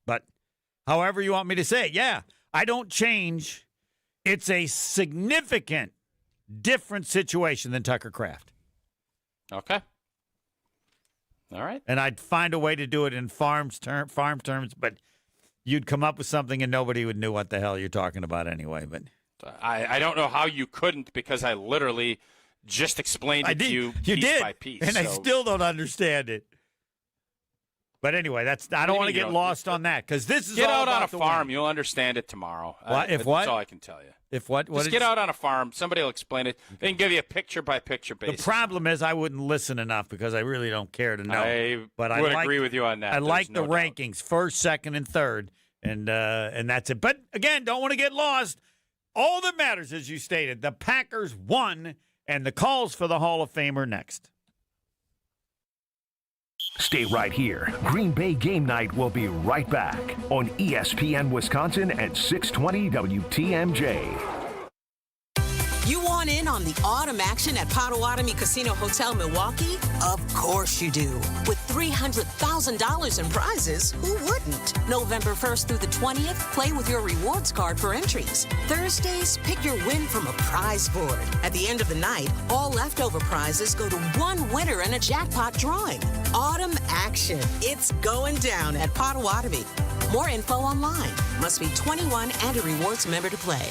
But however you want me to say it, yeah, I don't change. It's a significant different situation than Tucker Kraft. Okay. All right. And I'd find a way to do it in farm terms, but you'd come up with something and nobody would know what the hell you're talking about anyway. But I don't know how you couldn't, because I literally just explained it to you piece by piece. And I still don't understand it. But anyway, I don't want to get lost on that, because this is get all out about on a farm. You'll understand it tomorrow. What? If that's what? That's all I can tell you. If what? Just get out on a farm. Somebody will explain it. They can give you a picture-by-picture basis. The problem is I wouldn't listen enough, because I really don't care to know. I would agree with you on that. I like the rankings, first, second, and third, and that's it. But, again, don't want to get lost. All that matters, as you stated, the Packers won, and the calls for the Hall of Famer next. Stay right here. Green Bay Game Night will be right back on ESPN Wisconsin at 620 WTMJ. You want in on the autumn action at Potawatomi Casino Hotel Milwaukee? Of course you do. With $300,000 in prizes, who wouldn't? November 1st through the 20th, play with your rewards card for entries. Thursdays, pick your win from a prize board. At the end of the night, all leftover prizes go to one winner in a jackpot drawing. Autumn action. It's going down at Potawatomi. More info online. Must be 21 and a rewards member to play.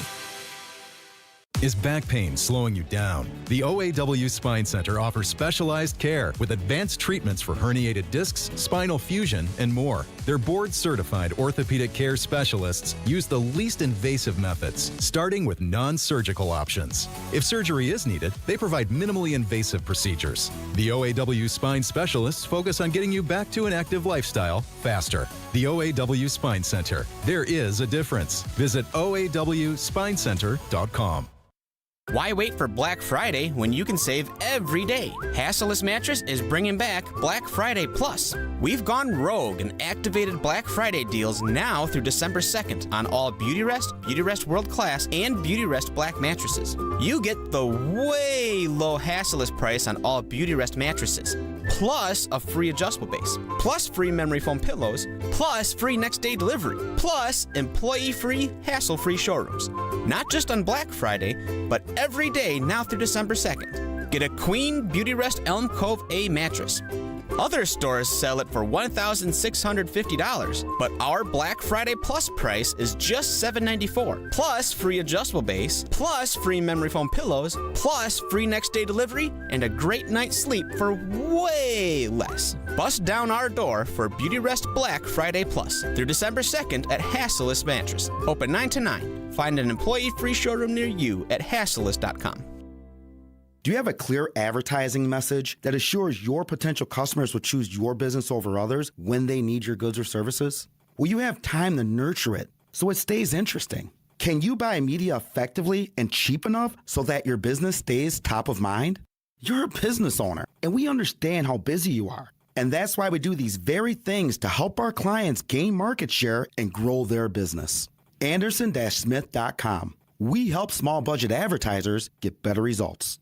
Is back pain slowing you down? The OAW Spine Center offers specialized care with advanced treatments for herniated discs, spinal fusion, and more. Their board-certified orthopedic care specialists use the least invasive methods, starting with non-surgical options. If surgery is needed, they provide minimally invasive procedures. The OAW Spine Specialists focus on getting you back to an active lifestyle faster. The OAW Spine Center. There is a difference. Visit oawspinecenter.com. Why wait for Black Friday when you can save every day? Hasseless Mattress is bringing back Black Friday Plus. We've gone rogue and activated Black Friday deals now through December 2nd on all Beautyrest World Class, and Beautyrest Black mattresses. You get the way low Hasseless price on all Beautyrest mattresses, plus a free adjustable base, plus free memory foam pillows, plus free next day delivery, plus employee-free, hassle-free showrooms. Not just on Black Friday, but every day now through December 2nd. Get a Queen Beautyrest Elm Cove A mattress. Other stores sell it for $1,650, but our Black Friday Plus price is just $794, plus free adjustable base, plus free memory foam pillows, plus free next day delivery, and a great night's sleep for way less. Bust down our door for Beautyrest Black Friday Plus through December 2nd at Hasseless Mattress. Open 9 to 9. Find an employee-free showroom near you at hasseless.com. Do you have a clear advertising message that assures your potential customers will choose your business over others when they need your goods or services? Will you have time to nurture it so it stays interesting? Can you buy media effectively and cheap enough so that your business stays top of mind? You're a business owner, and we understand how busy you are. And that's why we do these very things to help our clients gain market share and grow their business. Anderson-Smith.com. We help small budget advertisers get better results.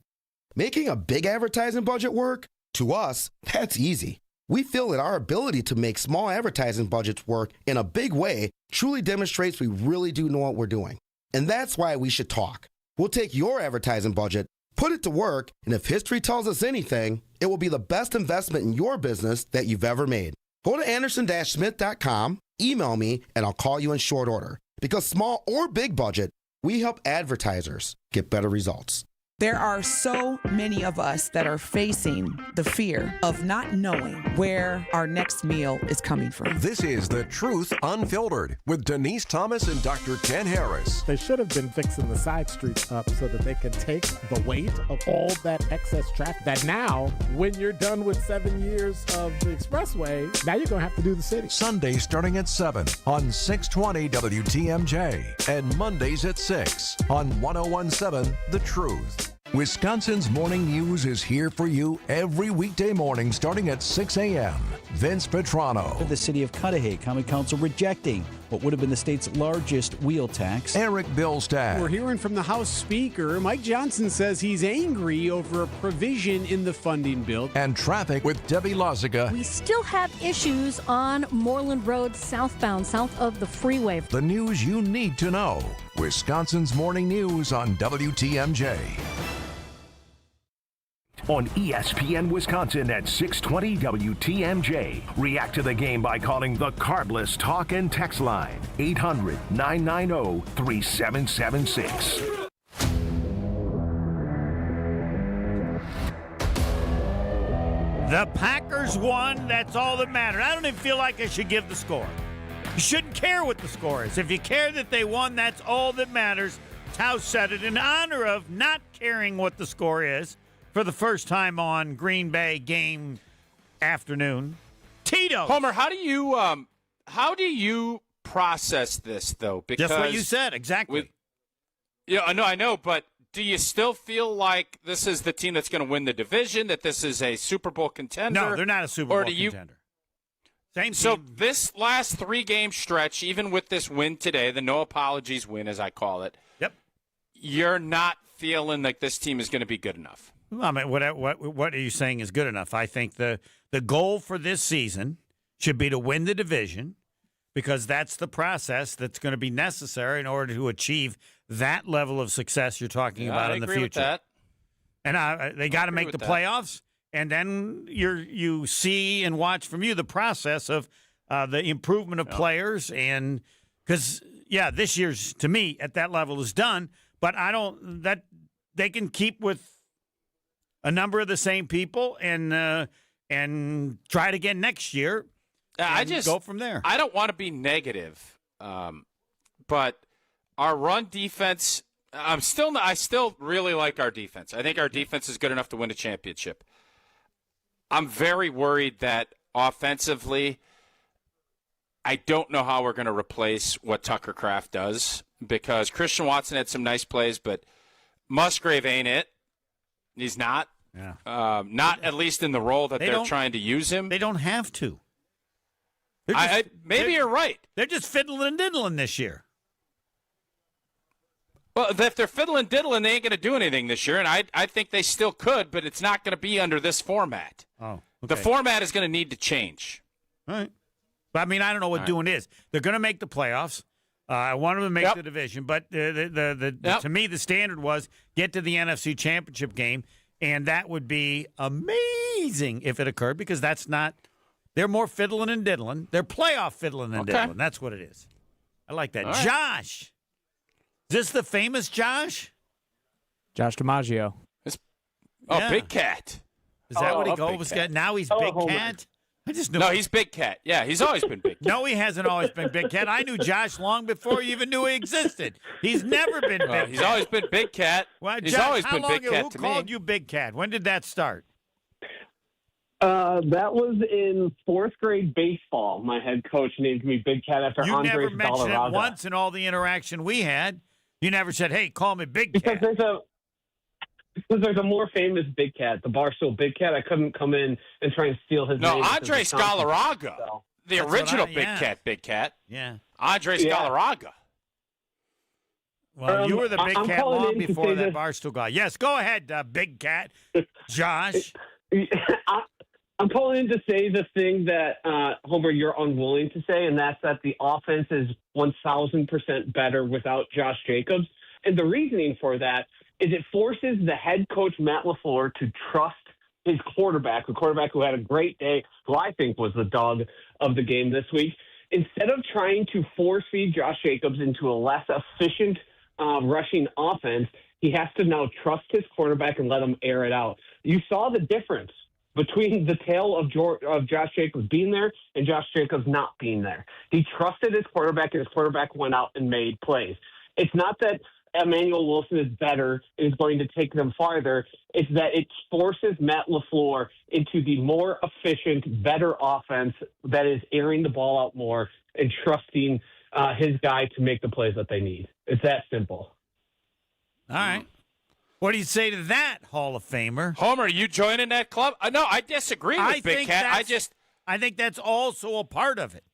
Making a big advertising budget work? To us, that's easy. We feel that our ability to make small advertising budgets work in a big way truly demonstrates we really do know what we're doing. And that's why we should talk. We'll take your advertising budget, put it to work, and if history tells us anything, it will be the best investment in your business that you've ever made. Go to Anderson-Smith.com, email me, and I'll call you in short order. Because small or big budget, we help advertisers get better results. There are so many of us that are facing the fear of not knowing where our next meal is coming from. This is The Truth Unfiltered with Denise Thomas and Dr. Ken Harris. They should have been fixing the side streets up so that they could take the weight of all that excess traffic. That now, when you're done with 7 years of the expressway, now you're going to have to do the city. Sundays starting at 7 on 620 WTMJ and Mondays at 6 on 1017 The Truth. Wisconsin's Morning News is here for you every weekday morning starting at 6 a.m. Vince Petrano. The city of Cudahy, Common Council rejecting what would have been the state's largest wheel tax. Eric Bilstad. We're hearing from the House Speaker. Mike Johnson says he's angry over a provision in the funding bill. And traffic with Debbie Lozica. We still have issues on Moreland Road southbound, south of the freeway. The news you need to know. Wisconsin's Morning News on WTMJ. On ESPN Wisconsin at 620 WTMJ. React to the game by calling the Carbless Talk and Text Line. 800-990-3776. The Packers won. That's all that mattered. I don't even feel like I should give the score. You shouldn't care what the score is. If you care that they won, that's all that matters. Tao said it in honor of not caring what the score is. For the first time on Green Bay game afternoon, Tito. Homer, how do you process this though? Because just what you said, exactly. I know, but do you still feel like this is the team that's going to win the division? That this is a Super Bowl contender? No, they're not a Super Bowl contender. Same team. So this last 3-game stretch, even with this win today, the no apologies win, as I call it. Yep. You're not feeling like this team is going to be good enough. I mean, what are you saying is good enough? I think the goal for this season should be to win the division because that's the process that's going to be necessary in order to achieve that level of success you're talking about in the future. With that. And they got to make the playoffs, and then you see and watch from you the process of the improvement of players. And because, this year's, to me, at that level is done, but they can keep with a number of the same people and try it again next year. Go from there. I don't want to be negative, but our run defense. I still really like our defense. I think our defense is good enough to win a championship. I'm very worried that offensively, I don't know how we're going to replace what Tucker Kraft does because Christian Watson had some nice plays, but Musgrave ain't it. He's not. Yeah. Not at least in the role that they're trying to use him. They don't have to. Maybe you're right. They're just fiddling and diddling this year. Well, if they're fiddling and diddling, they ain't going to do anything this year, and I think they still could, but it's not going to be under this format. Oh, okay. The format is going to need to change. All right. But, I mean, I don't know what doing is. They're going to make the playoffs. I want them to make the division, but to me, the standard was get to the NFC Championship game. And that would be amazing if it occurred because that's not – they're more fiddling and diddling. They're playoff fiddling and diddling. That's what it is. I like that. Right. Josh. Is this the famous Josh? Josh DiMaggio. Big Cat. Is that what he goes? Now he's Big Cat? I just knew. No, he's Big Cat. Yeah, he's always been Big Cat. No, he hasn't always been Big Cat. I knew Josh long before you even knew he existed. He's never been Big Cat. He's always been Big Cat. Well, he's Josh, always been Big Cat to me. Who called you Big Cat? When did that start? That was in 4th grade baseball. My head coach named me Big Cat after You Andres never mentioned Galarraga. it once in all the interaction we had. You never said, hey, call me Big Cat. Because there's a more famous Big Cat, the Barstool Big Cat. I couldn't come in and try and steal his name. No, Andres Galarraga. The original Big Cat. Yeah. Andres Galarraga. Well, you were the Big Cat long before that Barstool guy. Yes, go ahead, Big Cat. Josh. I'm calling in to say the thing that, Homer, you're unwilling to say, and that's that the offense is 1,000% better without Josh Jacobs. And the reasoning for that is it forces the head coach, Matt LaFleur, to trust his quarterback, the quarterback who had a great day, who I think was the dog of the game this week. Instead of trying to force-feed Josh Jacobs into a less efficient rushing offense, he has to now trust his quarterback and let him air it out. You saw the difference between the tale of Josh Jacobs being there and Josh Jacobs not being there. He trusted his quarterback, and his quarterback went out and made plays. It's not that Emmanuel Wilson is better and is going to take them farther. It's that it forces Matt LaFleur into the more efficient, better offense that is airing the ball out more and trusting his guy to make the plays that they need. It's that simple. All right. What do you say to that, Hall of Famer? Homer, are you joining that club? No, I disagree with Big Cat. I think that's also a part of it.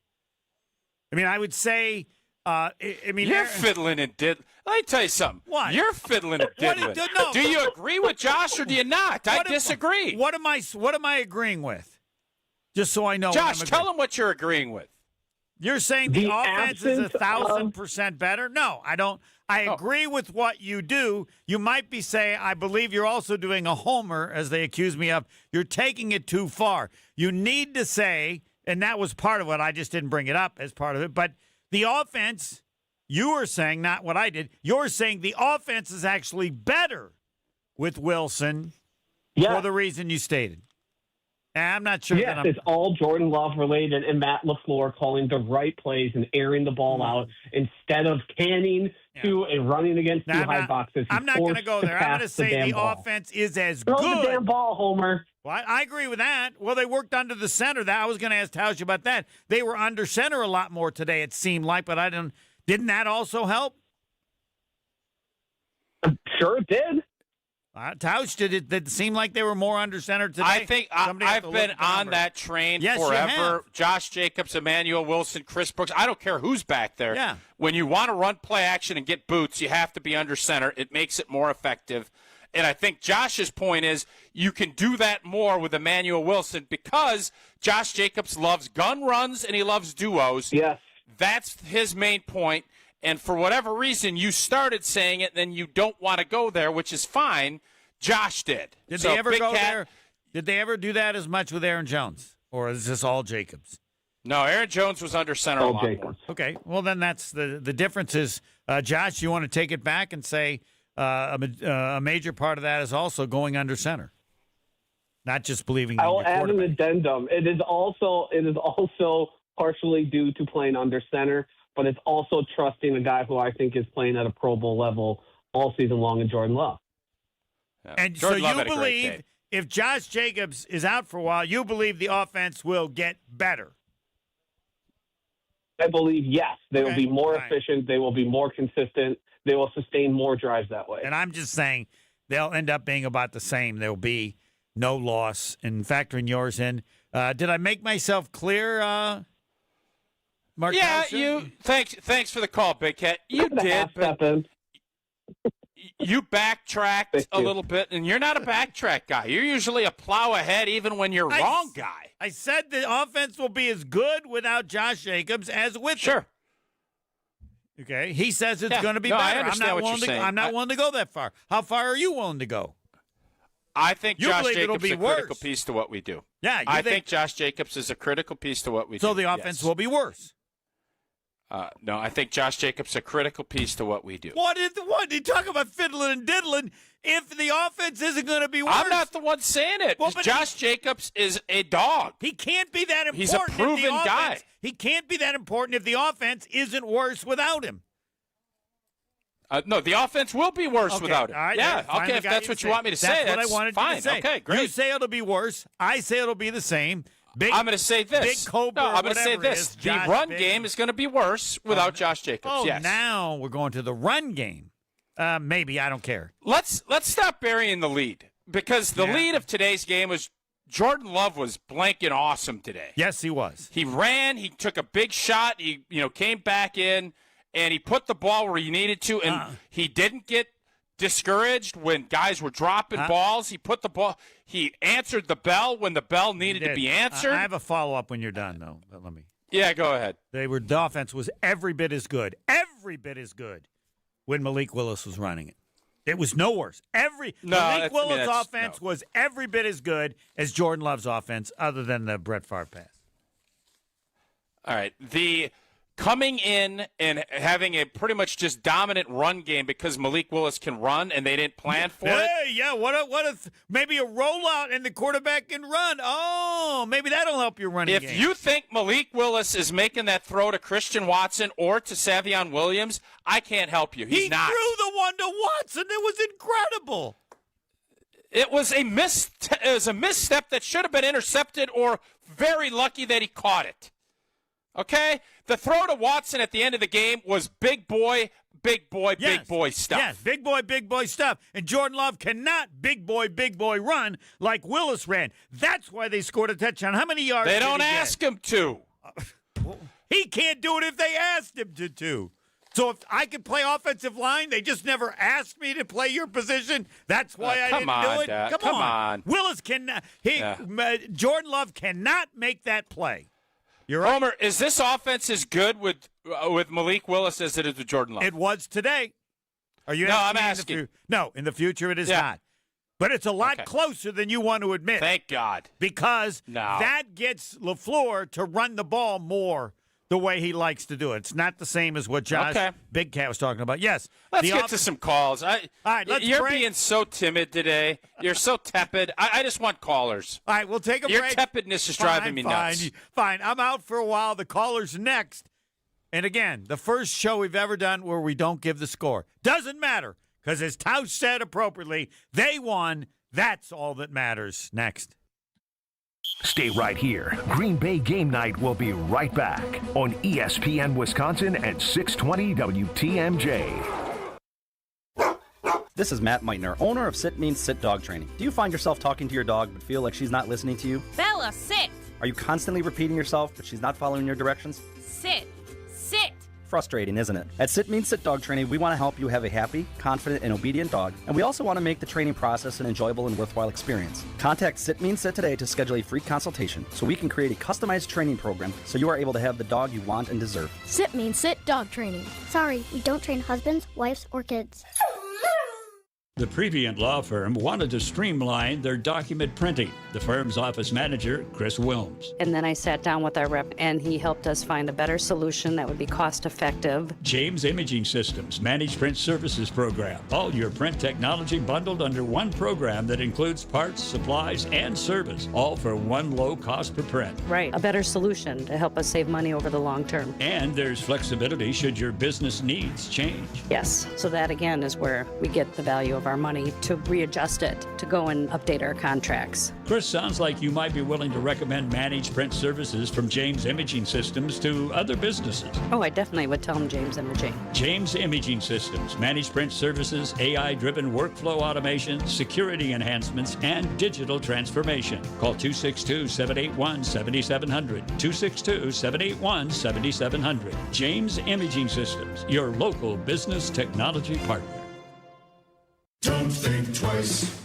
I mean, I would say, you're fiddling and diddling. Let me tell you something. What? You're fiddling and diddling. Do you agree with Josh or do you not? I disagree. What am I agreeing with? Just so I know. Josh, tell him what you're agreeing with. You're saying the offense is 1,000% better? No, I don't. I agree with what you do. You might be saying, I believe you're also doing a homer, as they accuse me of. You're taking it too far. You need to say, and that was part of what I just didn't bring it up as part of it, but the offense, you were saying, not what I did, you're saying the offense is actually better with Wilson for the reason you stated. And I'm not sure. Yes, it's all Jordan Love related and Matt LaFleur calling the right plays and airing the ball out instead of canning to and running against two high boxes. I'm not going to go there. I'm going to say the offense is as good. Throw the damn ball, Homer. Well, I agree with that. Well, they worked under the center. I was going to ask Tausch about that. They were under center a lot more today, it seemed like, but didn't that also help? Sure it did. Tausch, did it seem like they were more under center today? I think I've been on that train forever. Josh Jacobs, Emmanuel Wilson, Chris Brooks. I don't care who's back there. Yeah. When you want to run play action and get boots, you have to be under center. It makes it more effective. And I think Josh's point is you can do that more with Emmanuel Wilson because Josh Jacobs loves gun runs and he loves duos. Yes. That's his main point. And for whatever reason, you started saying it, then you don't want to go there, which is fine. Josh did. Did they ever go there? Did they ever do that as much with Aaron Jones? Or is this all Jacobs? No, Aaron Jones was under center a lot more. Okay, well, then that's the difference is, Josh, you want to take it back and say a major part of that is also going under center, not just believing in your quarterback. I will add an addendum. It is also partially due to playing under center, but it's also trusting a guy who I think is playing at a Pro Bowl level all season long in Jordan Love. Yeah. And Jordan so Love you believe if Josh Jacobs is out for a while, you believe the offense will get better? I believe, yes. They will be more efficient. They will be more consistent. They will sustain more drives that way. And I'm just saying they'll end up being about the same. There will be no loss. And factoring yours in, did I make myself clear, Mark? Yeah, Towson? Thanks for the call, Big Cat. You did, but you backtracked a little bit, and you're not a backtrack guy. You're usually a plow ahead even when you're wrong guy. I said the offense will be as good without Josh Jacobs as with him. Okay, he says it's going to be better. I understand what you're saying. I'm not willing to go that far. How far are you willing to go? I think Josh believe it'll Jacobs is be a worse. critical piece to what we do. Yeah, I think Josh Jacobs is a critical piece to what we do. So the offense will be worse. No, I think Josh Jacobs is a critical piece to what we do. What? You talk about fiddling and diddling. If the offense isn't going to be worse, I'm not the one saying it. Well, Josh Jacobs is a dog. He can't be that important. He's a proven guy. He can't be that important if the offense isn't worse without him. No, the offense will be worse without him. All right, yeah, okay, if that's what you want me to say, that's what I wanted fine. You to say. Okay, great. You say it'll be worse. I say it'll be the same. I'm going to say this. Big Cobra, no, I'm going to say this. The run game is going to be worse without Josh Jacobs. Oh, yes. Now we're going to the run game. Maybe. I don't care. Let's stop burying the lead because the lead of today's game was Jordan Love was blanking awesome today. Yes, he was. He ran. He took a big shot. He came back in, and he put the ball where he needed to, and he didn't get discouraged when guys were dropping balls. He put the ball. He answered the bell when the bell needed to be answered. I have a follow-up when you're done, though. But let me. Yeah, go ahead. The offense was every bit as good when Malik Willis was running it. It was no worse. Malik Willis' offense was every bit as good as Jordan Love's offense, other than the Brett Favre pass. All right. The coming in and having a pretty much just dominant run game because Malik Willis can run and they didn't plan for it. Yeah, maybe a rollout and the quarterback can run. Oh, maybe that'll help your running game. If you think Malik Willis is making that throw to Christian Watson or to Savion Williams, I can't help you. He's not. He threw the one to Watson. It was incredible. It was a misstep that should have been intercepted or very lucky that he caught it. Okay? The throw to Watson at the end of the game was big boy stuff. Yes, big boy stuff. And Jordan Love cannot big boy run like Willis ran. That's why they scored a touchdown. How many yards They did don't he ask get? him to. He can't do it if they asked him to. So if I could play offensive line, they just never asked me to play your position. That's why I didn't do it. Dad. Come Come on. on. Willis cannot. Jordan Love cannot make that play. You're right. Homer, is this offense as good with Malik Willis as it is with Jordan Love? It was today. Are you? No, I'm me asking. No, in the future it is not. But it's a lot closer than you want to admit. Thank God. Because that gets LaFleur to run the ball more the way he likes to do it. It's not the same as what Josh Big Cat was talking about. Yes. Let's get to some calls. All right, You're being so timid today. You're so tepid. I just want callers. All right, we'll take a break. Your tepidness is driving me nuts. Fine. I'm out for a while. The caller's next. And again, the first show we've ever done where we don't give the score. Doesn't matter, because as Tausch said appropriately, they won. That's all that matters. Next. Stay right here. Green Bay Game Night will be right back on ESPN Wisconsin at 620 WTMJ. This is Matt Meitner, owner of Sit Means Sit Dog Training. Do you find yourself talking to your dog but feel like she's not listening to you? Bella, sit! Are you constantly repeating yourself but she's not following your directions? Sit! Sit! Frustrating, isn't it? At Sit Means Sit Dog Training, we want to help you have a happy, confident, and obedient dog, and we also want to make the training process an enjoyable and worthwhile experience. Contact Sit Means Sit today to schedule a free consultation so we can create a customized training program so you are able to have the dog you want and deserve. Sit Means Sit Dog Training. Sorry, we don't train husbands, wives, or kids. The Previent Law Firm wanted to streamline their document printing. The firm's office manager, Chris Wilms. And then I sat down with our rep, and he helped us find a better solution that would be cost-effective. James Imaging Systems Managed Print Services Program. All your print technology bundled under one program that includes parts, supplies, and service, all for one low cost per print. Right, a better solution to help us save money over the long term. And there's flexibility should your business needs change. Yes, so that again is where we get the value of our money to readjust it, to go and update our contracts. Chris, sounds like you might be willing to recommend managed print services from James Imaging Systems to other businesses. Oh, I definitely would tell him James Imaging. James Imaging Systems, managed print services, AI-driven workflow automation, security enhancements, and digital transformation. Call 262-781-7700. 262-781-7700. James Imaging Systems, your local business technology partner. Don't think twice.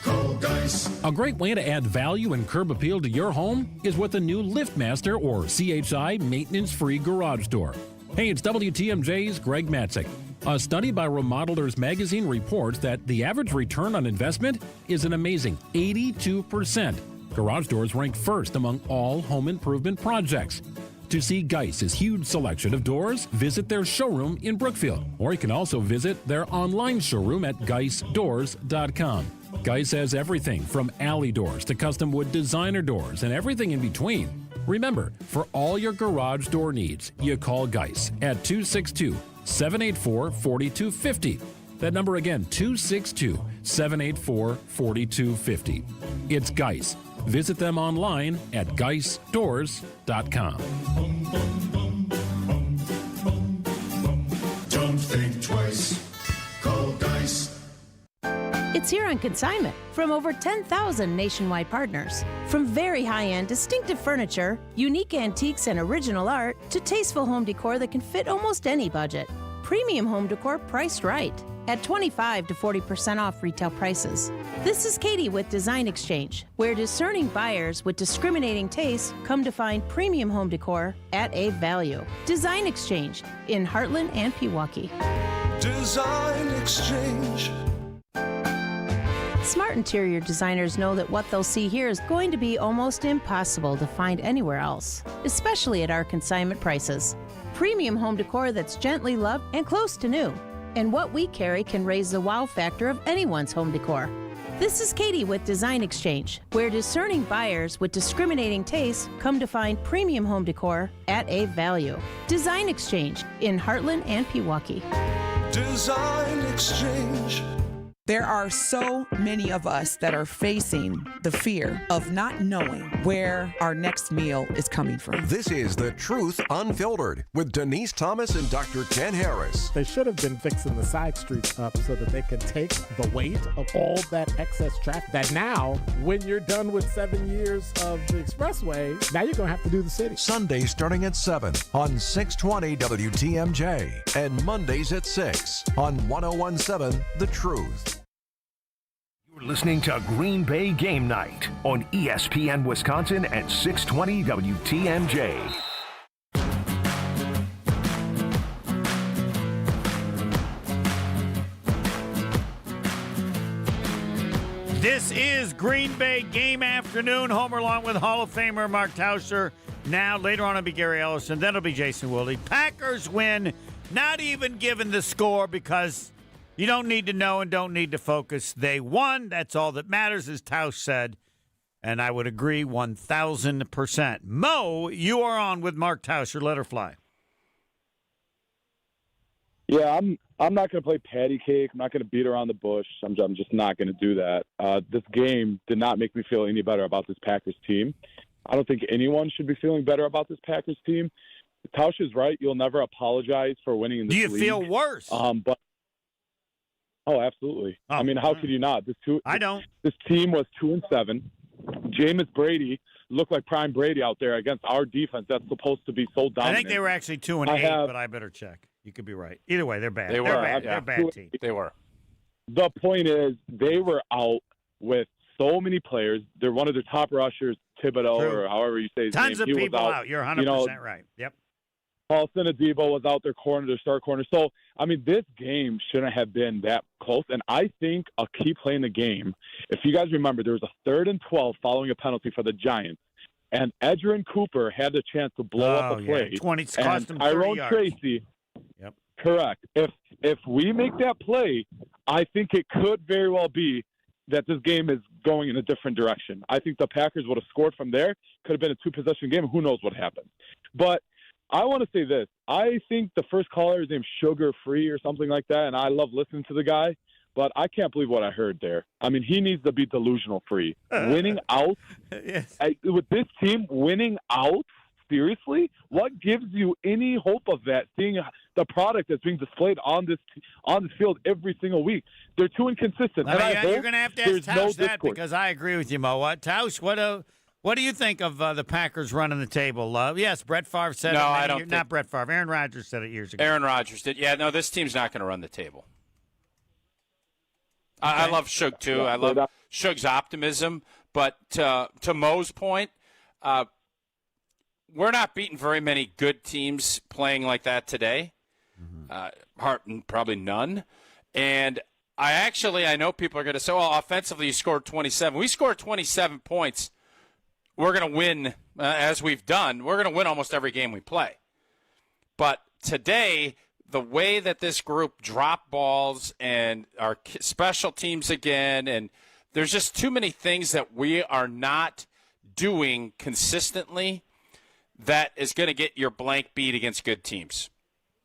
Call Dice. A great way to add value and curb appeal to your home is with a new LiftMaster or CHI maintenance-free garage door. Hey, it's WTMJ's Greg Matzik. A study by Remodelers Magazine reports that the average return on investment is an amazing 82%. Garage doors rank first among all home improvement projects. To see Geiss's huge selection of doors, visit their showroom in Brookfield, or you can also visit their online showroom at geissdoors.com. Geiss has everything from alley doors to custom wood designer doors and everything in between. Remember, for all your garage door needs, you call Geiss at 262-784-4250. That number again, 262-784-4250. It's Geiss. Visit them online at geissdoors.com. Don't think twice. Call Dice. It's here on consignment from over 10,000 nationwide partners. From very high-end, distinctive furniture, unique antiques and original art, to tasteful home decor that can fit almost any budget. Premium home decor priced right at 25 to 40% off retail prices. This is Katie with Design Exchange, where discerning buyers with discriminating tastes come to find premium home decor at a value. Design Exchange in Heartland and Pewaukee. Design Exchange. Smart interior designers know that what they'll see here is going to be almost impossible to find anywhere else, especially at our consignment prices. Premium home decor that's gently loved and close to new. And what we carry can raise the wow factor of anyone's home decor. This is Katie with Design Exchange, where discerning buyers with discriminating tastes come to find premium home decor at a value. Design Exchange in Heartland and Pewaukee. Design Exchange. There are so many of us that are facing the fear of not knowing where our next meal is coming from. This is The Truth Unfiltered with Denise Thomas and Dr. Ken Harris. They should have been fixing the side streets up so that they could take the weight of all that excess traffic. That now, when you're done with 7 years of the expressway, now you're going to have to do the city. Sundays starting at 7 on 620 WTMJ and Mondays at 6 on 1017 The Truth. You're listening to Green Bay Game Night on ESPN Wisconsin and 620 WTMJ. This is Green Bay Game Afternoon. Homer along with Hall of Famer Mark Tauscher. Now, later on, it'll be Gary Ellison. Then it'll be Jason Wilde. Packers win, not even given the score because you don't need to know and don't need to focus. They won. That's all that matters, as Tausch said. And I would agree 1,000%. Mo, you are on with Mark Tauscher. Let her fly. Yeah, I'm not going to play patty cake. I'm not going to beat around the bush. I'm just not going to do that. This game did not make me feel any better about this Packers team. I don't think anyone should be feeling better about this Packers team. Tausch is right. You'll never apologize for winning in this league. Do you feel worse? But absolutely. Oh, I mean, how could you not? I don't. This team was 2-7. Jameis Brady looked like prime Brady out there against our defense that's supposed to be so dominant. I think they were actually 2-8, but I better check. You could be right. Either way, they're bad. They were. They're a bad team. They were. The point is, they were out with so many players. They're one of their top rushers, Thibodeau, True. or however you say his Tons name. of He people was out. You're 100% right. Yep. Paulson Adebo was out their corner, their star corner. So, I mean, this game shouldn't have been that close. And I think a key play in the game, if you guys remember, there was a 3rd and 12 following a penalty for the Giants. And Edgerrin Cooper had the chance to blow up a play. 20 cost and him 30 Tyrone yards. Tracy. Yep. Correct. If we make that play, I think it could very well be that this game is going in a different direction. I think the Packers would have scored from there. Could have been a 2-possession game. Who knows what happened? But I want to say this. I think the first caller is named Sugar Free or something like that, and I love listening to the guy. But I can't believe what I heard there. I mean, he needs to be delusional free. Winning out yes. With this team, winning out. Seriously, what gives you any hope of that? Seeing the product that's being displayed on this field every single week, they're too inconsistent. You're going to have to ask Tausch that discourse. because I agree with you, Mo. Tausch, what do you think of the Packers running the table? Yes, Brett Favre said it. No, I don't think. Not Brett Favre. Aaron Rodgers said it years ago. Aaron Rodgers did. Yeah, no, this team's not going to run the table. I love Shug, too. I love Shug's optimism. But to Mo's point, we're not beating very many good teams playing like that today. Probably none. And I know people are going to say, well, offensively you scored 27. We scored 27 points. We're going to win, as we've done. We're going to win almost every game we play. But today, the way that this group dropped balls and our special teams again, and there's just too many things that we are not doing consistently that is going to get your blank beat against good teams.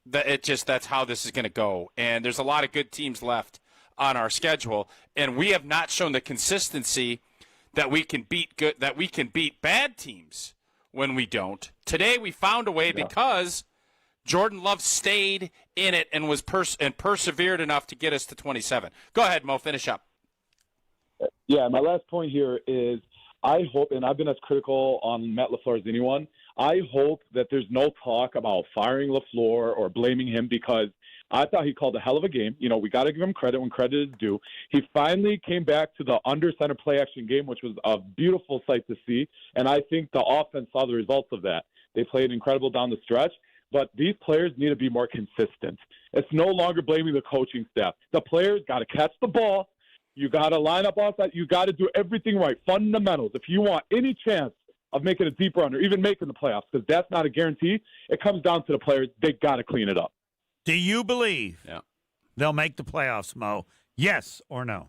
That's how this is going to go. And there's a lot of good teams left on our schedule, and we have not shown the consistency that we can beat bad teams when we don't. Today we found a way because Jordan Love stayed in it and was persevered enough to get us to 27. Go ahead, Mo. Finish up. Yeah, my last point here is I hope, and I've been as critical on Matt LaFleur as anyone, I hope that there's no talk about firing LaFleur or blaming him because I thought he called a hell of a game. You know, we got to give him credit when credit is due. He finally came back to the under center play action game, which was a beautiful sight to see. And I think the offense saw the results of that. They played incredible down the stretch, but these players need to be more consistent. It's no longer blaming the coaching staff. The players got to catch the ball. You got to line up outside. You got to do everything right. Fundamentals. If you want any chance of making a deep run or even making the playoffs, because that's not a guarantee, it comes down to the players. They got to clean it up. Do you believe they'll make the playoffs, Mo? Yes or no?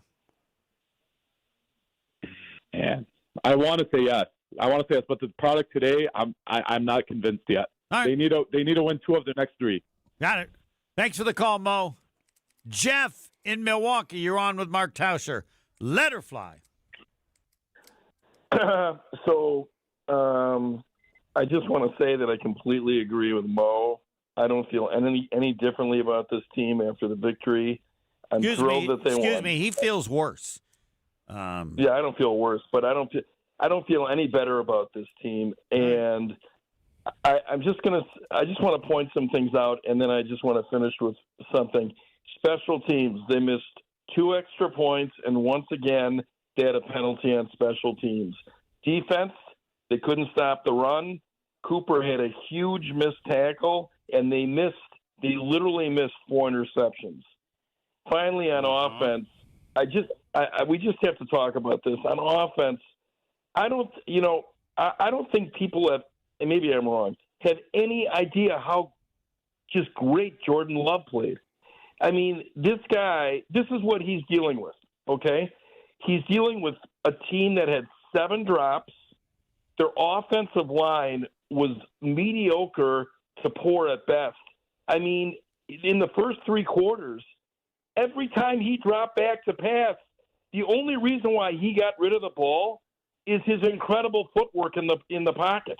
Yeah, I want to say yes. But the product today, I'm not convinced yet. All right. They need to win 2 of their next 3. Got it. Thanks for the call, Mo. Jeff in Milwaukee, you're on with Mark Tauscher. Let her fly. I just want to say that I completely agree with Mo. I don't feel any differently about this team after the victory. I'm thrilled that they won. Excuse me, he feels worse. Yeah, I don't feel worse, but I don't feel any better about this team. And I just want to point some things out, and then I just want to finish with something. Special teams, they missed 2 extra points, and once again, they had a penalty on special teams. Defense, they couldn't stop the run. Cooper had a huge missed tackle, and they literally missed 4 interceptions. Finally, on offense, we just have to talk about this. On offense, I don't think people have, and maybe I'm wrong, have any idea how just great Jordan Love played. I mean, this guy, this is what he's dealing with, okay? He's dealing with a team that had 7 drops. Their offensive line was mediocre to poor at best. I mean, in the first 3 quarters, every time he dropped back to pass, the only reason why he got rid of the ball is his incredible footwork in the pocket.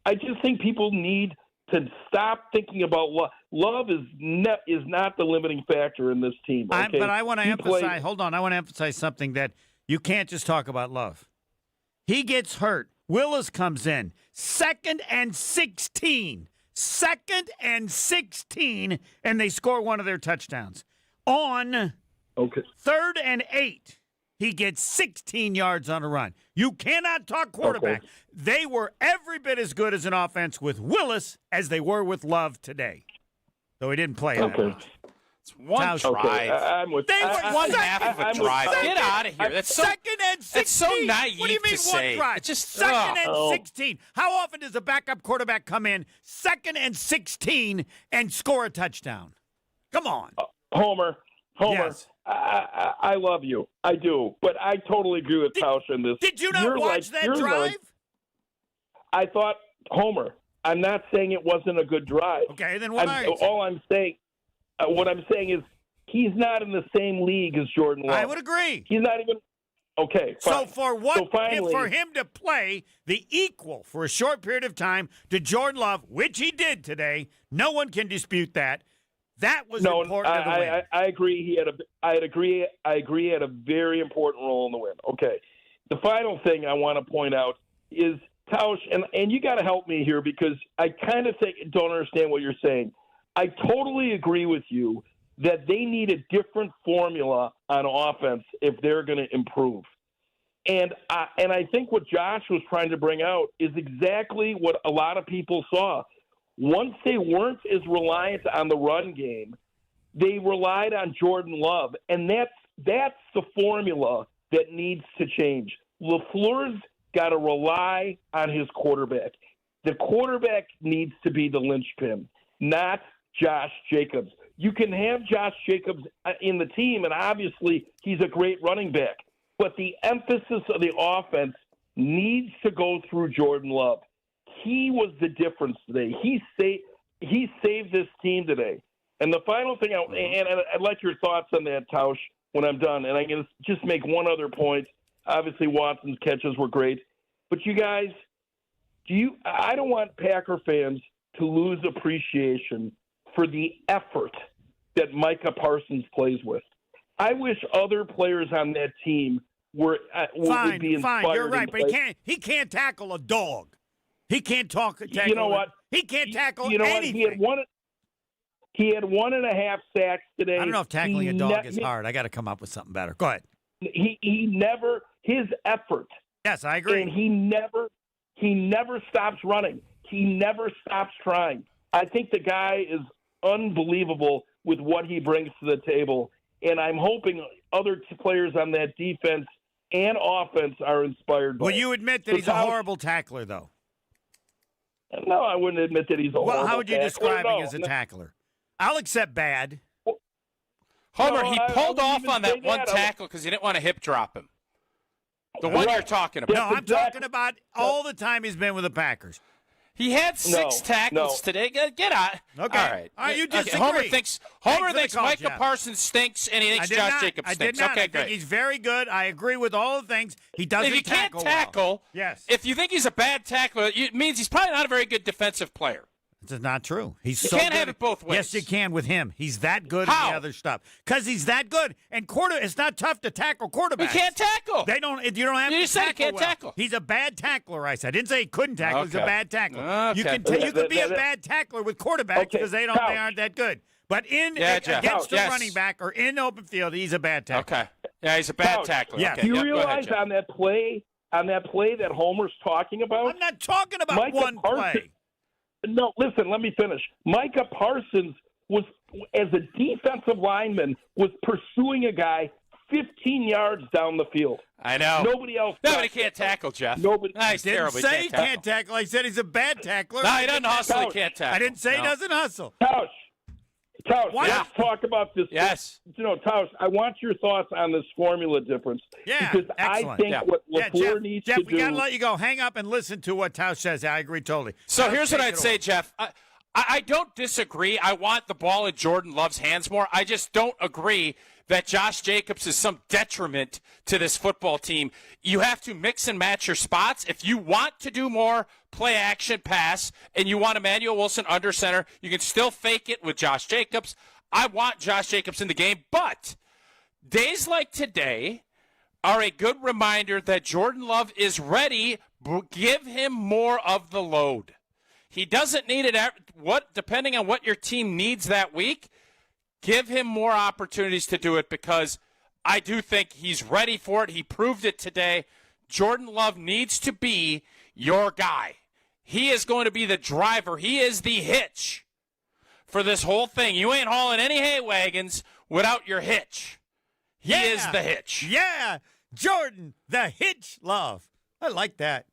I just think people need to stop thinking about Love. Love is not the limiting factor in this team. Okay? But I want to emphasize. Hold on, I want to emphasize something that you can't just talk about Love. He gets hurt. Willis comes in. 2nd and 16. 2nd and 16, and they score one of their touchdowns. On 3rd and 8, he gets 16 yards on a run. You cannot talk quarterback. Okay. They were every bit as good as an offense with Willis as they were with Love today, though he didn't play that much. It's one drive. I'm with one half of a drive. Get out of here. That's so, 2nd and 16. That's so naive what do you mean to say. One drive? It's just 2nd and 16. How often does a backup quarterback come in 2nd and 16 and score a touchdown? Come on. Homer. Yes. I love you. I do. But I totally agree with Tausch in this. Did you not watch that drive? I thought, Homer, I'm not saying it wasn't a good drive. Okay, then what are you saying? All I'm saying, what I'm saying is he's not in the same league as Jordan Love. I would agree. He's not even – okay, fine. So for him to play the equal for a short period of time to Jordan Love, which he did today, no one can dispute that. That was important to the win. I agree. I agree he had a very important role in the win. Okay. The final thing I want to point out is Tausch, and you got to help me here because I kind of don't understand what you're saying. I totally agree with you that they need a different formula on offense if they're going to improve. And I think what Josh was trying to bring out is exactly what a lot of people saw. Once they weren't as reliant on the run game, they relied on Jordan Love, and that's the formula that needs to change. LaFleur's got to rely on his quarterback. The quarterback needs to be the linchpin, not Josh Jacobs. You can have Josh Jacobs in the team, and obviously he's a great running back, but the emphasis of the offense needs to go through Jordan Love. He was the difference today. He saved this team today. And the final thing, and I'd like your thoughts on that, Tausch, when I'm done. And I'm going to just make one other point. Obviously, Watson's catches were great. But you guys, I don't want Packer fans to lose appreciation for the effort that Micah Parsons plays with. I wish other players on that team would be inspired. Fine, you're right, but he can't tackle a dog. He can't tackle. You know what? He can't tackle anything. He had 1.5 sacks today. I don't know if tackling a dog is hard. I got to come up with something better. Go ahead. His effort. Yes, I agree. And he never stops running. He never stops trying. I think the guy is unbelievable with what he brings to the table, and I'm hoping other players on that defense and offense are inspired by Will you admit that he's a horrible tackler, though? No, I wouldn't admit that he's a horrible tackler. Well, how would you describe him as a tackler? I'll accept bad. Homer, he pulled off on that one tackle because he didn't want to hip drop him. The one you're talking about. No, I'm talking about all the time he's been with the Packers. He had 6 tackles today. Get out. Okay. All right. You disagree. Homer thinks call, Micah Jeff. Parsons stinks, and he thinks Josh Jacobs stinks. I did not. Okay, I great. think he's very good. I agree with all the things. He doesn't If you can't tackle, well. Yes. If you think he's a bad tackler, it means he's probably not a very good defensive player. This is not true. He's You so can't good. have it both ways. Yes, you can with him. He's that good How? at the other stuff. Because he's that good. And it's not tough to tackle quarterbacks. He can't tackle. You don't have You to just said he tackle can't well. tackle. He's a bad tackler, I said. I didn't say he couldn't tackle. He's a Okay. bad tackler. Okay. You could be a bad tackler with quarterbacks because they aren't that good. But against the running back or in open field, he's a bad tackler. Okay. Yeah, he's a bad tackler. Yes. Okay. Do you realize go ahead, on that play that Homer's talking about? I'm not talking about Micah one play. No, listen, let me finish. Micah Parsons was, as a defensive lineman, was pursuing a guy 15 yards down the field. I know. Nobody else. Nobody can't tackle, Jeff. Nobody. He's Didn't terrible. say he can't tackle. I said he's a bad tackler. No, he doesn't hustle. He can't tackle. I didn't say he doesn't hustle. Tausch, Why? let's talk about this. Yes. Tausch, I want your thoughts on this formula difference. Yeah, because excellent. I think what LaFleur needs Jeff, to we do. got to let you go. Hang up and listen to what Tausch says. I agree totally. So Tausch, here's what take I'd it say, away. Jeff. I don't disagree. I want the ball in Jordan Love's hands more. I just don't agree that Josh Jacobs is some detriment to this football team. You have to mix and match your spots. If you want to do more play action pass and you want Emmanuel Wilson under center, you can still fake it with Josh Jacobs. I want Josh Jacobs in the game, but days like today are a good reminder that Jordan Love is ready. Give him more of the load. He doesn't need it depending on what your team needs that week. Give him more opportunities to do it because I do think he's ready for it. He proved it today. Jordan Love needs to be your guy. He is going to be the driver. He is the hitch for this whole thing. You ain't hauling any hay wagons without your hitch. He is the hitch. Yeah, Jordan, the hitch Love. I like that.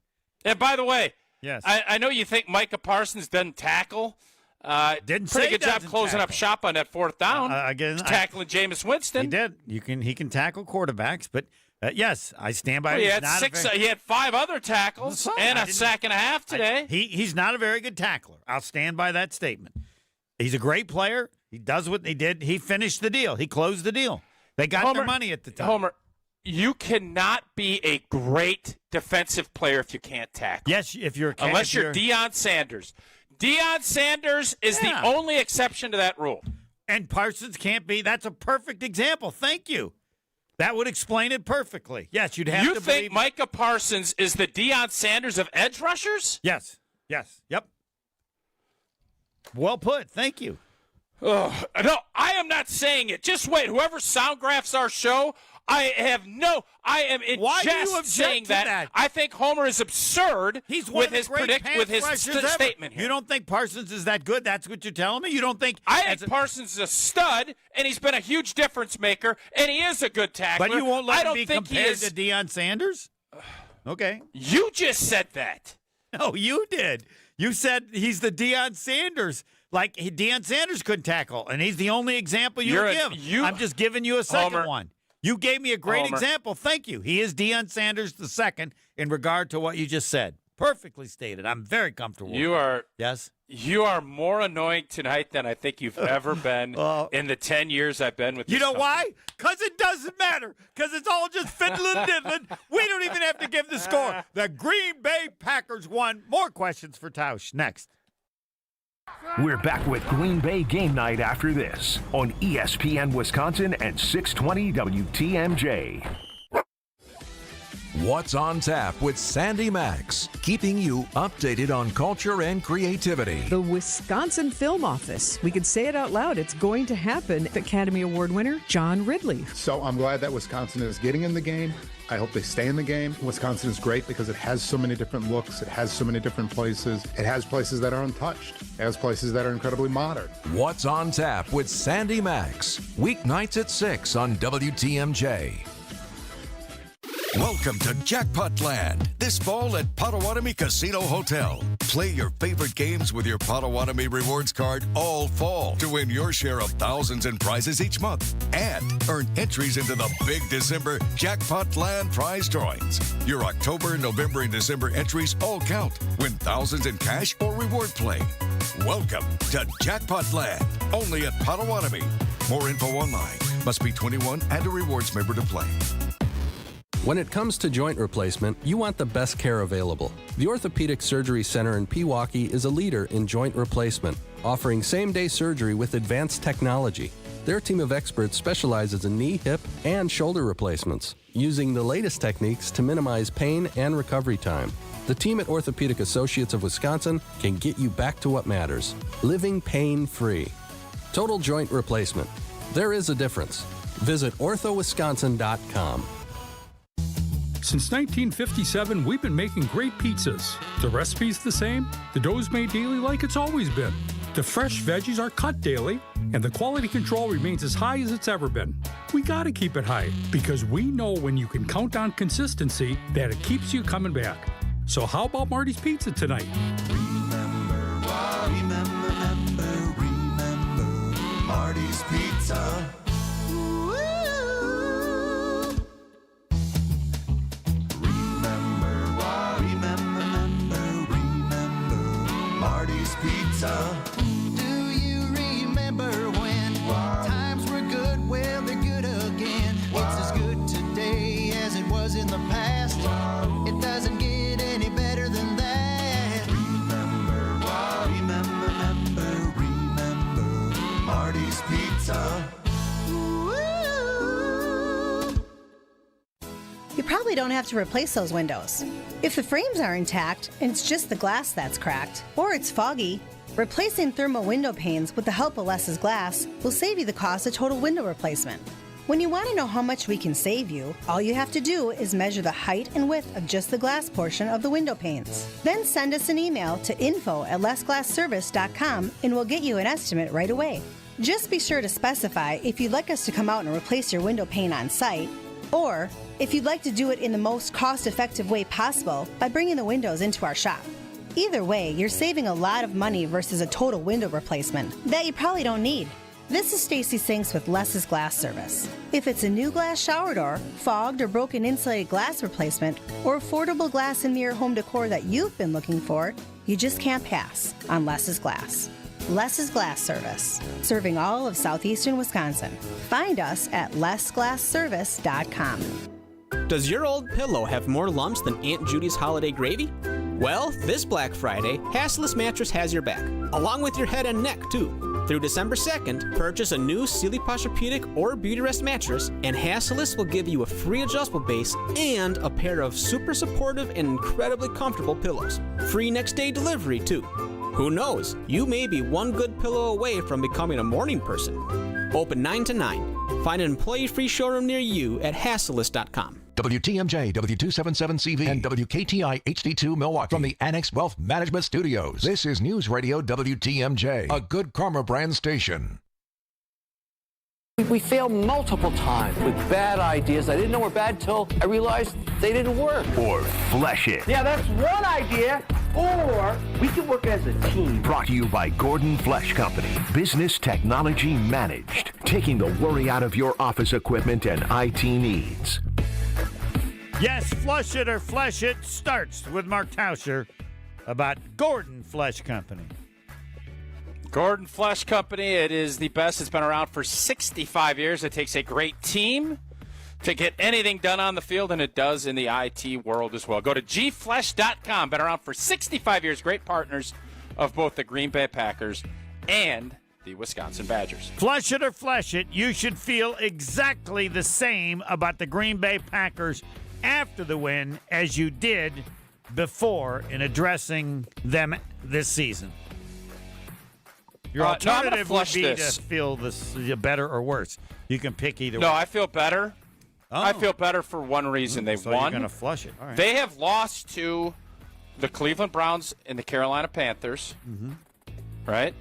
And by the way, yes, I know you think Micah Parsons doesn't tackle. Didn't pretty say good job closing up shop on that fourth down. Tackling Jameis Winston. He did. He can tackle quarterbacks, but yes, I stand by. Well, he had 5 other tackles and a sack and a half today. He's not a very good tackler. I'll stand by that statement. He's a great player. He does what he did. He finished the deal. He closed the deal. They got their money at the time. Homer, you cannot be a great defensive player if you can't tackle. Yes, if you're unless you're Deion Sanders. Deion Sanders is the only exception to that rule. And Parsons can't be. That's a perfect example. Thank you. That would explain it perfectly. Yes, you'd have to You think believe Micah Parsons is the Deion Sanders of edge rushers? Yes. Yep. Well put. Thank you. No, I am not saying it. Just wait. Whoever soundgraphs our show, I am in Why do you jest object saying to that. that? I think Homer is absurd He's one with of the his great pass rushers ever. statement here. You don't think Parsons is that good? That's what you're telling me? You don't think I think Parsons is a stud, and he's been a huge difference maker, and he is a good tackler. But you won't let I him don't be think he compared is. to Deion Sanders? Okay. You just said that. No, you did. You said he's the Deion Sanders. Like Deion Sanders couldn't tackle, and he's the only example you give. I'm just giving you a second Homer. one. You gave me a great Homer. example. Thank you. He is Deion Sanders the second in regard to what you just said. Perfectly stated. I'm very comfortable. Yes. You are more annoying tonight than I think you've ever been in the 10 years I've been with you. You know why? Because it doesn't matter. Because it's all just fiddling and diddling. We don't even have to give the score. The Green Bay Packers won. More questions for Tausch next. We're back with Green Bay Game Night after this on ESPN Wisconsin and 620 WTMJ. What's on Tap with Sandy Max, keeping you updated on culture and creativity. The Wisconsin Film Office. We could say it out loud. It's going to happen. Academy Award winner John Ridley. So I'm glad that Wisconsin is getting in the game. I hope they stay in the game. Wisconsin is great because it has so many different looks. It has so many different places. It has places that are untouched. It has places that are incredibly modern. What's on Tap with Sandy Max, weeknights at 6 on WTMJ. Welcome to Jackpot Land, this fall at Potawatomi Casino Hotel. Play your favorite games with your Potawatomi Rewards card all fall to win your share of thousands in prizes each month and earn entries into the big December Jackpot Land prize drawings. Your October, November, and December entries all count. Win thousands in cash or reward play. Welcome to Jackpot Land, only at Potawatomi. More info online. Must be 21 and a rewards member to play. When it comes to joint replacement, you want the best care available. The Orthopedic Surgery Center in Pewaukee is a leader in joint replacement, offering same-day surgery with advanced technology. Their team of experts specializes in knee, hip, and shoulder replacements, using the latest techniques to minimize pain and recovery time. The team at Orthopedic Associates of Wisconsin can get you back to what matters, living pain-free. Total joint replacement. There is a difference. Visit orthowisconsin.com. Since 1957, we've been making great pizzas. The recipe's the same, the dough's made daily like it's always been. The fresh veggies are cut daily, and the quality control remains as high as it's ever been. We gotta keep it high, because we know when you can count on consistency, that it keeps you coming back. So how about Marty's Pizza tonight? Remember Marty's Pizza. Marty's Pizza. Do you remember when times were good? Well, they're good again. It's as good today as it was in the past. It doesn't get any better than that. Remember Marty's Pizza. You probably don't have to replace those windows. If the frames are intact and it's just the glass that's cracked, or it's foggy, replacing thermal window panes with the help of Less's Glass will save you the cost of total window replacement. When you want to know how much we can save you, all you have to do is measure the height and width of just the glass portion of the window panes. Then send us an email to info@lessglassservice.com and we'll get you an estimate right away. Just be sure to specify if you'd like us to come out and replace your window pane on site, or if you'd like to do it in the most cost-effective way possible by bringing the windows into our shop. Either way, you're saving a lot of money versus a total window replacement that you probably don't need. This is Stacy Sinks with Less's Glass Service. If it's a new glass shower door, fogged or broken insulated glass replacement, or affordable glass and mirror home decor that you've been looking for, you just can't pass on Less's Glass. Less's Glass Service, serving all of southeastern Wisconsin. Find us at lessglassservice.com. Does your old pillow have more lumps than Aunt Judy's holiday gravy? Well, this Black Friday, Hasseless Mattress has your back, along with your head and neck, too. Through December 2nd, purchase a new Sealy Posturepedic or Beauty Rest mattress, and Hasseless will give you a free adjustable base and a pair of super supportive and incredibly comfortable pillows. Free next day delivery, too. Who knows? You may be one good pillow away from becoming a morning person. Open 9 to 9. Find an employee-free showroom near you at Hasseless.com. WTMJ, W277CV, and WKTI HD2 Milwaukee. From the Annex Wealth Management Studios, this is News Radio WTMJ, a Good Karma brand station. We failed multiple times with bad ideas. I didn't know were bad till I realized they didn't work. Or flesh it. Yeah, that's one idea. Or we can work as a team. Brought to you by Gordon Flesh Company. Business technology managed. Taking the worry out of your office equipment and IT needs. Yes, Flush It or Flesh It starts with Mark Tauscher about Gordon Flesh Company. Gordon Flesh Company, it is the best. It's been around for 65 years. It takes a great team to get anything done on the field, and it does in the IT world as well. Go to gflesh.com. Been around for 65 years. Great partners of both the Green Bay Packers and the Wisconsin Badgers. Flush it or flesh it, you should feel exactly the same about the Green Bay Packers after the win as you did before in addressing them this season. Your alternative would be to feel this better or worse. You can pick either way. No, I feel better. Oh. I feel better for one reason. They so won. You're going to flush it. All right. They have lost to the Cleveland Browns and the Carolina Panthers. Mm-hmm. Right?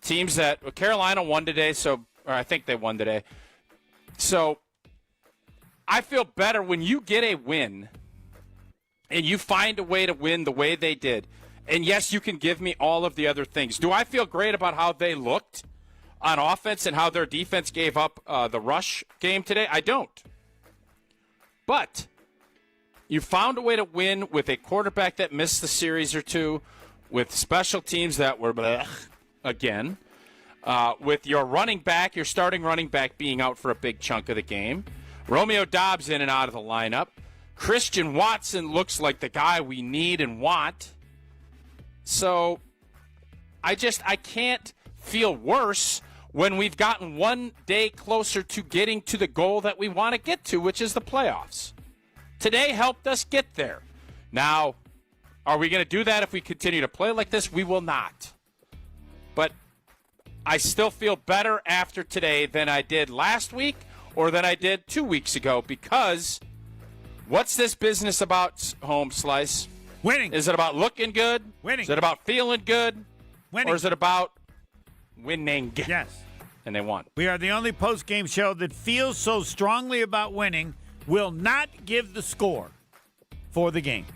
Teams that Carolina won today, or I think they won today. So I feel better when you get a win and you find a way to win the way they did. And yes, you can give me all of the other things. Do I feel great about how they looked on offense and how their defense gave up the rush game today? I don't. But you found a way to win with a quarterback that missed the series or two, with special teams that were again, with your running back, your starting running back being out for a big chunk of the game. Romeo Doubs in and out of the lineup. Christian Watson looks like the guy we need and want. So I can't feel worse when we've gotten one day closer to getting to the goal that we want to get to, which is the playoffs. Today helped us get there. Now, are we going to do that if we continue to play like this? We will not. But I still feel better after today than I did last week or than I did 2 weeks ago, because what's this business about, Home Slice? Winning. Is it about looking good? Winning. Is it about feeling good? Winning. Or is it about winning? Yes. And they won. We are the only post-game show that feels so strongly about winning, will not give the score for the game.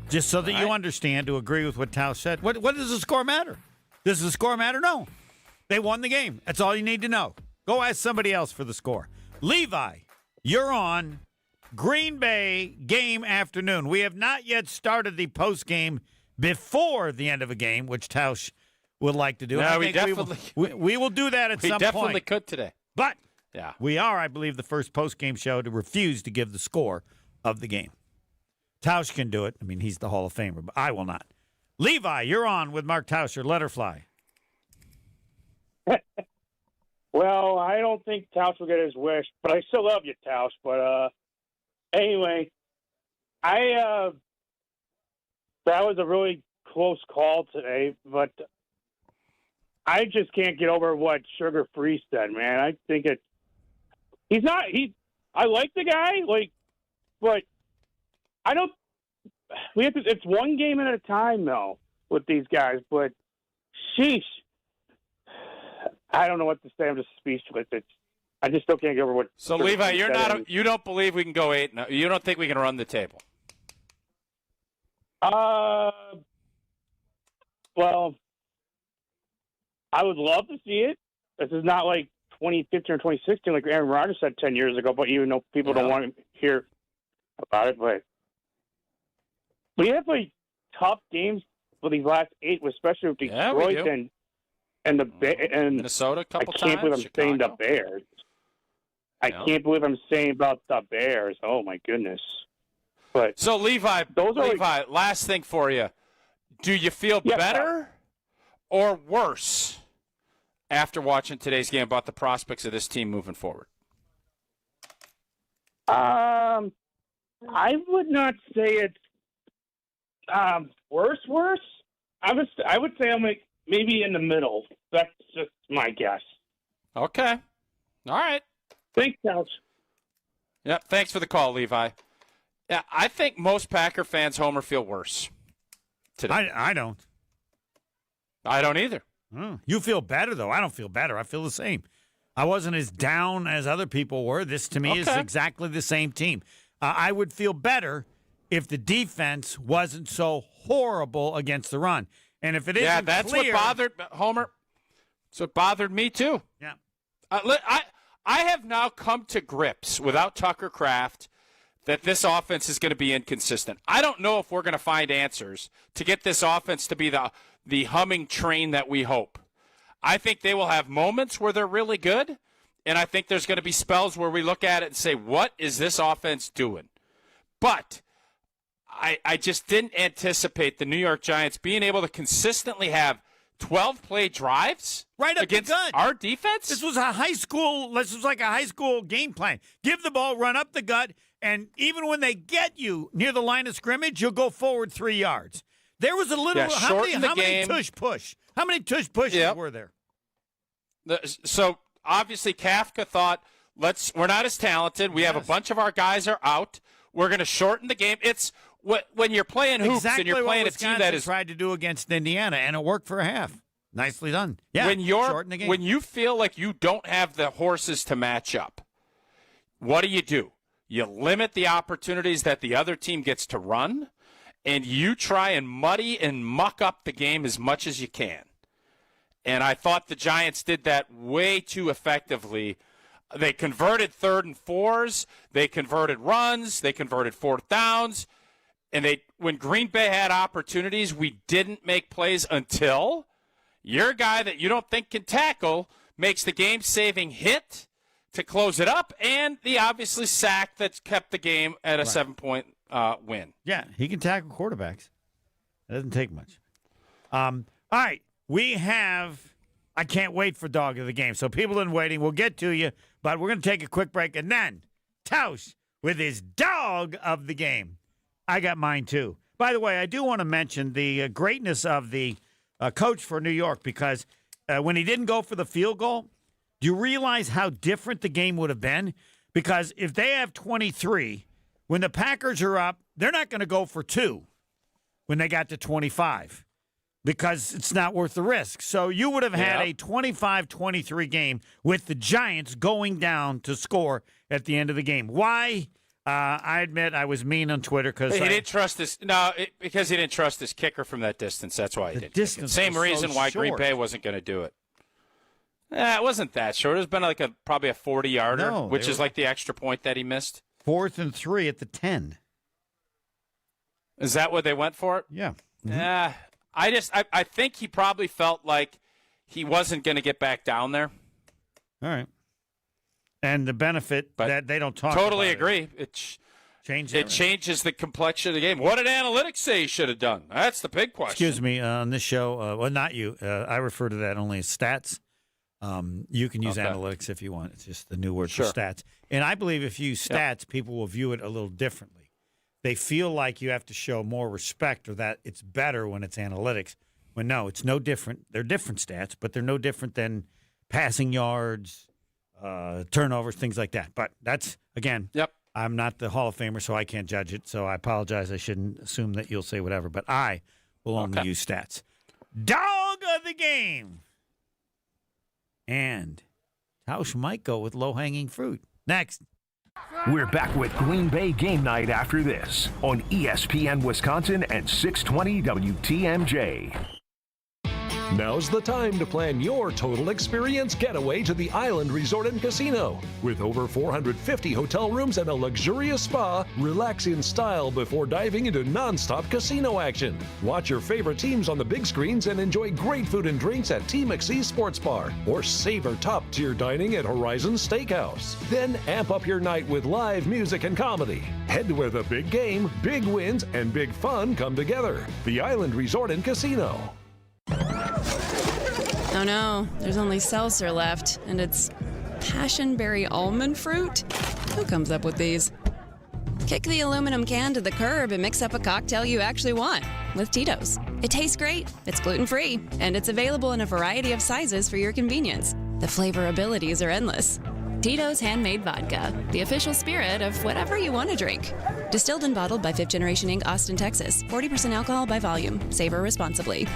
Just so that you understand, to agree with what Tao said. What does the score matter? Does the score matter? No. They won the game. That's all you need to know. Go ask somebody else for the score. Levi, you're on Green Bay game afternoon. We have not yet started the post-game before the end of a game, which Tausch would like to do. No, we will do that at some point. We definitely could today. But yeah, we are, I believe, the first post-game show to refuse to give the score of the game. Tausch can do it. I mean, he's the Hall of Famer, but I will not. Levi, you're on with Mark Tauscher. Let her fly. Well, I don't think Tausch will get his wish, but I still love you, Tausch. But anyway, that was a really close call today, but I just can't get over what Sugar Free said, man. I think I like the guy, but I don't. It's one game at a time, though, with these guys. But sheesh, I don't know what to say. I'm just speechless. I just still can't get over what. So Levi, you don't believe we can go 8-0. You don't think we can run the table? Well, I would love to see it. This is not like 2015 or 2016, like Aaron Rodgers said 10 years ago. But even though people don't want to hear about it, but we have tough games for these last 8, especially with Detroit and Minnesota a couple times. I can't believe I'm saying the Bears. I can't believe I'm saying about the Bears. Oh my goodness! But so Levi, last thing for you: do you feel better or worse after watching today's game about the prospects of this team moving forward? I would not say it's worse. I would say I'm maybe in the middle. That's just my guess. Okay. All right. Thanks, Couch. Yep. Thanks for the call, Levi. Yeah, I think most Packer fans, Homer, feel worse today. I don't. I don't either. You feel better, though. I don't feel better. I feel the same. I wasn't as down as other people were. This, to me, is exactly the same team. I would feel better if the defense wasn't so horrible against the run. And if it isn't yeah, that's clear, what bothered Homer. That's what bothered me, too. Yeah. I have now come to grips, without Tucker Kraft, that this offense is going to be inconsistent. I don't know if we're going to find answers to get this offense to be the humming train that we hope. I think they will have moments where they're really good, and I think there's going to be spells where we look at it and say, what is this offense doing? But I just didn't anticipate the New York Giants being able to consistently have 12-play drives right up against the gut. Our defense? This was like a high school game plan. Give the ball, run up the gut, and even when they get you near the line of scrimmage, you'll go forward 3 yards. There was a little how many tush push? How many tush pushes were there? So obviously Kafka thought, we're not as talented. We have a bunch of our guys are out. We're going to shorten the game. It's when you're playing hoops and you're playing a team that is tried to do against Indiana, and it worked for a half. Nicely done. Yeah, shorten the game. When you feel like you don't have the horses to match up, what do? You limit the opportunities that the other team gets to run, and you try and muddy and muck up the game as much as you can. And I thought the Giants did that way too effectively. They converted 3rd and 4s. They converted runs. They converted 4th downs. And when Green Bay had opportunities, we didn't make plays until your guy that you don't think can tackle makes the game-saving hit to close it up, and the obviously sack that kept the game at a 7-point win. Yeah, he can tackle quarterbacks. It doesn't take much. All right, we have – I can't wait for Dog of the Game. So people have been waiting. We'll get to you, but we're going to take a quick break. And then Tausch with his Dog of the Game. I got mine too. By the way, I do want to mention the greatness of the coach for New York, because when he didn't go for the field goal, do you realize how different the game would have been? Because if they have 23, when the Packers are up, they're not going to go for 2 when they got to 25, because it's not worth the risk. So you would have had a 25-23 game with the Giants going down to score at the end of the game. Why? I admit I was mean on Twitter because he didn't trust his because he didn't trust his kicker from that distance. That's why he didn't. Distance Same was reason so why short. Green Bay wasn't going to do it. It wasn't that short. It was been like probably a 40-yarder, which is like the extra point that he missed. 4th and 3 at the 10. Is that what they went for it? Yeah. Yeah. I think he probably felt like he wasn't going to get back down there. All right. And the benefit that they don't talk totally about agree. It changes the complexion of the game. What did analytics say he should have done? That's the big question. Excuse me, on this show, well, not you. I refer to that only as stats. You can use analytics if you want. It's just the new word for stats. And I believe if you use stats, people will view it a little differently. They feel like you have to show more respect, or that it's better when it's analytics. When no, it's no different. They're different stats, but they're no different than passing yards, turnovers, things like that. But that's, again, I'm not the Hall of Famer, so I can't judge it. So I apologize. I shouldn't assume that you'll say whatever. But I will only use stats. Dog of the game. And Tausch might go with low-hanging fruit. Next. We're back with Green Bay Game Night after this on ESPN Wisconsin and 620 WTMJ. Now's the time to plan your total experience getaway to the Island Resort and Casino. With over 450 hotel rooms and a luxurious spa, relax in style before diving into nonstop casino action. Watch your favorite teams on the big screens and enjoy great food and drinks at T. McSee Sports Bar, or savor top-tier dining at Horizon Steakhouse. Then amp up your night with live music and comedy. Head to where the big game, big wins, and big fun come together. The Island Resort and Casino. Oh no, there's only seltzer left, and it's passionberry almond fruit? Who comes up with these? Kick the aluminum can to the curb and mix up a cocktail you actually want with Tito's. It tastes great, it's gluten-free, and it's available in a variety of sizes for your convenience. The flavor abilities are endless. Tito's Handmade Vodka, the official spirit of whatever you want to drink. Distilled and bottled by 5th Generation Inc., Austin, Texas. 40% alcohol by volume. Savor responsibly.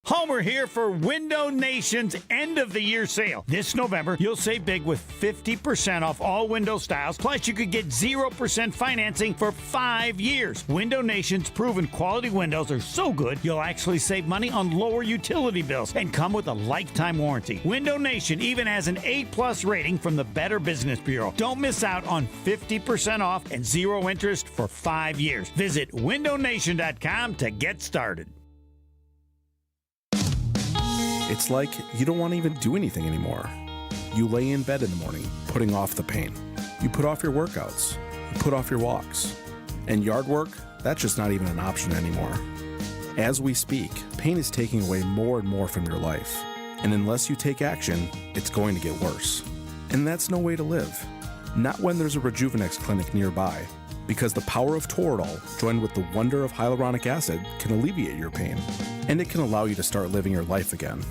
Homer here for Window Nation's end-of-the-year sale. This November, you'll save big with 50% off all window styles. Plus, you could get 0% financing for 5 years. Window Nation's proven quality windows are so good, you'll actually save money on lower utility bills and come with a lifetime warranty. Window Nation even has an A+ rating from the Better Business Bureau. Don't miss out on 50% off and 0 interest for 5 years. Visit windownation.com to get started. It's like you don't want to even do anything anymore. You lay in bed in the morning, putting off the pain. You put off your workouts. You put off your walks. And yard work, that's just not even an option anymore. As we speak, pain is taking away more and more from your life. And unless you take action, it's going to get worse. And that's no way to live. Not when there's a Rejuvenex clinic nearby. Because the power of Toradol, joined with the wonder of hyaluronic acid, can alleviate your pain. And it can allow you to start living your life again.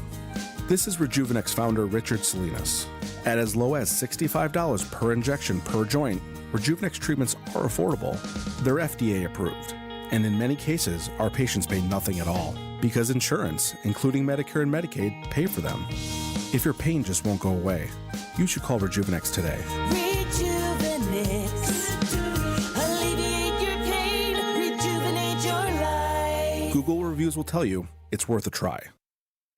This is Rejuvenex founder Richard Salinas. At as low as $65 per injection per joint, Rejuvenex treatments are affordable. They're FDA approved. And in many cases, our patients pay nothing at all. Because insurance, including Medicare and Medicaid, pay for them. If your pain just won't go away, you should call Rejuvenex today. Rejuvenex. Alleviate your pain. Rejuvenate your Google reviews will tell you it's worth a try.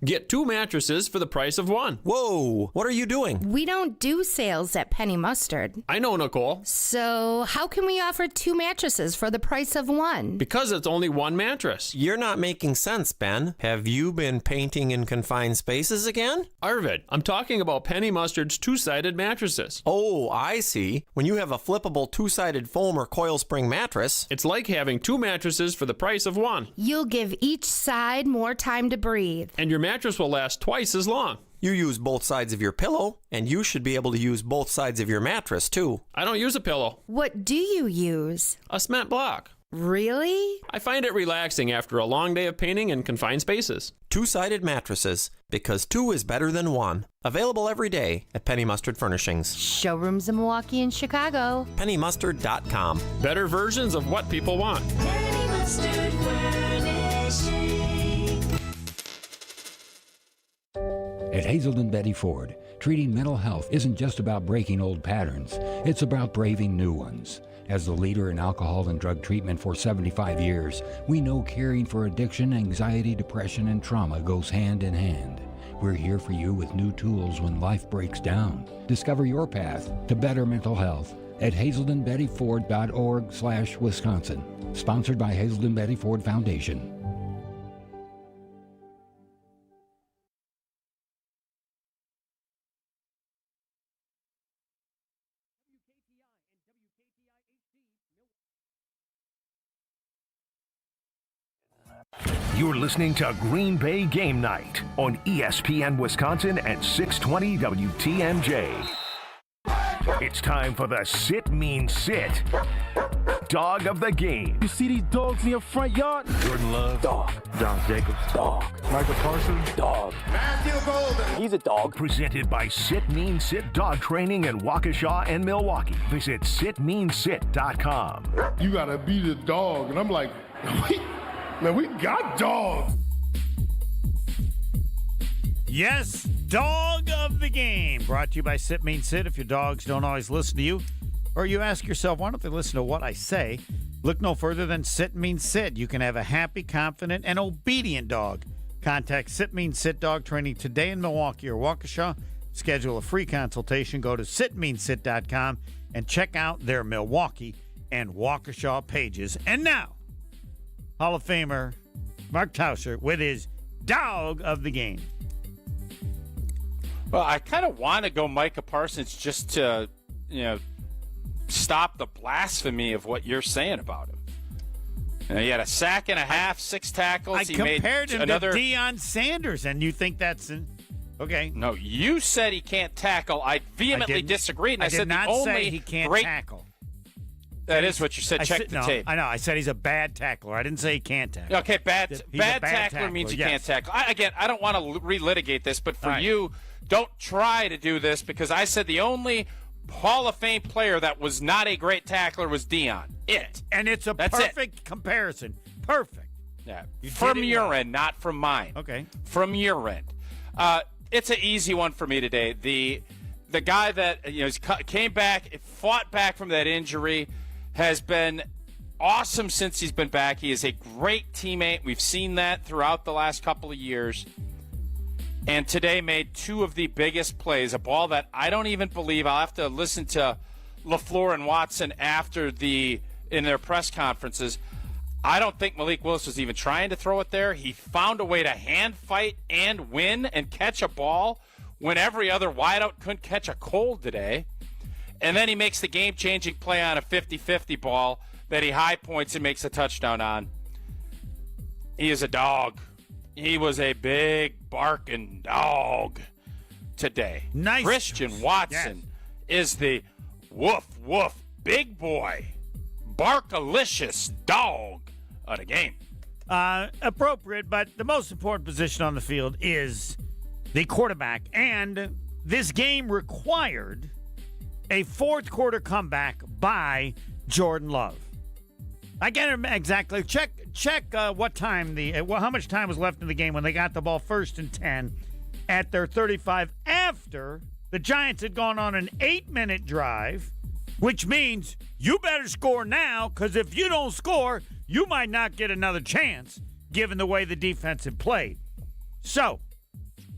Get 2 mattresses for the price of 1. Whoa, what are you doing? We don't do sales at Penny Mustard. I know, Nicole. So how can we offer 2 mattresses for the price of 1? Because it's only 1 mattress. You're not making sense, Ben. Have you been painting in confined spaces again? Arvid, I'm talking about Penny Mustard's 2-sided mattresses. Oh, I see. When you have a flippable 2-sided foam or coil spring mattress, it's like having 2 mattresses for the price of 1. You'll give each side more time to breathe. And your mattress will last twice as long. You use both sides of your pillow, and you should be able to use both sides of your mattress, too. I don't use a pillow. What do you use? A cement block. Really? I find it relaxing after a long day of painting in confined spaces. 2-sided mattresses, because 2 is better than 1. Available every day at Penny Mustard Furnishings. Showrooms in Milwaukee and Chicago. PennyMustard.com. Better versions of what people want. Penny Mustard Furnishings. At Hazelden Betty Ford, treating mental health isn't just about breaking old patterns, it's about braving new ones. As the leader in alcohol and drug treatment for 75 years, we know caring for addiction, anxiety, depression, and trauma goes hand in hand. We're here for you with new tools when life breaks down. Discover your path to better mental health at hazeldenbettyford.org/Wisconsin. Sponsored by Hazelden Betty Ford Foundation. You're listening to Green Bay Game Night on ESPN Wisconsin at 620 WTMJ. It's time for the Sit Mean Sit. Dog of the game. You see these dogs in your front yard? Jordan Love. Dog. Josh Jacobs. Dog. Michael Parsons. Dog. Matthew Golden. He's a dog. Presented by Sit Mean Sit Dog Training in Waukesha and Milwaukee. Visit sitmeansit.com. You gotta be the dog. And I'm like, man, we got dogs. Yes, dog of the game. Brought to you by Sit Mean Sit. If your dogs don't always listen to you, or you ask yourself, why don't they listen to what I say? Look no further than Sit Mean Sit. You can have a happy, confident, and obedient dog. Contact Sit Mean Sit Dog Training today in Milwaukee or Waukesha. Schedule a free consultation. Go to sitmeansit.com and check out their Milwaukee and Waukesha pages. And now, Hall of Famer Mark Tauscher with his dog of the game. Well, I kind of want to go Micah Parsons just to, stop the blasphemy of what you're saying about him. He had a sack and a half, 6 tackles. I He compared made him another... to Deion Sanders, and you think that's okay? No, you said he can't tackle. I vehemently disagreed, and I said did not the only say he can't great... tackle. That is what you said. Check the tape. I know. I said he's a bad tackler. I didn't say he can't tackle. Okay, bad bad tackler means you can't yes. tackle. I don't want to relitigate this, but for you, don't try to do this because I said the only Hall of Fame player that was not a great tackler was Deion. And it's That's perfect comparison. Perfect. Yeah. You From did it your well. end, not from mine. Okay. From your end. It's an easy one for me today. The guy that came back, fought back from that injury, has been awesome since he's been back. He is a great teammate. We've seen that throughout the last couple of years. And today made 2 of the biggest plays, a ball that I don't even believe. I'll have to listen to LaFleur and Watson in their press conferences. I don't think Malik Willis was even trying to throw it there. He found a way to hand fight and win and catch a ball when every other wideout couldn't catch a cold today. And then he makes the game-changing play on a 50-50 ball that he high points and makes a touchdown on. He is a dog. He was a big barking dog today. Nice. Christian Watson is the woof, woof, big boy, barkalicious dog of the game. Appropriate, but the most important position on the field is the quarterback. And this game required a fourth-quarter comeback by Jordan Love. I get it exactly. Check what time how much time was left in the game when they got the ball 1st and 10 at their 35 after the Giants had gone on an 8-minute drive, which means you better score now because if you don't score, you might not get another chance. given the way the defense had played. So,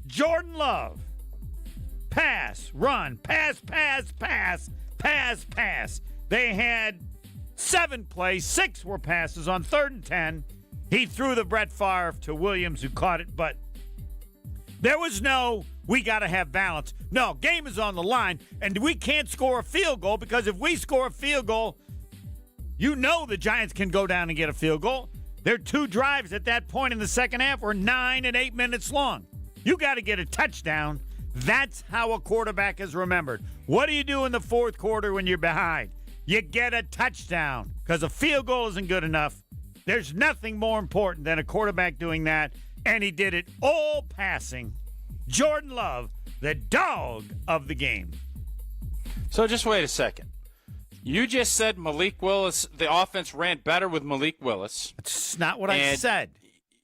Jordan Love, pass, run, pass, pass, pass, pass, pass. They had 7 plays, 6 were passes on 3rd and 10. He threw the Brett Favre to Williams, who caught it, but there was no, we got to have balance. No, game is on the line, and we can't score a field goal because if we score a field goal, you know the Giants can go down and get a field goal. Their 2 drives at that point in the second half were 9 and 8 minutes long. You got to get a touchdown. That's how a quarterback is remembered. What do you do in the fourth quarter when you're behind? You get a touchdown because a field goal isn't good enough. There's nothing more important than a quarterback doing that, and he did it all passing. Jordan Love, the dog of the game. So just wait a second. You just said Malik Willis, the offense ran better with Malik Willis. That's not what I said.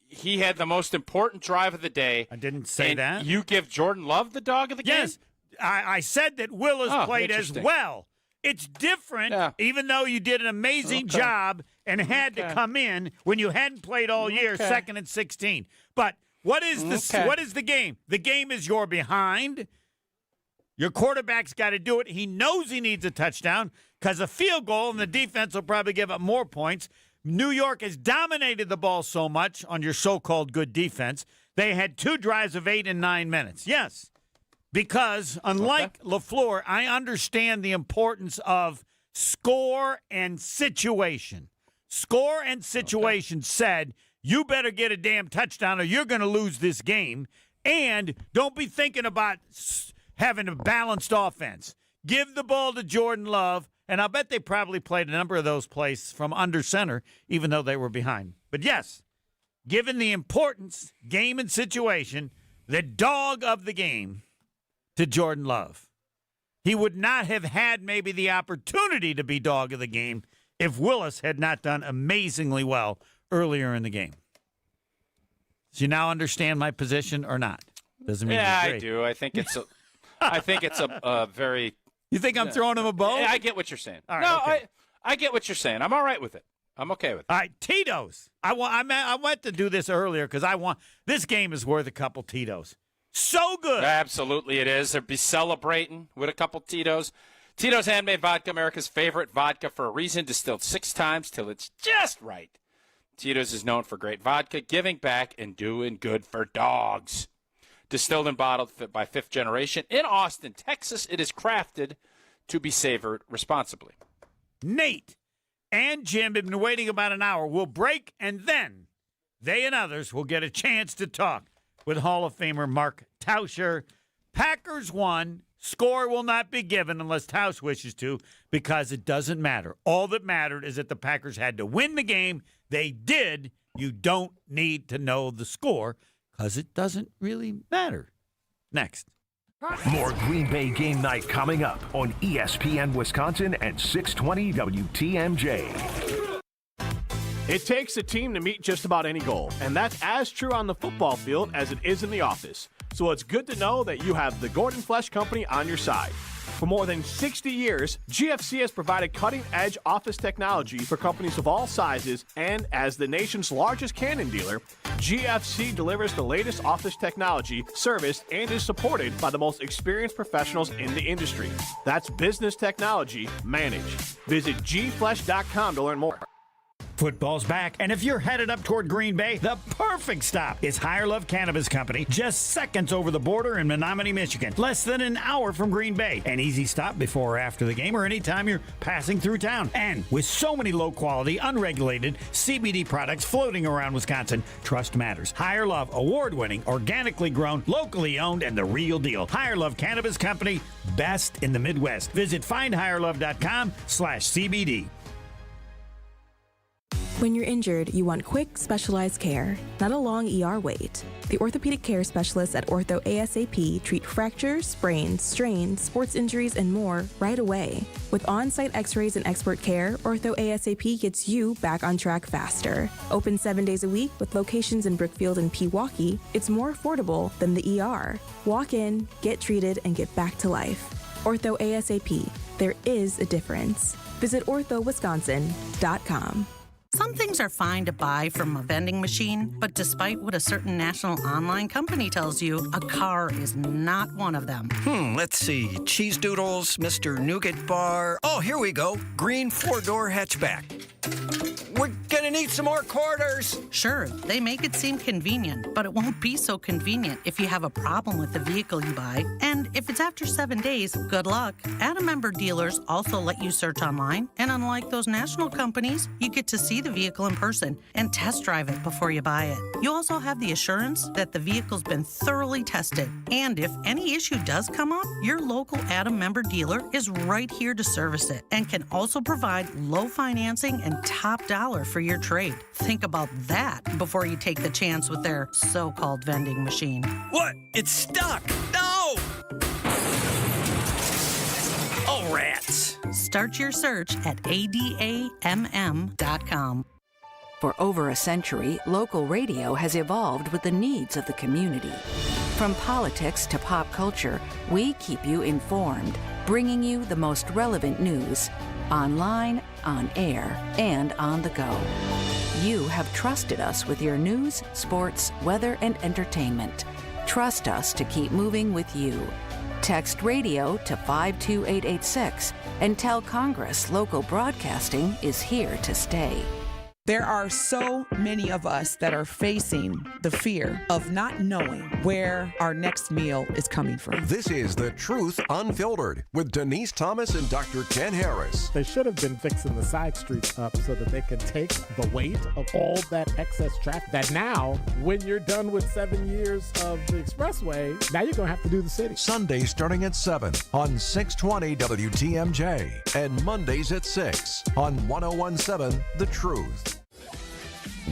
He had the most important drive of the day. I didn't say that. You give Jordan Love the dog of the game? Yes. I said that Willis played as well. It's different, even though you did an amazing job and had to come in when you hadn't played all year, 2nd and 16. But what is the game? The game is you're behind. Your quarterback's got to do it. He knows he needs a touchdown because a field goal and the defense will probably give up more points. New York has dominated the ball so much on your so-called good defense. They had 2 drives of 8 and 9 minutes. Yes. Because, unlike LaFleur, I understand the importance of score and situation. Score and situation said, you better get a damn touchdown or you're going to lose this game. And don't be thinking about having a balanced offense. Give the ball to Jordan Love, and I'll bet they probably played a number of those plays from under center, even though they were behind. But, yes, given the importance, game and situation, the dog of the game, to Jordan Love. He would not have had maybe the opportunity to be dog of the game if Willis had not done amazingly well earlier in the game. Do you now understand my position or not? Doesn't mean I agree. do. I think it's a very. You think I'm throwing him a bone? I get what you're saying. All right, no, okay. I get what you're saying. I'm all right with it. I'm okay with it. All right, Tito's. I went to do this earlier because this game is worth a couple Tito's. So good. Absolutely it is. They'll be celebrating with a couple Tito's. Tito's Handmade Vodka, America's favorite vodka for a reason, distilled 6 times till it's just right. Tito's is known for great vodka, giving back, and doing good for dogs. Distilled and bottled by 5th generation in Austin, Texas, it is crafted to be savored responsibly. Nate and Jim have been waiting about an hour. We'll break, and then they and others will get a chance to talk with Hall of Famer Mark Tauscher. Packers won. Score will not be given unless Tausch wishes to because it doesn't matter. All that mattered is that the Packers had to win the game. They did. You don't need to know the score because it doesn't really matter. Next. More Green Bay Game Night coming up on ESPN Wisconsin and 620 WTMJ. It takes a team to meet just about any goal, and that's as true on the football field as it is in the office. So it's good to know that you have the Gordon Flesh Company on your side. For more than 60 years, GFC has provided cutting-edge office technology for companies of all sizes, and as the nation's largest Canon dealer, GFC delivers the latest office technology, serviced, and is supported by the most experienced professionals in the industry. That's business technology managed. Visit gflesh.com to learn more. Football's back, and if you're headed up toward Green Bay, the perfect stop is Higher Love Cannabis Company, just seconds over the border in Menominee, Michigan. Less than an hour from Green Bay. An easy stop before or after the game or anytime you're passing through town. And with so many low-quality, unregulated CBD products floating around Wisconsin, trust matters. Higher Love, award-winning, organically grown, locally owned, and the real deal. Higher Love Cannabis Company, best in the Midwest. Visit findhigherlove.com/CBD. When you're injured, you want quick, specialized care, not a long ER wait. The orthopedic care specialists at Ortho ASAP treat fractures, sprains, strains, sports injuries, and more right away. With on-site x-rays and expert care, Ortho ASAP gets you back on track faster. Open 7 days a week with locations in Brookfield and Pewaukee, it's more affordable than the ER. Walk in, get treated, and get back to life. Ortho ASAP. There is a difference. Visit orthowisconsin.com. Some things are fine to buy from a vending machine, but despite what a certain national online company tells you, a car is not one of them. Let's see. Cheese doodles, Mr. Nougat bar. Oh, here we go. Green 4-door hatchback. We're gonna need some more quarters. Sure, they make it seem convenient, but it won't be so convenient if you have a problem with the vehicle you buy. And if it's after 7 days, good luck. Adam member dealers also let you search online, and unlike those national companies, you get to see the vehicle in person and test drive it before you buy it. You also have the assurance that the vehicle's been thoroughly tested, and if any issue does come up, your local Adam member dealer is right here to service it and can also provide low financing and top dollar for your trade. Think about that before you take the chance with their so-called vending machine. What? It's stuck. No! Oh, rats. Start your search at adamm.com. For over a century, local radio has evolved with the needs of the community. From politics to pop culture, we keep you informed, bringing you the most relevant news, online, on air, and on the go. You have trusted us with your news, sports, weather, and entertainment. Trust us to keep moving with you. Text radio to 52886 and tell Congress local broadcasting is here to stay. There are so many of us that are facing the fear of not knowing where our next meal is coming from. This is The Truth Unfiltered with Denise Thomas and Dr. Ken Harris. They should have been fixing the side streets up so that they could take the weight of all that excess traffic. That now, when you're done with 7 years of the expressway, now you're going to have to do the city. Sundays starting at 7 on 620 WTMJ and Mondays at 6 on 1017 The Truth.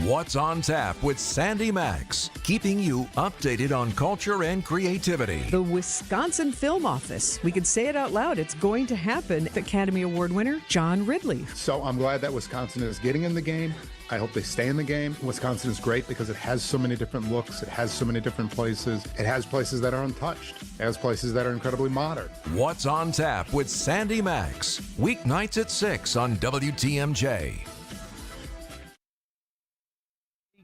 What's on Tap with Sandy Max, keeping you updated on culture and creativity. The Wisconsin Film Office. We can say it out loud. It's going to happen. Academy Award winner John Ridley. So I'm glad that Wisconsin is getting in the game. I hope they stay in the game. Wisconsin is great because it has so many different looks. It has so many different places. It has places that are untouched. It has places that are incredibly modern. What's on Tap with Sandy Max, weeknights at 6 on WTMJ.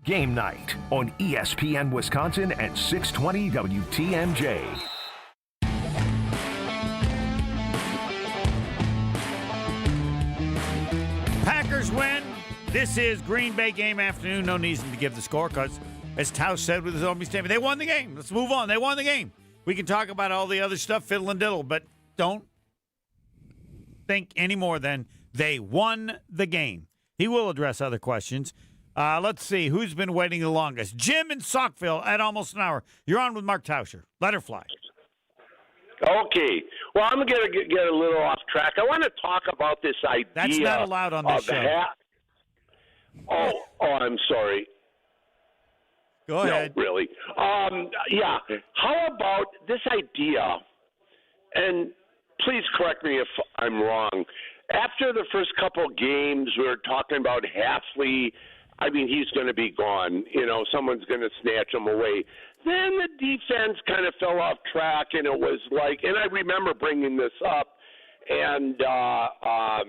Game night on ESPN Wisconsin at 620 WTMJ. Packers win. This is Green Bay game afternoon. No reason to give the score because, as Tausch said with his opening statement, they won the game. Let's move on. They won the game. We can talk about all the other stuff, fiddle and diddle, but don't think any more than they won the game. He will address other questions. Let's see. Who's been waiting the longest? Jim in Saukville at almost an hour. You're on with Mark Tauscher. Let her fly. Okay. Well, I'm going to get a little off track. I want to talk about this idea. That's not allowed on this show. I'm sorry. Go ahead. No, really. Yeah. How about this idea, and please correct me if I'm wrong. After the first couple games, we were talking about Halfley. I mean, he's going to be gone. You know, someone's going to snatch him away. Then the defense kind of fell off track, and it was like, and I remember bringing this up, and I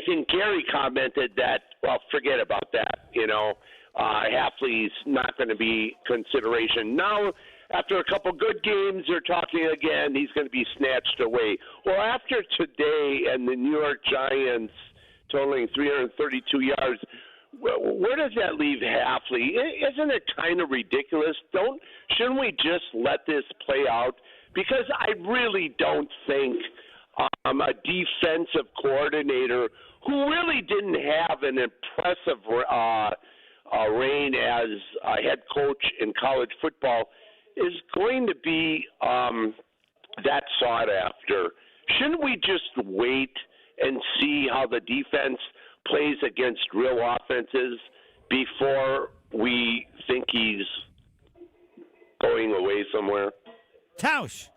think Gary commented that, well, forget about that. You know, Halfley's not going to be consideration. Now, after a couple good games, they're talking again, he's going to be snatched away. Well, after today and the New York Giants totaling 332 yards, where does that leave Halfley? Isn't it kind of ridiculous? Shouldn't we just let this play out? Because I really don't think a defensive coordinator who really didn't have an impressive reign as a head coach in college football is going to be that sought after. Shouldn't we just wait and see how the defense plays against real offenses before we think he's going away somewhere? Tausch.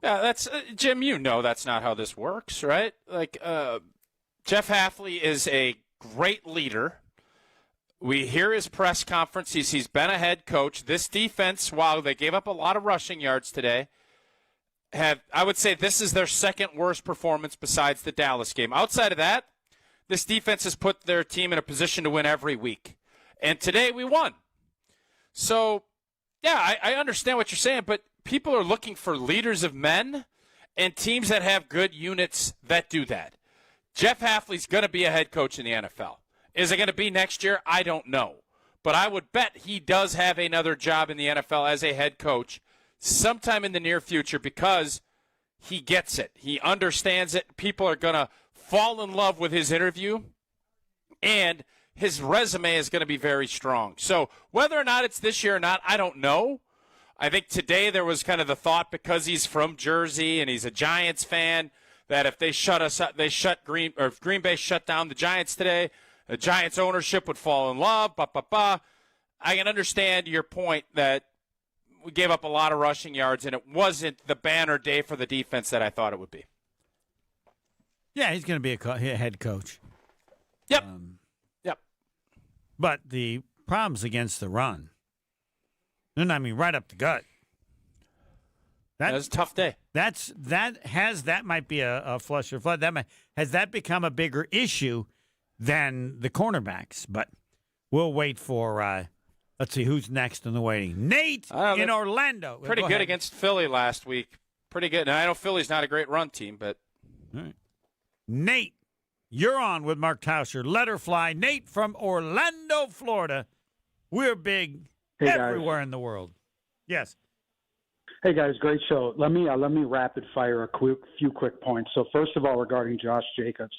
Yeah, that's Jim. You know that's not how this works, right? Like Jeff Halfley is a great leader. We hear his press conference. He's been a head coach. This defense, while they gave up a lot of rushing yards today, I would say this is their second worst performance besides the Dallas game. Outside of that, this defense has put their team in a position to win every week. And today we won. So, yeah, I understand what you're saying, but people are looking for leaders of men and teams that have good units that do that. Jeff Hafley's going to be a head coach in the NFL. Is it going to be next year? I don't know. But I would bet he does have another job in the NFL as a head coach sometime in the near future because he gets it. He understands it. People are going to fall in love with his interview, and his resume is going to be very strong. So whether or not it's this year or not, I don't know. I think today there was kind of the thought because he's from Jersey and he's a Giants fan that if they shut us up, if Green Bay shut down the Giants today, the Giants ownership would fall in love. I can understand your point that we gave up a lot of rushing yards and it wasn't the banner day for the defense that I thought it would be. Yeah, he's going to be a head coach. Yep. But the problem's against the run. And I mean, right up the gut. That was a tough day. That might be a flush or flood. Has that become a bigger issue than the cornerbacks? But we'll wait for. Let's see who's next in the waiting. Nate in Orlando. Pretty good against Philly last week. Pretty good. And I know Philly's not a great run team, but. All right. Nate, you're on with Mark Tauscher. Let her fly. Nate from Orlando, Florida. We're big everywhere in the world. Yes. Hey guys, great show. Let me rapid fire a few quick points. So first of all, regarding Josh Jacobs.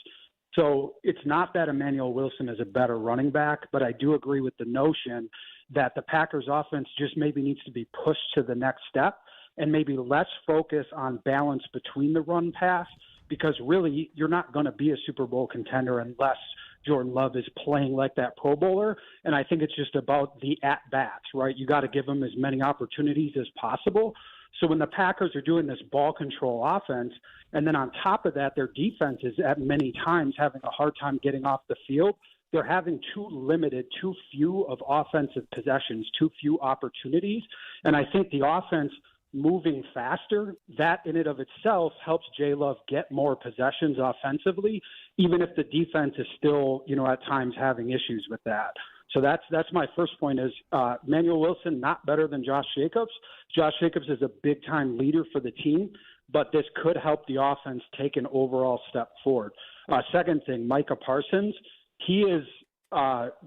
So it's not that Emmanuel Wilson is a better running back, but I do agree with the notion that the Packers offense just maybe needs to be pushed to the next step and maybe less focus on balance between the run pass, because really you're not going to be a Super Bowl contender unless Jordan Love is playing like that Pro Bowler. And I think it's just about the at-bats, right? You got to give them as many opportunities as possible. So when the Packers are doing this ball control offense, and then on top of that, their defense is at many times having a hard time getting off the field, they're having too few of offensive possessions, too few opportunities. And I think the offense moving faster, that in and of itself helps J-Love get more possessions offensively, even if the defense is still, at times having issues with that. So that's my first point is Emmanuel Wilson, not better than Josh Jacobs. Josh Jacobs is a big-time leader for the team, but this could help the offense take an overall step forward. Second thing, Micah Parsons, he is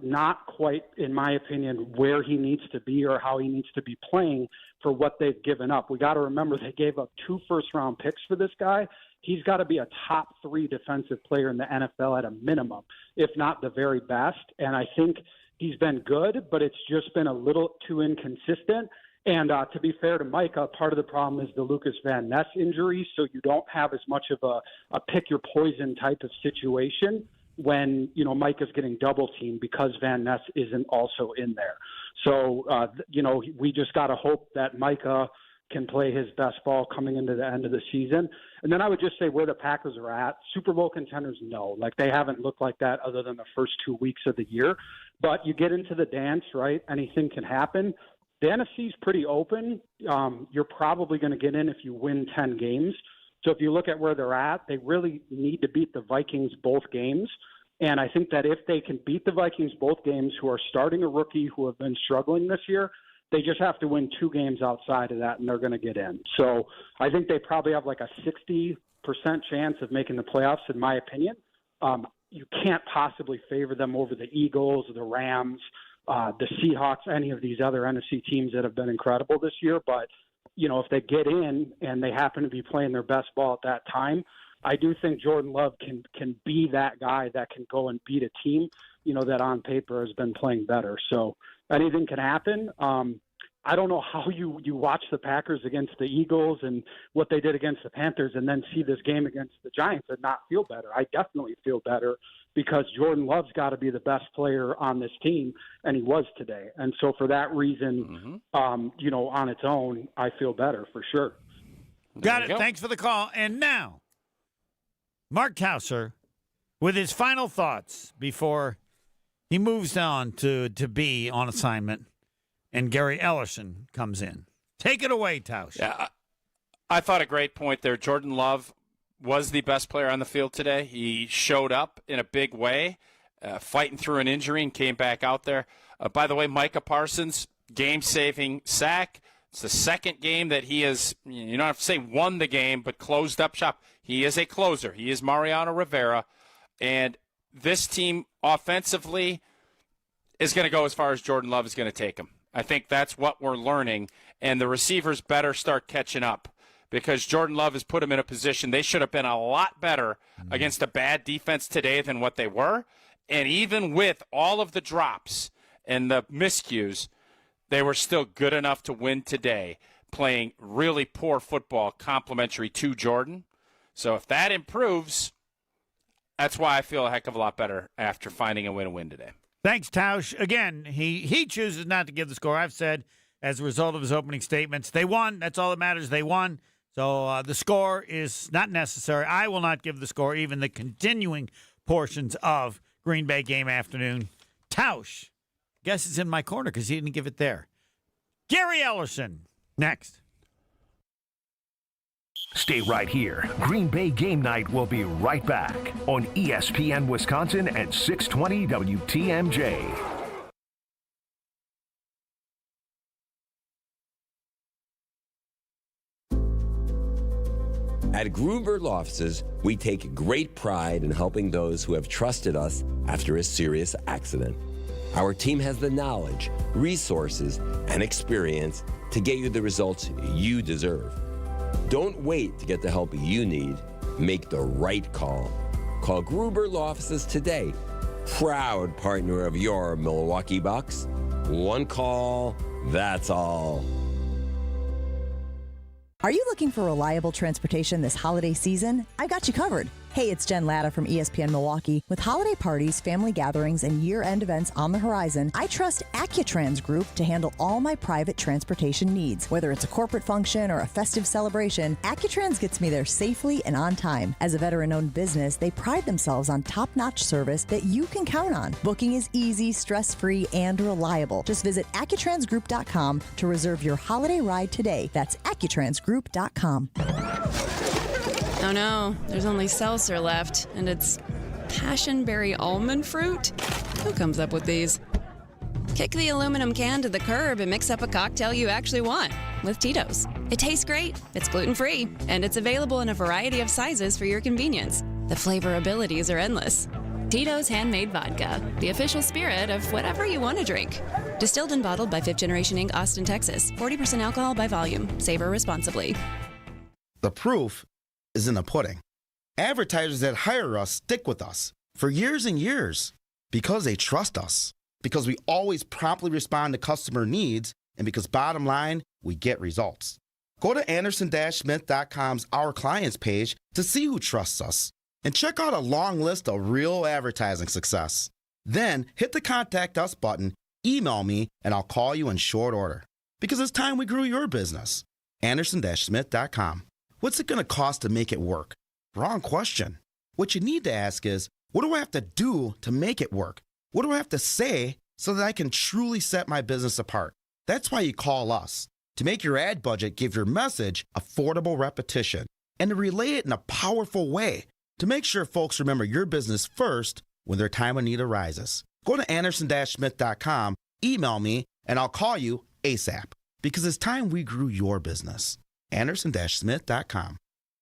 not quite, in my opinion, where he needs to be or how he needs to be playing for what they've given up. We got to remember they gave up 2 first-round picks for this guy. He's got to be a top 3 defensive player in the NFL at a minimum, if not the very best. And I think he's been good, but it's just been a little too inconsistent. And to be fair to Micah, part of the problem is the Lucas Van Ness injury, so you don't have as much of a pick-your-poison type of situation when, Micah's getting double-teamed because Van Ness isn't also in there. So, we just got to hope that Micah can play his best ball coming into the end of the season. And then I would just say where the Packers are at, Super Bowl contenders, no. Like, they haven't looked like that other than the first 2 weeks of the year. But you get into the dance, right? Anything can happen. The NFC is pretty open. You're probably going to get in if you win 10 games. So if you look at where they're at, they really need to beat the Vikings both games. And I think that if they can beat the Vikings both games, who are starting a rookie who have been struggling this year, they just have to win 2 games outside of that, and they're going to get in. So I think they probably have like a 60% chance of making the playoffs, in my opinion. You can't possibly favor them over the Eagles, the Rams, the Seahawks, any of these other NFC teams that have been incredible this year. But, if they get in and they happen to be playing their best ball at that time, I do think Jordan Love can be that guy that can go and beat a team, that on paper has been playing better. So anything can happen. I don't know how you watch the Packers against the Eagles and what they did against the Panthers and then see this game against the Giants and not feel better. I definitely feel better because Jordan Love's got to be the best player on this team, and he was today. And so for that reason, on its own, I feel better for sure. Got it. Thanks for the call. And now, Mark Tauscher with his final thoughts before he moves on to be on assignment and Gary Ellerson comes in. Take it away, Tausch. Yeah, I thought a great point there. Jordan Love was the best player on the field today. He showed up in a big way, fighting through an injury and came back out there. By the way, Micah Parsons, game-saving sack. It's the second game that he has, you don't have to say won the game, but closed up shop. He is a closer. He is Mariano Rivera. And this team offensively is going to go as far as Jordan Love is going to take them. I think that's what we're learning. And the receivers better start catching up because Jordan Love has put them in a position. They should have been a lot better against a bad defense today than what they were. And even with all of the drops and the miscues, they were still good enough to win today, playing really poor football complimentary to Jordan. So if that improves, that's why I feel a heck of a lot better after finding a win today. Thanks, Tausch. Again, he chooses not to give the score. I've said as a result of his opening statements, they won. That's all that matters. They won. So the score is not necessary. I will not give the score, even the continuing portions of Green Bay game afternoon. Tausch, guess it's in my corner because he didn't give it there. Gary Ellerson, next. Stay right here. Green Bay Game Night will be right back on ESPN Wisconsin at 620 WTMJ. At Gruber Law Offices, we take great pride in helping those who have trusted us after a serious accident. Our team has the knowledge, resources, and experience to get you the results you deserve. Don't wait to get the help you need. Make the right call. Call Gruber Law Offices today. Proud partner of your Milwaukee Bucks. One call, that's all. Are you looking for reliable transportation this holiday season? I got you covered. Hey, it's Jen Latta from ESPN Milwaukee. With holiday parties, family gatherings, and year-end events on the horizon, I trust Accutrans Group to handle all my private transportation needs. Whether it's a corporate function or a festive celebration, Accutrans gets me there safely and on time. As a veteran-owned business, they pride themselves on top-notch service that you can count on. Booking is easy, stress-free, and reliable. Just visit AccuTransGroup.com to reserve your holiday ride today. That's AccuTransGroup.com. Oh no, there's only seltzer left, and it's passionberry almond fruit? Who comes up with these? Kick the aluminum can to the curb and mix up a cocktail you actually want with Tito's. It tastes great, it's gluten-free, and it's available in a variety of sizes for your convenience. The flavor abilities are endless. Tito's Handmade Vodka, the official spirit of whatever you want to drink. Distilled and bottled by 5th Generation Inc., Austin, Texas. 40% alcohol by volume. Savor responsibly. The proof is in the pudding. Advertisers that hire us stick with us for years and years because they trust us, because we always promptly respond to customer needs, and because bottom line, we get results. Go to Anderson-Smith.com's Our Clients page to see who trusts us and check out a long list of real advertising success. Then hit the Contact Us button, email me, and I'll call you in short order because it's time we grew your business. Anderson-Smith.com. What's it going to cost to make it work? Wrong question. What you need to ask is, what do I have to do to make it work? What do I have to say so that I can truly set my business apart? That's why you call us, to make your ad budget give your message affordable repetition and to relay it in a powerful way to make sure folks remember your business first when their time of need arises. Go to Anderson-Smith.com, email me, and I'll call you ASAP because it's time we grew your business. Anderson-Smith.com.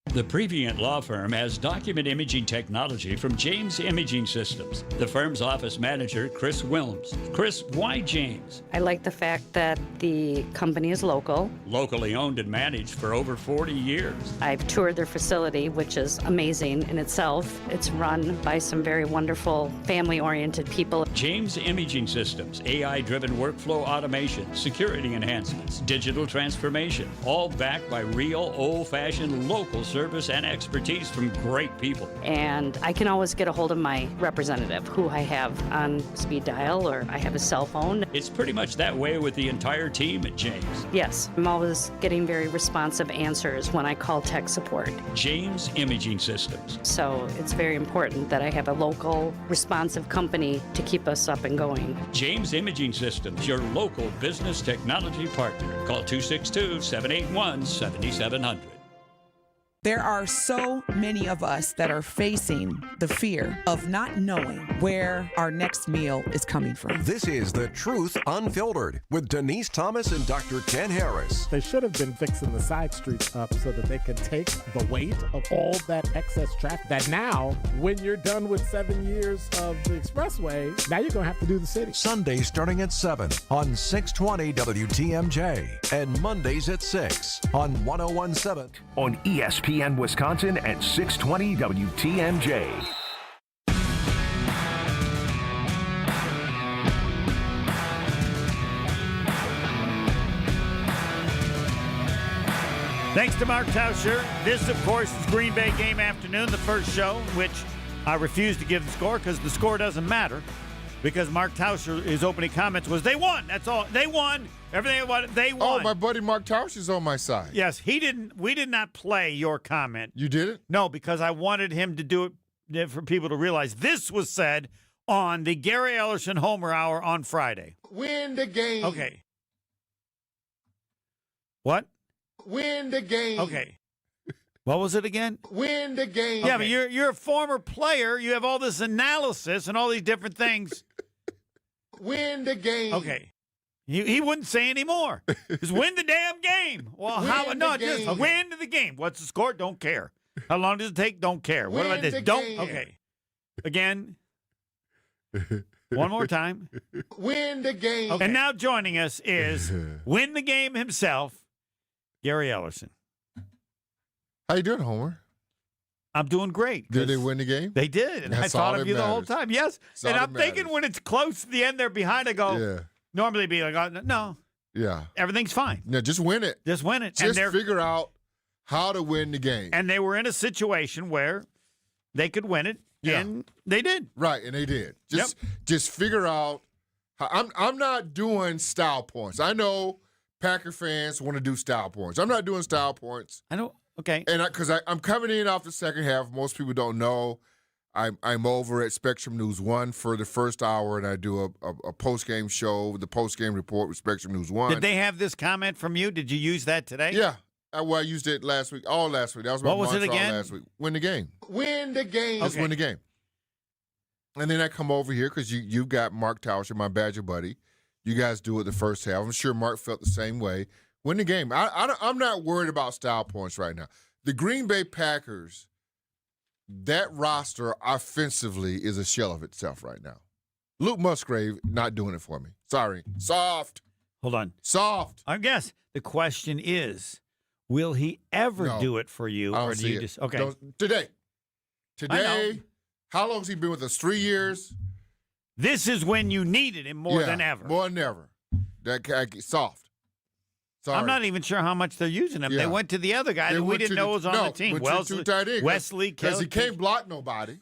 The Previent Law Firm has document imaging technology from James Imaging Systems. The firm's office manager, Chris Wilms. Chris, why James? I like the fact that the company is local. Locally owned and managed for over 40 years. I've toured their facility, which is amazing in itself. It's run by some very wonderful, family-oriented people. James Imaging Systems, AI-driven workflow automation, security enhancements, digital transformation, all backed by real, old-fashioned local service and expertise from great people. And I can always get a hold of my representative, who I have on speed dial, or I have a cell phone. It's pretty much that way with the entire team at James. Yes, I'm always getting very responsive answers when I call tech support. James Imaging Systems. So it's very important that I have a local, responsive company to keep us up and going. James Imaging Systems, your local business technology partner. Call 262-781-7700. There are so many of us that are facing the fear of not knowing where our next meal is coming from. This is The Truth Unfiltered with Denise Thomas and Dr. Ken Harris. They should have been fixing the side streets up so that they could take the weight of all that excess traffic. That now, when you're done with 7 years of the expressway, now you're going to have to do the city. Sundays starting at 7 on 620 WTMJ and Mondays at 6 on 1017 on ESPN Wisconsin at 620 WTMJ. Thanks to Mark Tauscher. This, of course, is Green Bay Game Afternoon, the first show, which I refuse to give the score because the score doesn't matter. Because Mark Tauscher, his opening comments was, they won. That's all. They won. Everything about it, they won. Oh, my buddy Mark Tauscher's on my side. Yes, he didn't. We did not play your comment. You did it? No, because I wanted him to do it for people to realize this was said on the Gary Ellerson Homer Hour on Friday. Win the game. Okay. What? Win the game. Okay. What was it again? Win the game. Yeah, but you're a former player. You have all this analysis and all these different things. Win the game. Okay. He wouldn't say any more. Just win the damn game. Well, just win the game. What's the score? Don't care. How long does it take? Don't care. What about this? Don't. Game. Okay. Again. One more time. Win the game. Okay. And now joining us is win the game himself, Gary Ellerson. How you doing, Homer? I'm doing great. Did they win the game? They did. And I thought of you the whole time. Yes. That's and all I'm that thinking matters. when it's close to the end, they're behind. I go, Yeah. normally be like, oh, no, Yeah. everything's fine. No, just win it. Just win it. Just figure out how to win the game. And they were in a situation where they could win it, and they did. Right, and they did. Just figure out how, I'm not doing style points. I know Packer fans want to do style points. I'm not doing style points. I don't. Okay. And because I'm coming in off the second half. Most people don't know. I'm over at Spectrum News 1 for the first hour, and I do a post-game show, the post-game report with Spectrum News 1. Did they have this comment from you? Did you use that today? Yeah. Well, I used it last week, all last week. That was my What was it mantra all again? last week. Win the game. Win the game. Just Okay. win the game. And then I come over here because you got Mark Tauscher, my Badger buddy. You guys do it the first half. I'm sure Mark felt the same way. Win the game. I'm not worried about style points right now. The Green Bay Packers, that roster offensively is a shell of itself right now. Luke Musgrave not doing it for me. Sorry. Soft. Hold on. Soft. I guess the question is, will he ever No. do it for you, I don't or do see you it. just okay? Today. I know. How long has he been with us? 3 years? This is when you needed him more than ever. More than ever. That guy soft. Sorry. I'm not even sure how much they're using him. Yeah. They went to the other guy They that we went didn't to know was on the team. went to two tight ends, Wesley, because he can't block nobody.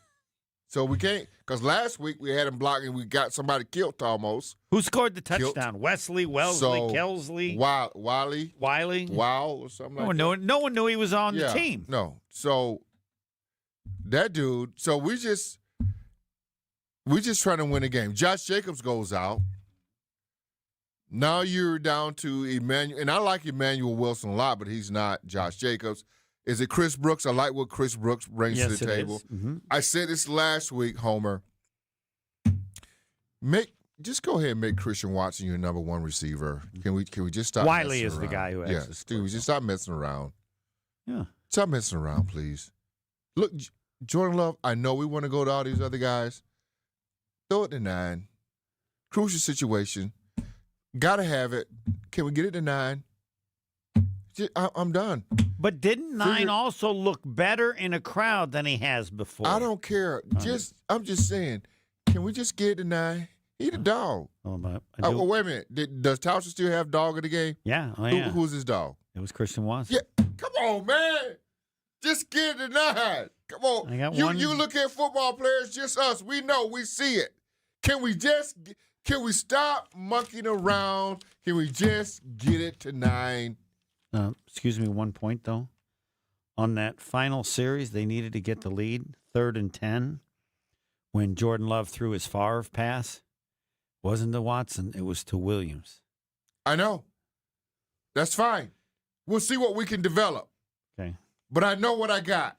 So we can't. Because last week we had him blocking. We got somebody killed almost. Who scored the touchdown? Wesley, Wellesley, Kelsley, Wiley, Wow, or something like that. No one knew he was on the team. No. So that dude. So we just trying to win a game. Josh Jacobs goes out. Now you're down to Emmanuel, and I like Emmanuel Wilson a lot, but he's not Josh Jacobs. Is it Chris Brooks? I like what Chris Brooks brings to the table. Mm-hmm. I said this last week, Homer. Just go ahead and make Christian Watson your number one receiver. Can we just stop? Wiley messing is the around? guy who has Yes, dude. Just stop messing around. Yeah. Stop messing around, please. Look, Jordan Love. I know we want to go to all these other guys. Throw it to 9. Crucial situation. Gotta have it. Can we get it to 9? I'm done. But didn't 9 also look better in a crowd than he has before? I don't care. I'm just saying. Can we just get it to 9? He the dog. Wait a minute. Does Tauscher still have dog of the game? Yeah. Who's his dog? It was Christian Watson. Yeah. Come on, man. Just get it to 9. Come on. I got you one. you look at football players, just us. We know. We see it. Can we stop monkeying around? Can we just get it to 9? Excuse me, 1 point, though. On that final series, they needed to get the lead, 3rd and 10, when Jordan Love threw his Favre pass. Wasn't to Watson, it was to Williams. I know. That's fine. We'll see what we can develop. Okay. But I know what I got.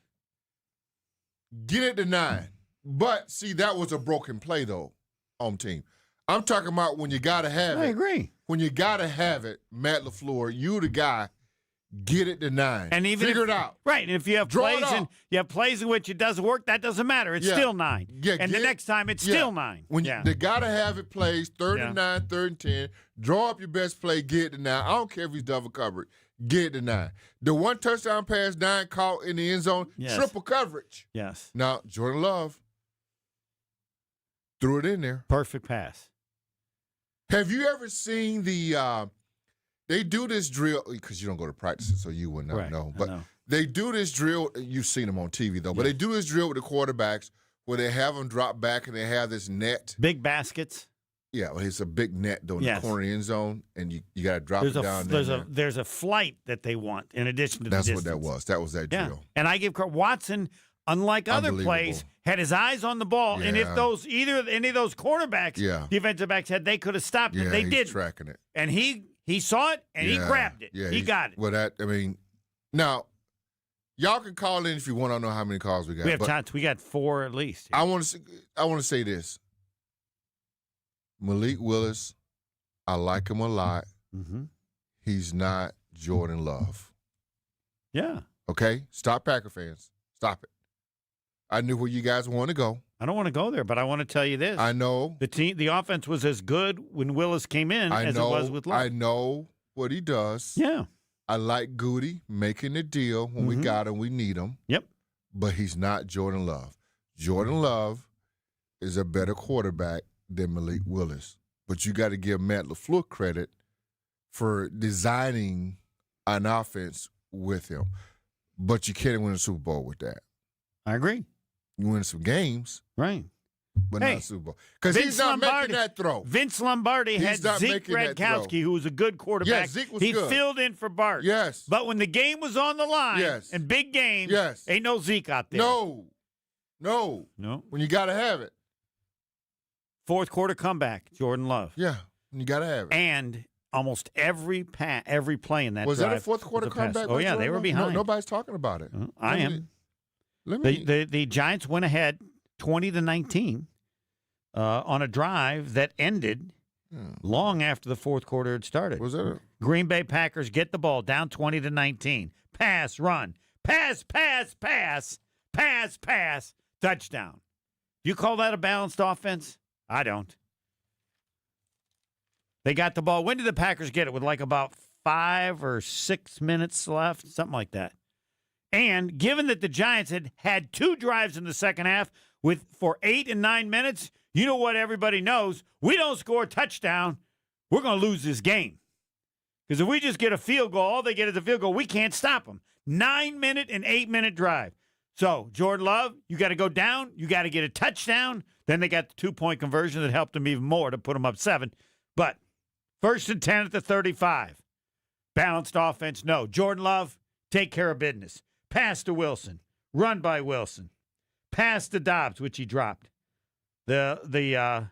Get it to 9. But, see, that was a broken play, though, home team. I'm talking about when you got to have it. I agree. When you got to have it, Matt LaFleur, you the guy, get it to 9. And even Figure it out. Right. And if you have Draw plays in which it doesn't work, that doesn't matter. It's still 9. Yeah, and the next time it's still 9. When they got to have it plays, 3rd and 9, 3rd and 10. Draw up your best play, get it to 9. I don't care if he's double covered. Get it to 9. The one touchdown pass, 9 caught in the end zone, triple coverage. Yes. Now, Jordan Love threw it in there. Perfect pass. Have you ever seen they do this drill, because you don't go to practice, so you would not know. But they do this drill, you've seen them on TV, though, but they do this drill with the quarterbacks where they have them drop back and they have this net. Big baskets. Yeah, well, it's a big net, though, in the corner of the end zone, and you got to drop it down there. There's a flight that they want in addition to the distance. That's what that was. That was that drill. And I give credit. Watson, unlike other plays, had his eyes on the ball, and if any of those cornerbacks, defensive backs they could have stopped it. They didn't. Tracking it. And he saw it, and he grabbed it. Yeah, he got it. Well, now, y'all can call in if you want to know how many calls we got. We have time. We got 4 at least. I want to say this. Malik Willis, I like him a lot. Mm-hmm. He's not Jordan Love. Yeah. Okay? Stop, Packer fans. Stop it. I knew where you guys want to go. I don't want to go there, but I want to tell you this. I know. The offense was as good when Willis came in as it was with Love. I know what he does. Yeah. I like Goody making the deal when we got him, we need him. Yep. But he's not Jordan Love. Jordan Love is a better quarterback than Malik Willis. But you got to give Matt LaFleur credit for designing an offense with him. But you can't win a Super Bowl with that. I agree. You win some games. Right. But not a Super Bowl. Because he's not making that throw. Vince Lombardi had Zeke Radkowski, who was a good quarterback. Yes, Zeke was he good. filled in for Bart. Yes. But when the game was on the line, and big games, ain't no Zeke out there. No. When you got to have it. Fourth quarter comeback, Jordan Love. Yeah, you got to have it. And almost every play in that was drive that a fourth quarter comeback? Oh, yeah, Jordan they were Love? behind. No, nobody's talking about it. I am. The Giants went ahead 20-19 on a drive that ended long after the fourth quarter had started. Was that Green Bay Packers get the ball down 20-19. Pass, run. Pass, touchdown. Do you call that a balanced offense? I don't. They got the ball. When did the Packers get it? With like about 5 or 6 minutes left, something like that. And given that the Giants had 2 drives in the second half for 8 and 9 minutes, you know what everybody knows? We don't score a touchdown, we're going to lose this game. Because if we just get a field goal, all they get is a field goal, we can't stop them. 9-minute and 8-minute drive. So, Jordan Love, you got to go down. You got to get a touchdown. Then they got the 2-point conversion that helped them even more to put them up 7. But 1st and 10 at the 35. Balanced offense, no. Jordan Love, take care of business. Pass to Wilson. Run by Wilson. Pass to Dobbs, which he dropped. The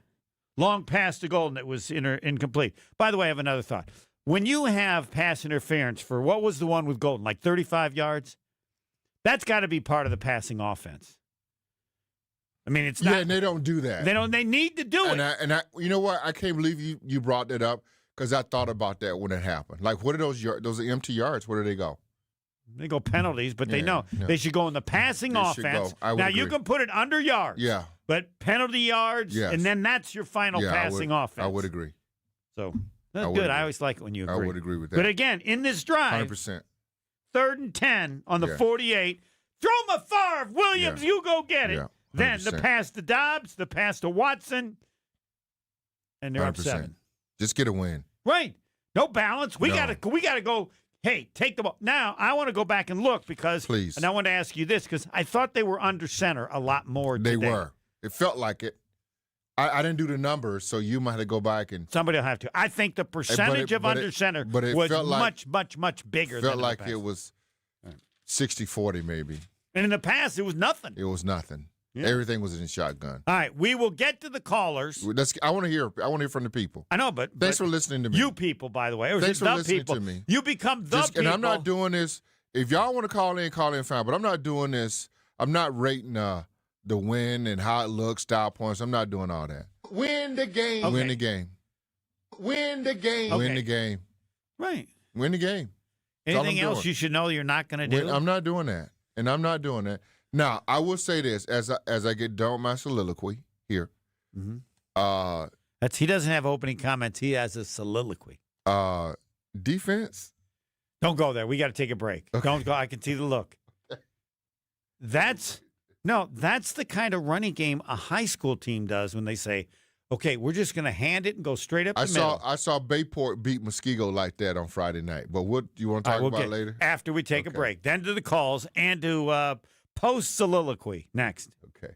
long pass to Golden that was incomplete. By the way, I have another thought. When you have pass interference for, what was the one with Golden, like 35 yards? That's got to be part of the passing offense. I mean, it's not. Yeah, and they don't do that. They need to do it. And I, you know what? I can't believe you brought that up because I thought about that when it happened. Like, what are those yards? Those are empty yards. Where do they go? They go penalties, but they know they should go in the passing offense. Now, you can put it under yards. Yeah. But penalty yards, and then that's your final passing offense. I would agree. So, that's good. Agree. I always like it when you agree. I would agree with that. But again, in this drive, 100%. 3rd and 10 on the 48. Throw him a Favre. Williams, you go get it. Yeah, then the pass to Dobbs, the pass to Watson, and they're 100%. Up 7. Just get a win. Right. No balance. We gotta go. Hey, take the ball. Now, I want to go back and look because, please. And I want to ask you this because I thought they were under center a lot more today. They were. It felt like it. I didn't do the numbers, so you might have to go back and. Somebody will have to. I think the percentage of under center was much bigger. It felt like it was 60-40 maybe. And in the past, it was nothing. It was nothing. Yeah. Everything was in shotgun. All right, we will get to the callers. I want to hear from the people. I know, but thanks for listening to me. You people, by the way, thanks for listening to me. You become the people. And I'm not doing this If y'all want to call in, fine. But I'm not doing this. I'm not rating the win and how it looks, style points. I'm not doing all that. Win the game. Okay. Win the game. Win the game. Win the game. Right. Win the game. Anything else you should know you're not going to do? I'm not doing that. And I'm not doing that. Now, I will say this as I get done with my soliloquy here. Mm-hmm. He doesn't have opening comments. He has a soliloquy. Defense. Don't go there. We got to take a break. Okay. Don't go. I can see the look. That's the kind of running game a high school team does when they say, okay, we're just going to hand it and go straight up the middle. I saw Bayport beat Muskego like that on Friday night. But what do you want to talk about later? After we take a break. Then to the calls and to post-soliloquy next. Okay.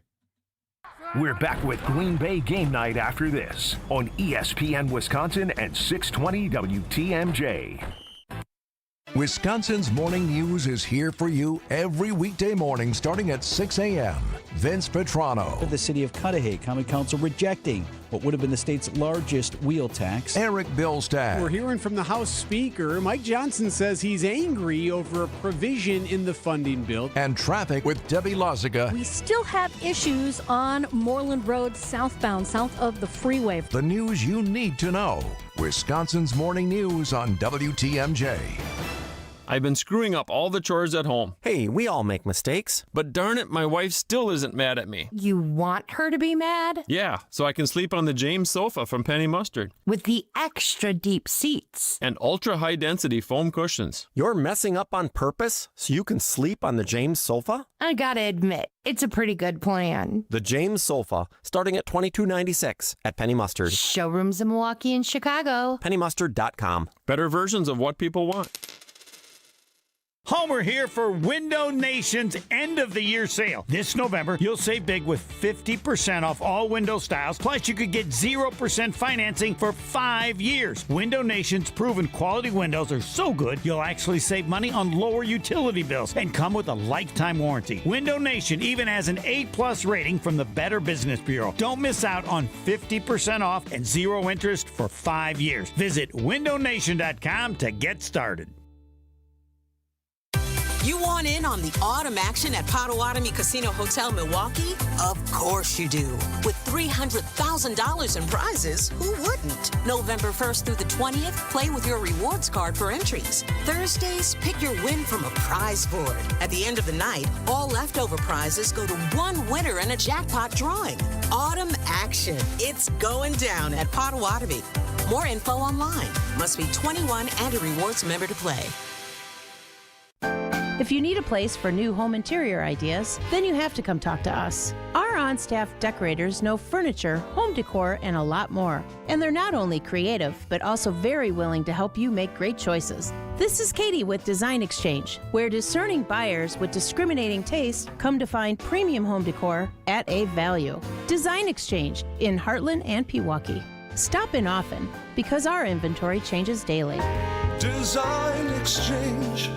We're back with Green Bay Game Night after this on ESPN Wisconsin and 620 WTMJ. Wisconsin's Morning News is here for you every weekday morning starting at 6 a.m. Vince Petrano. The city of Cudahy County Council rejecting what would have been the state's largest wheel tax. Eric Billstad. We're hearing from the House Speaker. Mike Johnson says he's angry over a provision in the funding bill. And traffic with Debbie Loziga. We still have issues on Moreland Road southbound, south of the freeway. The news you need to know. Wisconsin's Morning News on WTMJ. I've been screwing up all the chores at home. Hey, we all make mistakes. But darn it, my wife still isn't mad at me. You want her to be mad? Yeah, so I can sleep on the James sofa from Penny Mustard. With the extra deep seats. And ultra-high-density foam cushions. You're messing up on purpose so you can sleep on the James sofa? I gotta admit, it's a pretty good plan. The James sofa, starting at $22.96 at Penny Mustard. Showrooms in Milwaukee and Chicago. PennyMustard.com. Better versions of what people want. Homer here for Window Nation's end-of-the-year sale. This November, you'll save big with 50% off all window styles, plus you could get 0% financing for 5 years. Window Nation's proven quality windows are so good, you'll actually save money on lower utility bills and come with a lifetime warranty. Window Nation even has an A+ rating from the Better Business Bureau. Don't miss out on 50% off and 0 interest for 5 years. Visit windownation.com to get started. You want in on the autumn action at Potawatomi Casino Hotel Milwaukee? Of course you do. With $300,000 in prizes, who wouldn't? November 1st through the 20th, play with your rewards card for entries. Thursdays, pick your win from a prize board. At the end of the night, all leftover prizes go to one winner in a jackpot drawing. Autumn action. It's going down at Potawatomi. More info online. Must be 21 and a rewards member to play. If you need a place for new home interior ideas, then you have to come talk to us. Our on-staff decorators know furniture, home decor, and a lot more. And they're not only creative, but also very willing to help you make great choices. This is Katie with Design Exchange, where discerning buyers with discriminating taste come to find premium home decor at a value. Design Exchange in Heartland and Pewaukee. Stop in often, because our inventory changes daily. Design Exchange.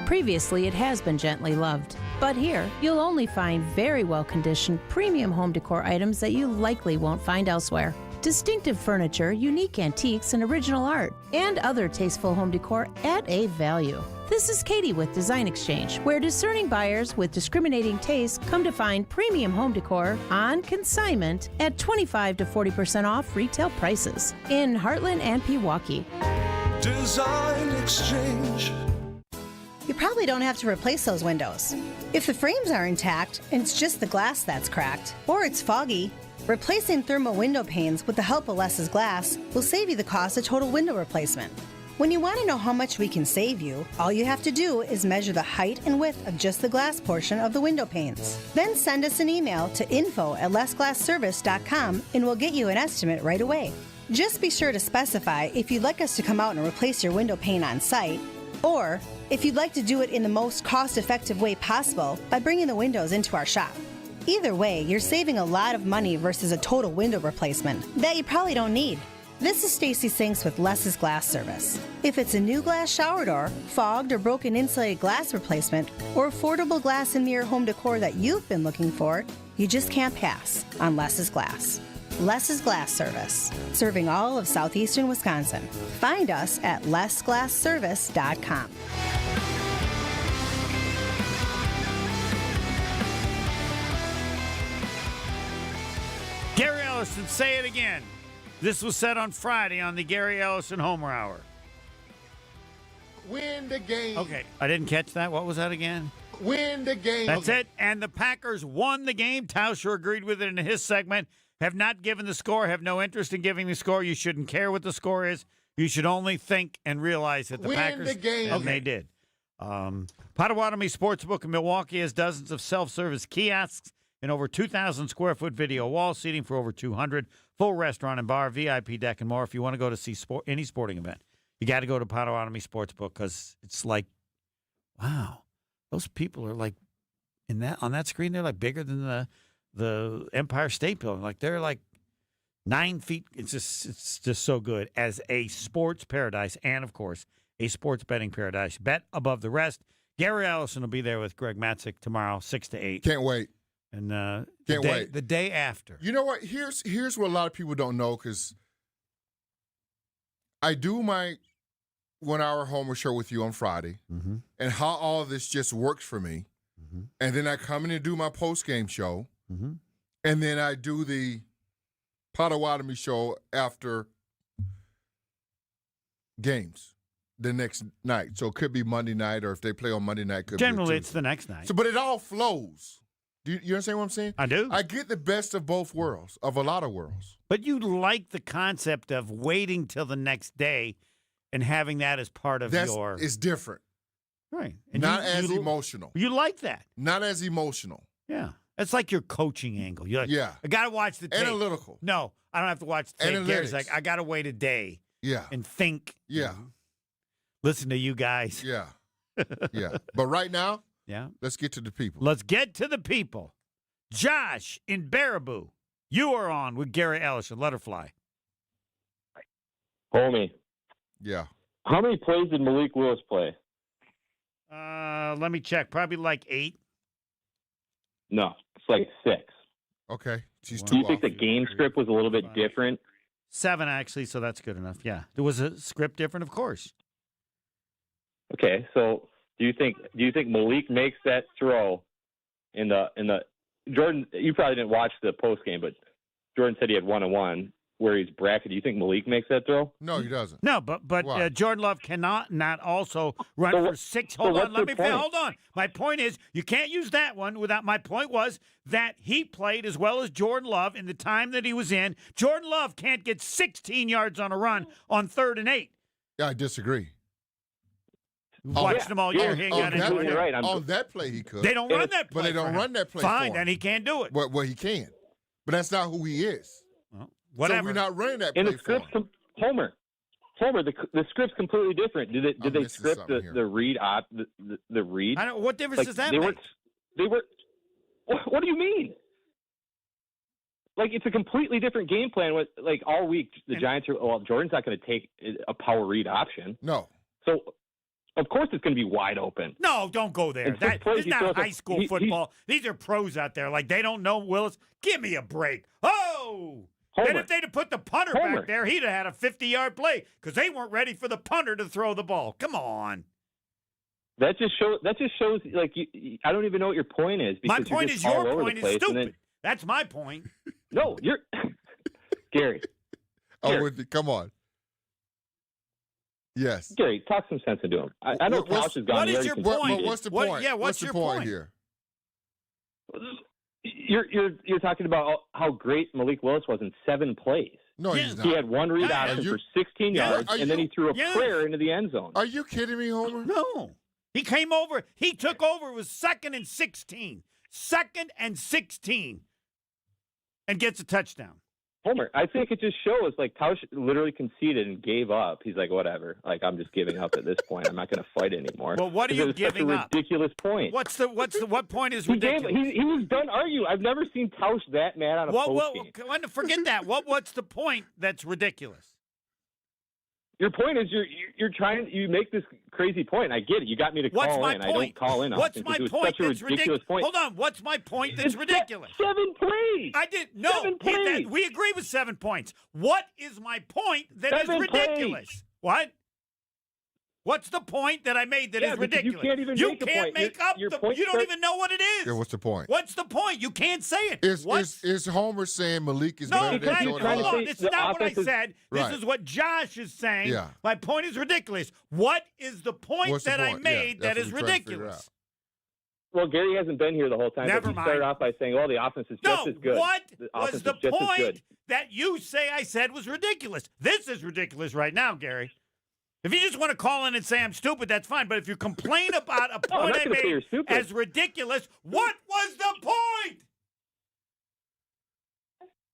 Previously, it has been gently loved. But here, you'll only find very well-conditioned premium home decor items that you likely won't find elsewhere. Distinctive furniture, unique antiques, and original art, and other tasteful home decor at a value. This is Katie with Design Exchange, where discerning buyers with discriminating taste come to find premium home decor on consignment at 25 to 40% off retail prices in Heartland and Pewaukee. Design Exchange. You probably don't have to replace those windows. If the frames are intact and it's just the glass that's cracked, or it's foggy, replacing thermal window panes with the help of Less's Glass will save you the cost of total window replacement. When you want to know how much we can save you, all you have to do is measure the height and width of just the glass portion of the window panes. Then send us an email to info@lessglassservice.com and we'll get you an estimate right away. Just be sure to specify if you'd like us to come out and replace your window pane on site, or if you'd like to do it in the most cost-effective way possible by bringing the windows into our shop. Either way, you're saving a lot of money versus a total window replacement that you probably don't need. This is Stacy Sinks with Less's Glass Service. If it's a new glass shower door, fogged or broken insulated glass replacement, or affordable glass and mirror home decor that you've been looking for, you just can't pass on Less's Glass. Less's Glass Service, serving all of southeastern Wisconsin. Find us at lessglassservice.com. Ellison, say it again. This was said on Friday on the Gary Ellison Homer Hour. Win the game. Okay, I didn't catch that. What was that again? Win the game. That's it. And the Packers won the game. Tauscher agreed with it in his segment. Have not given the score, have no interest in giving the score. You shouldn't care what the score is. You should only think and realize that the Win Packers, the game. and they did. Potawatomi Sportsbook in Milwaukee has dozens of self-service kiosks and over 2,000 square foot video wall seating for over 200, full restaurant and bar, VIP deck, and more. If you want to go to see any sporting event, you got to go to Potawatomi Sportsbook because it's like, wow, those people are like on that screen. They're like bigger than the Empire State Building. Like they're like 9 feet. It's just so good as a sports paradise, and of course a sports betting paradise. Bet above the rest. Gary Ellison will be there with Greg Matzik tomorrow, 6 to 8. Can't wait. And Can't wait. The day after. You know what? Here's what a lot of people don't know, because I do my 1 hour Homer show with you on Friday, and how all of this just works for me. And then I come in and do my post game show, and then I do the Potawatomi show after games the next night. So it could be Monday night, or if they play on Monday night, it could Generally, be it's the next night. So, but it all flows. Do you understand what I'm saying? I do. I get the best of both worlds, of a lot of worlds. But you like the concept of waiting till the next day and having that as part of your. It's different. Right. And Not as emotional. You like that. Not as emotional. Yeah. It's like your coaching angle. You're like, Yeah. I got to watch the tape. Analytical. No, I don't have to watch the tape. Gary's Analytics. like, I got to wait a day. Yeah. And think. Yeah. Listen to you guys. Yeah. Yeah. But right now, yeah, let's get to the people. Let's get to the people. Josh in Baraboo, you are on with Gary Ellison. Let her fly. Homie. Yeah. How many plays did Malik Willis play? Let me check. Probably like 8. No, it's like 6. Okay. She's Do you think the game script was a little bit different? 7, actually, so that's good enough. Yeah. There was a script different, of course. Okay, so do you think Malik makes that throw in the Jordan? You probably didn't watch the post game, but Jordan said he had 1-on-1 where he's bracketed. Do you think Malik makes that throw? No, he doesn't. No, but Jordan Love cannot not also run for 6. Hold on, let me finish. Hold on. My point is, you can't use that one without. My point was that he played as well as Jordan Love in the time that he was in. Jordan Love can't get 16 yards on a run on 3rd and 8. Yeah, I disagree. Watched them all year. He ain't got any You're right. On that play, he could. They don't run that play. But they don't run that play. Fine, for him. then he can't do it. Well, he can. But that's not who he is. Whatever. So we're not running that play. And the script's Homer, the script's completely different. Did they script the read the read? I don't. What difference does that make? They were. What do you mean? Like, it's a completely different game plan. With like all week, the Giants are. Well, Jordan's not going to take a power read option. No. So, of course, it's going to be wide open. No, don't go there. That is not high school football. These are pros out there. Like, they don't know Willis. Give me a break. Oh. Homer. Then if they'd have put the punter back there, he'd have had a 50-yard play because they weren't ready for the punter to throw the ball. Come on. That just shows like I don't even know what your point is. My point is your point is stupid. That's my point. No, you're Gary. Come on. Yes. Gary, talk some sense into him. I know Couch has gone. What is your point? What's the point? Yeah, what's your point here? You're talking about how great Malik Willis was in 7 plays. No, he's not. He had one read option for 16 yards, and then he threw a prayer into the end zone. Are you kidding me, Homer? No. He came over. He took over. It was 2nd and 16. 2nd and 16. And gets a touchdown. Homer, I think it just shows, like, Tausch literally conceded and gave up. He's like, whatever. Like, I'm just giving up at this point. I'm not going to fight anymore. Well, what are you giving up? Ridiculous point. What point is ridiculous? He was done arguing. I've never seen Tausch that mad on a post game. Forget that. What's the point that's ridiculous? Your point is you make this crazy point. I get it. You got me to call in. I don't call in. What's my point that's ridiculous? Hold on. What's my point that's ridiculous? 7 plays. I did no. 7 plays. We agree with 7 points. What is my point that is ridiculous? What? What's the point that I made that is ridiculous? You can't even make a point. make up the point. You don't even know what it is. Yeah, what's the point? What's the point? You can't say it. Is Homer saying Malik is better than Jordan hold Love? on. This is not what I said. Right. This is what Josh is saying. Yeah. My point is ridiculous. What is the point that I made that is ridiculous? Well, Gary hasn't been here the whole time. Never but he mind. started off by saying, "Oh, the offense is just as good." What the was the point that you say I said was ridiculous? This is ridiculous right now, Gary. If you just want to call in and say I'm stupid, that's fine. But if you complain about a point I made as ridiculous, what was the point?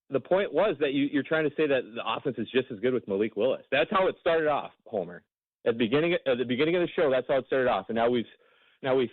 The point was that you're trying to say that the offense is just as good with Malik Willis. That's how it started off, Homer. At the beginning of the show, that's how it started off, and now we've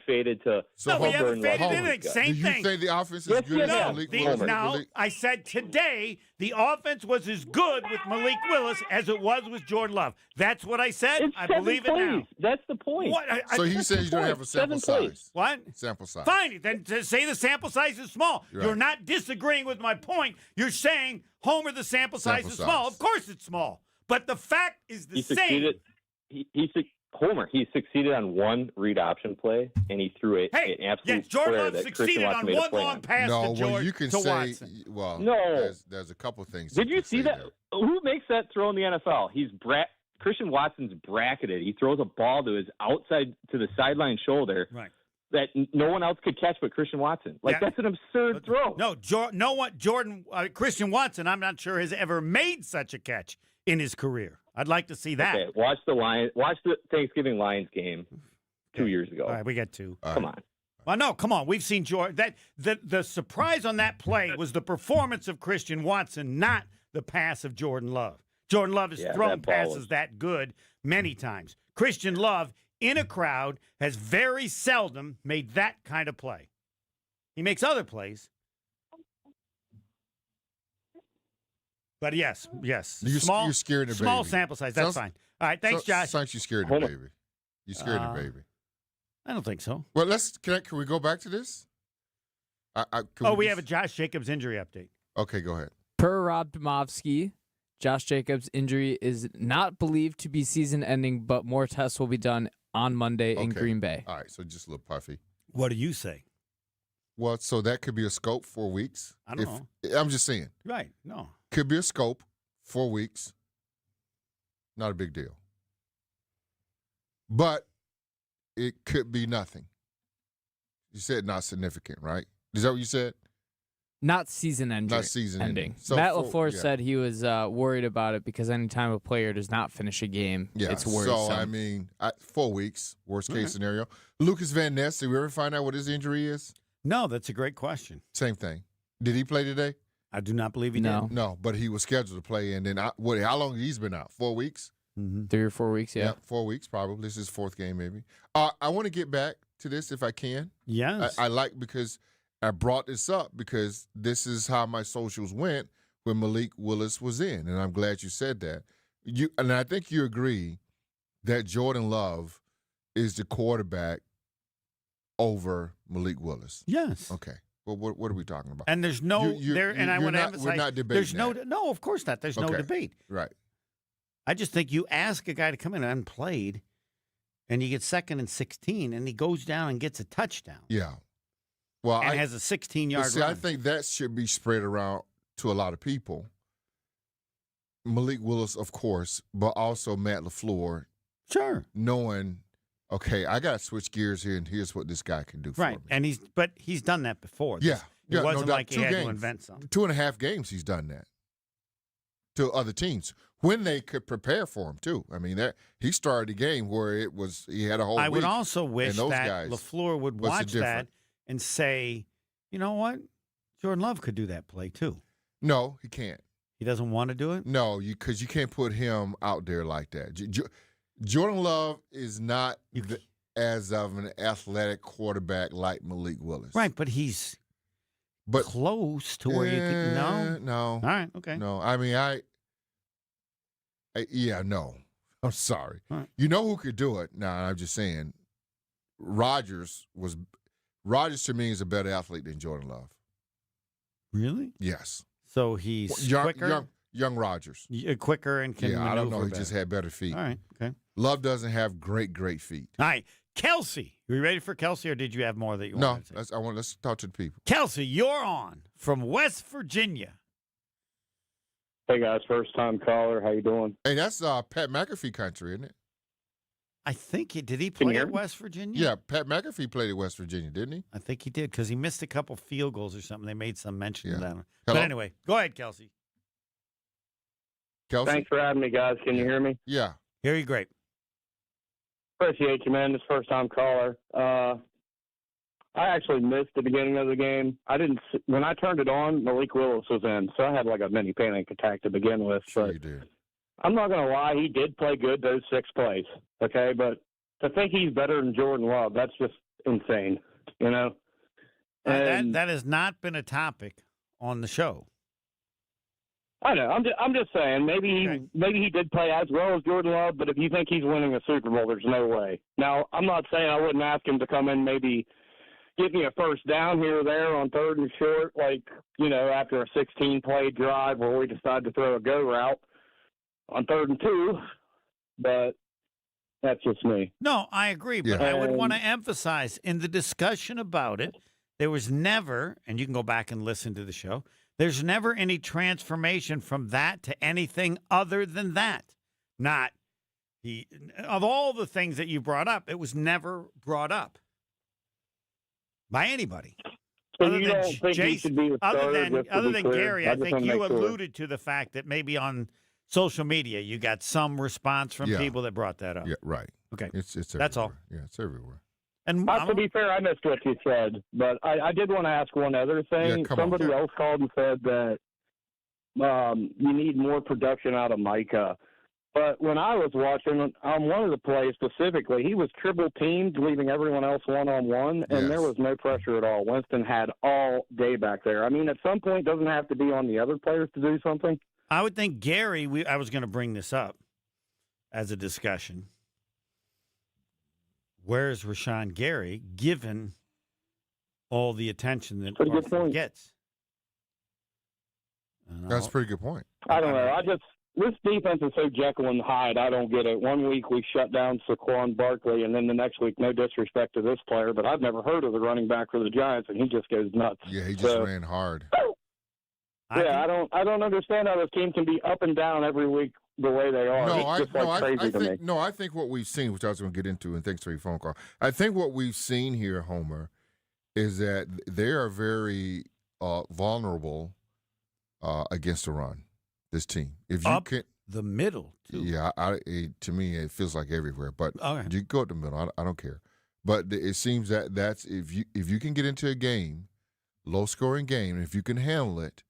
faded to. So we haven't faded anything. Same Do thing. you say the offense is good as Malik Willis? Now, I said today the offense was as good with Malik Willis as it was with Jordan Love. That's what I said. It's I 7 believe it plays. now. That's the point. So he says you don't have a sample 7 plays. size. What? Sample size. Fine. Then to say the sample size is small. Right. You're not disagreeing with my point. You're saying, Homer, the sample size is small. Of course it's small. But the fact is the same. Succeeded. Homer, he succeeded on one read option play, and he threw an absolute Jordan prayer Love that succeeded Christian Watson on made a one play long on. pass No, to George, well, you can to say, Watson. well, no. There's a couple things. Did you see that? there. Who makes that throw in the NFL? Christian Watson's bracketed. He throws a ball to the sideline shoulder. Right. That no one else could catch but Christian Watson. That's an absurd throw. No, Christian Watson, I'm not sure has ever made such a catch in his career. I'd like to see that. Okay, watch the Thanksgiving Lions game 2 years ago. All right, we got 2. Come on. Well, no, come on. We've seen Jordan. The surprise on that play was the performance of Christian Watson, not the pass of Jordan Love. Jordan Love has thrown passes that good many times. Christian Love, in a crowd, has very seldom made that kind of play. He makes other plays. But yes. You're scared of the small baby. sample size. That's fine. All right, thanks, Josh. Sounds you scared the baby. You scared the baby. I don't think so. Well, can we go back to this? We have a Josh Jacobs injury update. Okay, go ahead. Per Rob Demovsky, Josh Jacobs' injury is not believed to be season-ending, but more tests will be done on Monday in Green Bay. All right, so just a little puffy. What do you say? Well, so that could be a scope 4 weeks. I don't know. I'm just saying. Right, no. Could be a scope 4 weeks. Not a big deal. But it could be nothing. You said not significant, right? Is that what you said? Not season-ending. Not season-ending. So Matt LaFleur said he was worried about it because anytime a player does not finish a game, it's worrisome. So, 4 weeks, worst-case scenario. Lucas Van Ness, did we ever find out what his injury is? No, that's a great question. Same thing. Did he play today? I do not believe he did. No, but he was scheduled to play. And then, how long has he been out? 4 weeks? Mm-hmm. 3 or 4 weeks, yeah. 4 weeks, probably. This is his 4th game, maybe. I want to get back to this if I can. Yes. I like because I brought this up because this is how my socials went when Malik Willis was in. And I'm glad you said that. And I think you agree that Jordan Love is the quarterback over Malik Willis. Yes. Okay. Well, what are we talking about? And there's no and I want to emphasize we're not debating there's that. no, of course not. There's no debate. Right. I just think you ask a guy to come in unplayed and you get 2nd and 16 and he goes down and gets a touchdown. Yeah. Well, and has a 16-yard run. I think that should be spread around to a lot of people. Malik Willis, of course, but also Matt LaFleur. Sure. Knowing, okay, I got to switch gears here, and here's what this guy can do for me. And he's done that before. Yeah. It wasn't no doubt. like he had to invent something. 2.5 games he's done that to other teams when they could prepare for him, too. I mean, he started the game where he had a whole week. I would also wish those that guys, LaFleur would watch that and say, you know what? Jordan Love could do that play, too. No, he can't. He doesn't want to do it? No, because you can't put him out there like that. Jordan Love is not as of an athletic quarterback like Malik Willis. Right, but he's close to where you can. No. All right, okay. No, I mean, no. I'm sorry. Right. You know who could do it? No, I'm just saying Rodgers to me is a better athlete than Jordan Love. Really? Yes. So he's quicker? Young Rodgers. Quicker and can I don't maneuver know. He better. just had better feet. All right, okay. Love doesn't have great feet. All right, Kelsey. Are you ready for Kelsey, or did you have more that you wanted to say? Let's talk to the people. Kelsey, you're on from West Virginia. Hey, guys. First-time caller. How you doing? Hey, that's Pat McAfee country, isn't it? I think did he play at West Virginia? Yeah, Pat McAfee played at West Virginia, didn't he? I think he did because he missed a couple field goals or something. They made some mention of that. Hello? But anyway, go ahead, Kelsey. Kelsey? Thanks for having me, guys. Can you hear me? Yeah. Hear you great. Appreciate you, man. This first-time caller. I actually missed the beginning of the game. When I turned it on, Malik Willis was in, so I had like a mini panic attack to begin with. Sure but you did. I'm not going to lie, he did play good those 6 plays, okay? But to think he's better than Jordan Love, that's just insane, you know? That has not been a topic on the show. I know. I'm just saying, maybe he did play as well as Jordan Love, but if you think he's winning a Super Bowl, there's no way. Now, I'm not saying I wouldn't ask him to come in maybe give me a first down here or there on 3rd and short, like, you know, after a 16-play drive where we decide to throw a go route on 3rd and 2, but that's just me. No, I agree, but I would want to emphasize in the discussion about it, there was never, and you can go back and listen to the show, there's never any transformation from that to anything other than that. Of all the things that you brought up, it was never brought up by anybody. So other you than don't think he should be the other starter, than Gary, I think you alluded to the fact that maybe on social media you got some response from people that brought that up. Yeah, right. Okay. It's that's all. Yeah, it's everywhere. And to be fair, I missed what you said, but I did want to ask one other thing. Somebody else called and said that you need more production out of Micah. But when I was watching on one of the plays specifically, he was triple teamed, leaving everyone else one-on-one, and there was no pressure at all. Winston had all day back there. I mean, at some point, doesn't have to be on the other players to do something. I would think Gary, I was going to bring this up as a discussion. Where's Rashawn Gary, given all the attention that Barkley gets? That's a pretty good point. I don't know. This defense is so Jekyll and Hyde. I don't get it. One week we shut down Saquon Barkley, and then the next week, no disrespect to this player, but I've never heard of the running back for the Giants, and he just goes nuts. Yeah, he just ran hard. I don't understand how this team can be up and down every week the way they are. I think what we've seen, which I was going to get into, and thanks for your phone call. I think what we've seen here, Homer, is that they are very vulnerable against the run. This team, if you can, the middle, too. Yeah, to me it feels like everywhere. But you go up the middle, I don't care. But it seems that's if you can get into a game, low scoring game, if you can handle it,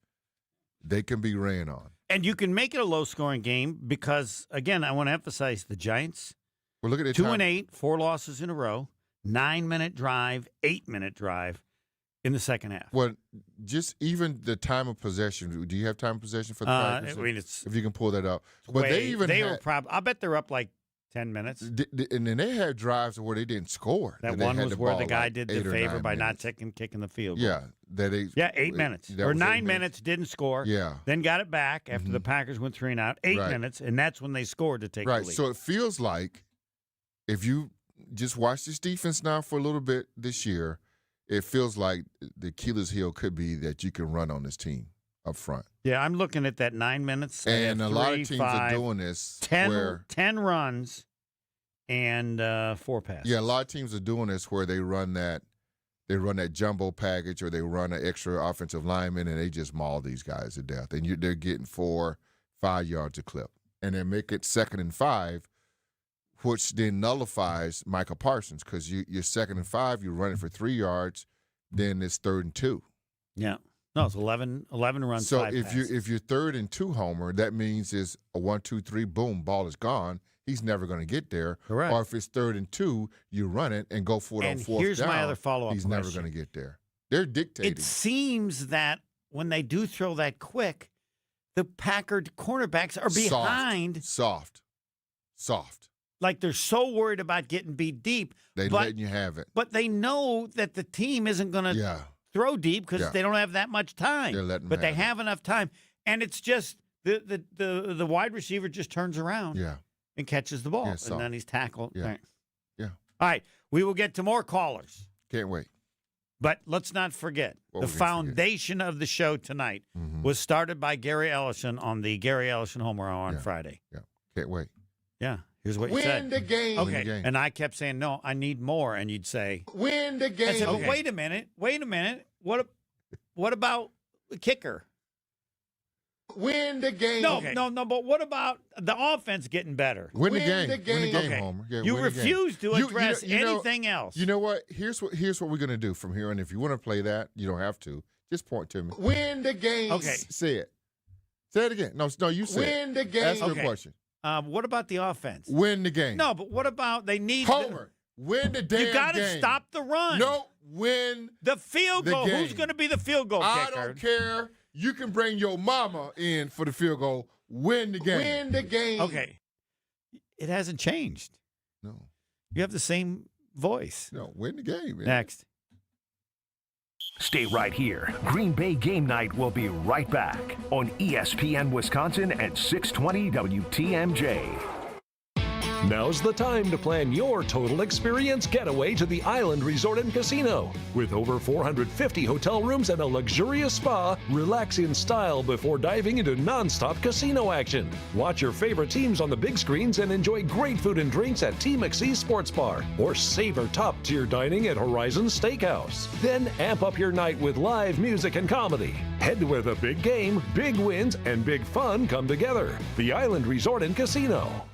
they can be ran on. And you can make it a low scoring game because, again, I want to emphasize the Giants. Well, look at it. 2-8, 4 losses in a row, 9-minute drive, 8-minute drive in the second half. Well, just even the time of possession. Do you have time of possession for the Packers? I mean, it's if you can pull that up. But were probably. I bet they're up like 10 minutes. And then they had drives where they didn't score. That one was where the guy did the favor by not kicking the field goal. Yeah, 8 minutes or 9 minutes, didn't score. Yeah, then got it back after the Packers went 3 and out. 8 minutes, and that's when they scored to take the lead. So it feels like if you just watch this defense now for a little bit this year, it feels like the Achilles heel could be that you can run on this team up front. Yeah, I'm looking at that 9 minutes. And a lot of teams are doing this. 10 runs and 4 passes. Yeah, a lot of teams are doing this where they run that jumbo package or they run an extra offensive lineman and they just maul these guys to death. And they're getting 4-5 yards a clip. And they make it 2nd and 5, which then nullifies Micah Parsons because you're 2nd and 5, you're running for 3 yards, then it's 3rd and 2. Yeah. No, it's 11 runs, so 5 passes. if you're 3rd and 2, Homer, that means it's a 1, 2, 3, boom, ball is gone. He's never going to get there. Correct. Or if it's 3rd and 2, you run it and go for it on 4th down. Here's my other follow-up He's question. never going to get there. They're dictating. It seems that when they do throw that quick, the Packard cornerbacks are behind. Soft. Like they're so worried about getting beat deep. They're letting you have it. But they know that the team isn't going to throw deep because they don't have that much time. They're letting them but they have enough time. And it's just the wide receiver just turns around and catches the ball, and then he's tackled. Yeah. Right. Yeah. All right, we will get to more callers. Can't wait. But let's not forget, the foundation of the show tonight was started by Gary Ellison on the Gary Ellison Homer Hour on Friday. Yeah, can't wait. Yeah, here's what you said. Win the game. Okay, Win the game. and I kept saying, no, I need more. And you'd say, Win the game. I said, but wait a minute. What about the kicker? Win the game. No, but what about the offense getting better? Win the game. Win the game, Okay. Homer. Yeah, You win the game. refuse to address anything else. You know what? Here's what we're going to do from here. And if you want to play that, you don't have to. Just point to me. Win the game. Okay. Say it. Say it again. No, you say it. Win the game. Ask your question. What about the offense? Win the game. No, but what about they need Homer? Win the damn game. You got to stop the run. No, win the field goal. game. Who's going to be the field goal kicker? I don't care. You can bring your mama in for the field goal. Win the game. Win the game. Okay. It hasn't changed. No. You have the same voice. No, win the game, man. Next. Stay right here. Green Bay Game Night will be right back on ESPN Wisconsin at 620 WTMJ. Now's the time to plan your total experience getaway to the Island Resort and Casino. With over 450 hotel rooms and a luxurious spa, relax in style before diving into nonstop casino action. Watch your favorite teams on the big screens and enjoy great food and drinks at T. McSee's Sports Bar, or savor top-tier dining at Horizon Steakhouse. Then amp up your night with live music and comedy. Head to where the big game, big wins, and big fun come together. The Island Resort and Casino.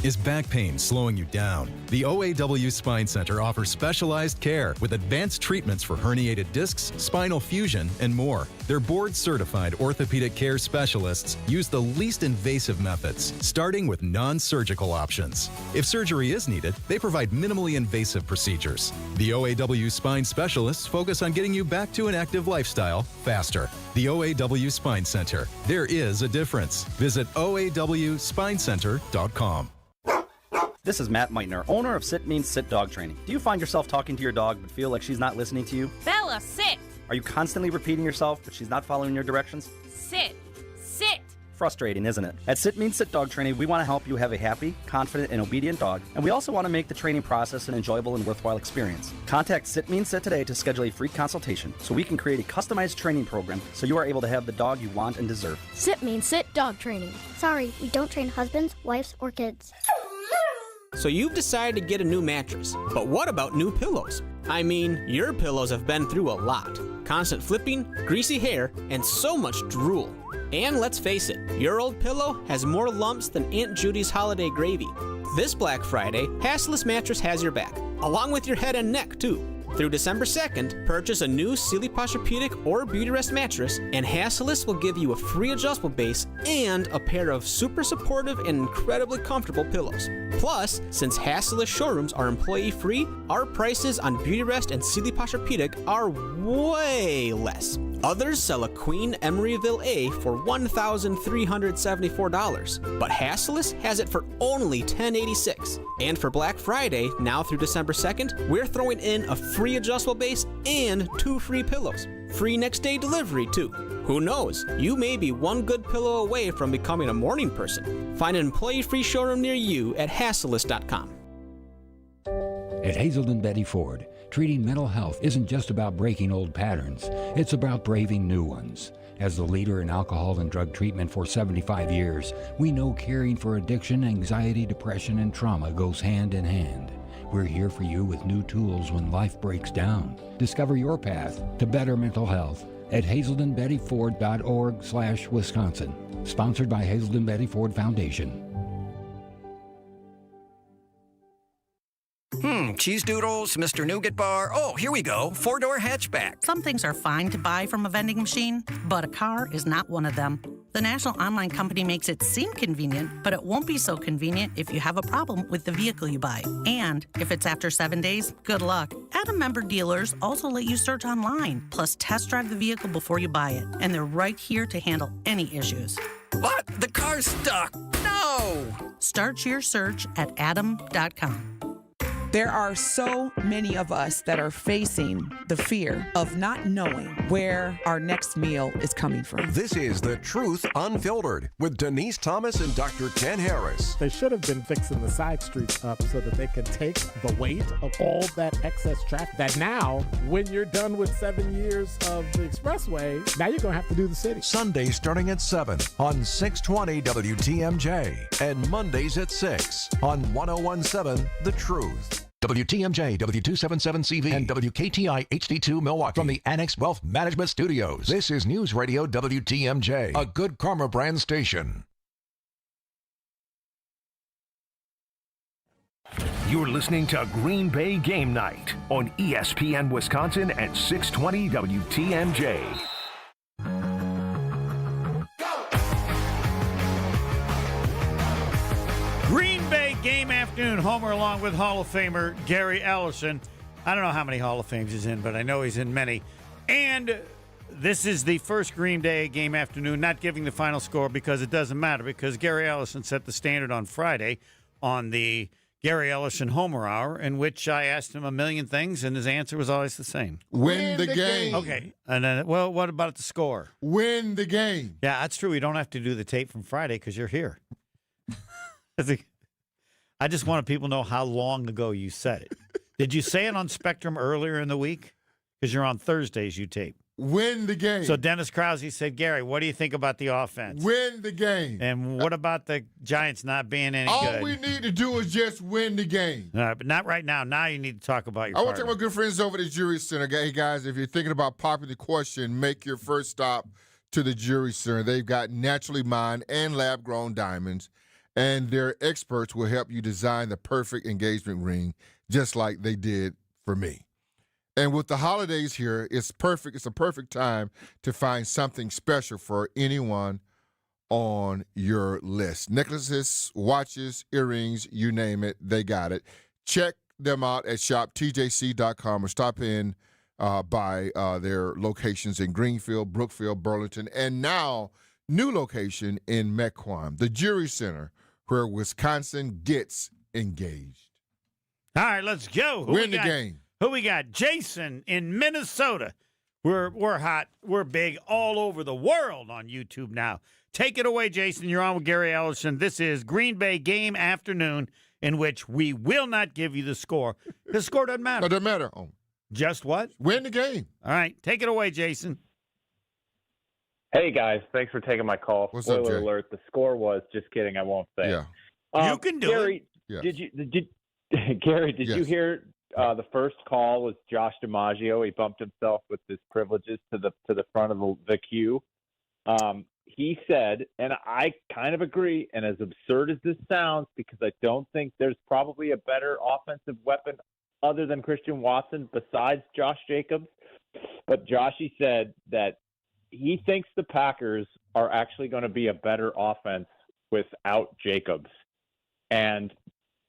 Is back pain slowing you down? The OAW Spine Center offers specialized care with advanced treatments for herniated discs, spinal fusion, and more. Their board-certified orthopedic care specialists use the least invasive methods, starting with non-surgical options. If surgery is needed, they provide minimally invasive procedures. The OAW Spine Specialists focus on getting you back to an active lifestyle faster. The OAW Spine Center. There is a difference. Visit OAWSpineCenter.com. This is Matt Meitner, owner of Sit Means Sit Dog Training. Do you find yourself talking to your dog but feel like she's not listening to you? Bella, sit! Are you constantly repeating yourself but she's not following your directions? Sit! Sit! Frustrating, isn't it? At Sit Means Sit Dog Training, we want to help you have a happy, confident, and obedient dog, and we also want to make the training process an enjoyable and worthwhile experience. Contact Sit Means Sit today to schedule a free consultation so we can create a customized training program so you are able to have the dog you want and deserve. Sit Means Sit Dog Training. Sorry, we don't train husbands, wives, or kids. So you've decided to get a new mattress, but what about new pillows? I mean, your pillows have been through a lot. Constant flipping, greasy hair, and so much drool. And let's face it, your old pillow has more lumps than Aunt Judy's holiday gravy. This Black Friday, Hassless Mattress has your back, along with your head and neck too. Through December 2nd, purchase a new Sealy Posturepedic or Beautyrest mattress, and Hassless will give you a free adjustable base and a pair of super supportive and incredibly comfortable pillows. Plus, since Hassless showrooms are employee-free, our prices on Beautyrest and Sealy Posturepedic are way less. Others sell a Queen Emeryville A for $1,374, but Hassless has it for only $1,086. And for Black Friday, now through December 2nd, we're throwing in a free adjustable base and 2 free pillows. Free next day delivery, too. Who knows? You may be one good pillow away from becoming a morning person. Find an employee-free showroom near you at Hassless.com. At Hazelden Betty Ford, treating mental health isn't just about breaking old patterns. It's about braving new ones. As the leader in alcohol and drug treatment for 75 years, we know caring for addiction, anxiety, depression, and trauma goes hand in hand. We're here for you with new tools when life breaks down. Discover your path to better mental health at hazeldenbettyford.org/Wisconsin. Sponsored by Hazelden Betty Ford Foundation. Cheese doodles, Mr. Nougat Bar. Oh, here we go. 4-door hatchback. Some things are fine to buy from a vending machine, but a car is not one of them. The national online company makes it seem convenient, but it won't be so convenient if you have a problem with the vehicle you buy. And if it's after 7 days, good luck. Adam member dealers also let you search online, plus test drive the vehicle before you buy it. And they're right here to handle any issues. What? The car's stuck. No! Start your search at adam.com. There are so many of us that are facing the fear of not knowing where our next meal is coming from. This is The Truth Unfiltered with Denise Thomas and Dr. Ken Harris. They should have been fixing the side streets up so that they could take the weight of all that excess traffic. That now, when you're done with 7 years of the expressway, now you're going to have to do the city. Sundays starting at 7 on 620 WTMJ and Mondays at 6 on 1017 The Truth. WTMJ, W277CV, and WKTI HD2 Milwaukee from the Annex Wealth Management Studios. This is News Radio WTMJ, a Good Karma brand station. You're listening to Green Bay Game Night on ESPN Wisconsin at 620 WTMJ. Green Bay game afternoon homer along with Hall of Famer Gary Ellison. I don't know how many Hall of Fames he's in, but I know he's in many. And this is the first Green Bay game afternoon, not giving the final score because it doesn't matter, because Gary Ellison set the standard on Friday on the Gary Ellison Homer Hour, in which I asked him a million things, and his answer was always the same. Win the game. Okay. And then, well, what about the score? Win the game. Yeah, that's true. You don't have to do the tape from Friday because you're here. I just wanted people to know how long ago you said it. Did you say it on Spectrum earlier in the week? Because you're on Thursdays, you tape. Win the game. So Dennis Krause said, Gary, what do you think about the offense? Win the game. And what about the Giants not being any All good? we need to do is just win the game. All right, but not right now. Now you need to talk about your I want to partner. talk about good friends over at the Jury Center. Hey, guys, if you're thinking about popping the question, make your first stop to the Jury Center. They've got naturally mined and lab-grown diamonds, and their experts will help you design the perfect engagement ring, just like they did for me. And with the holidays here, it's perfect. It's a perfect time to find something special for anyone on your list. Necklaces, watches, earrings, you name it, they got it. Check them out at shoptjc.com or stop in by their locations in Greenfield, Brookfield, Burlington, and now new location in Mequon, the Jury Center, where Wisconsin gets engaged. All right, let's go. Win the game. Who we got? Jason in Minnesota. We're hot. We're big all over the world on YouTube now. Take it away, Jason. You're on with Gary Ellison. This is Green Bay game afternoon, in which we will not give you the score. The score doesn't matter. It doesn't matter. Just what? Win the game. All right, take it away, Jason. Hey, guys. Thanks for taking my call. What's up, Spoiler Jay? alert, the score was, just kidding, I won't say. Yeah. You can do Gary, it. Yes. Gary, did you Yes. hear the first call was Josh DiMaggio? He bumped himself with his privileges to the front of the queue. He said, and I kind of agree, and as absurd as this sounds, because I don't think there's probably a better offensive weapon other than Christian Watson besides Josh Jacobs, but Joshy said that he thinks the Packers are actually going to be a better offense without Jacobs. And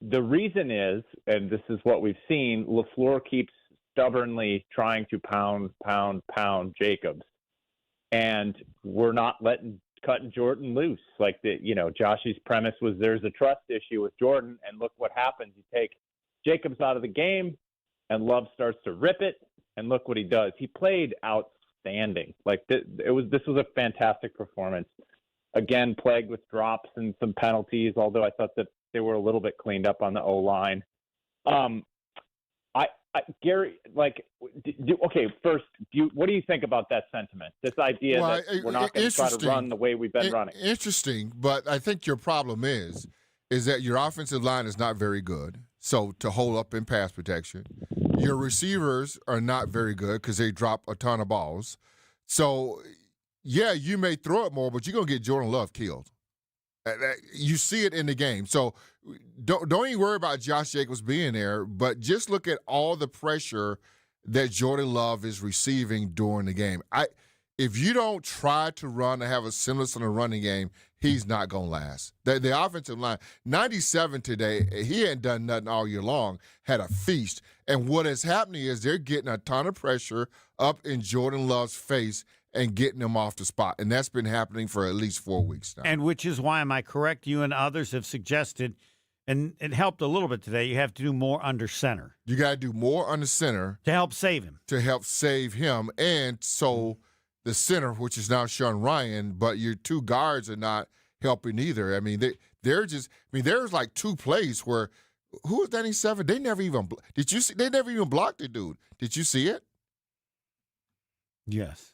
the reason is, and this is what we've seen, LaFleur keeps stubbornly trying to pound Jacobs. And we're not cutting Jordan loose. Like Joshy's premise was there's a trust issue with Jordan, and look what happens. You take Jacobs out of the game, and Love starts to rip it, and look what he does. He played outstanding. Like this was a fantastic performance. Again, plagued with drops and some penalties, although I thought that they were a little bit cleaned up on the O-line. Gary, first, what do you think about that sentiment? This idea that we're not going to try to run the way we've been running. Interesting, but I think your problem is that your offensive line is not very good, so to hold up in pass protection. Your receivers are not very good because they drop a ton of balls. So, yeah, you may throw it more, but you're going to get Jordan Love killed. You see it in the game. So don't even worry about Josh Jacobs being there, but just look at all the pressure that Jordan Love is receiving during the game. If you don't try to run and have a semblance in a running game, he's not going to last. The offensive line, 97 today, he hadn't done nothing all year long, had a feast. And what is happening is they're getting a ton of pressure up in Jordan Love's face and getting him off the spot. And that's been happening for at least 4 weeks now. And which is why, am I correct, you and others have suggested and it helped a little bit today. You have to do more under center. You got to do more under center to help save him. And so the center, which is now Sean Ryan, but your two guards are not helping either. I mean, they're just. I mean, there's like two plays where who was 97? They never even did you see? They never even blocked the dude. Did you see it? Yes,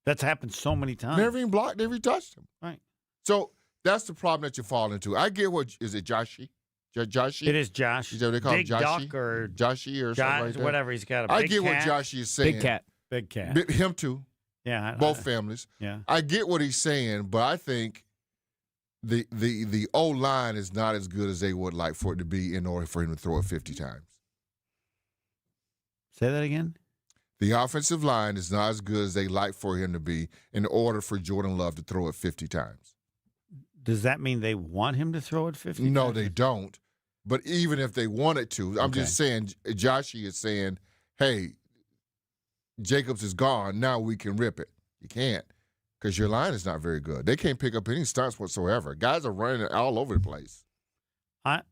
that's happened so many times. Never even blocked. Never even touched him. Right. So that's the problem that you fall into. I get what is it, Joshie? Joshie? It is Josh. Is that what they call Big him, Joshie? Duck or Joshie or something like that? Whatever he's got. A I big get cat. what Joshie is saying. Big cat. Him too. Yeah. Both families. Yeah. I get what he's saying, but I think the O line is not as good as they would like for it to be in order for him to throw it 50 times. Say that again. The offensive line is not as good as they like for him to be in order for Jordan Love to throw it 50 times. Does that mean they want him to throw it 50 No, times? they don't. But even if they wanted to, I'm just saying, Joshie is saying, hey, Jacobs is gone. Now we can rip it. You can't because your line is not very good. They can't pick up any stunts whatsoever. Guys are running all over the place. I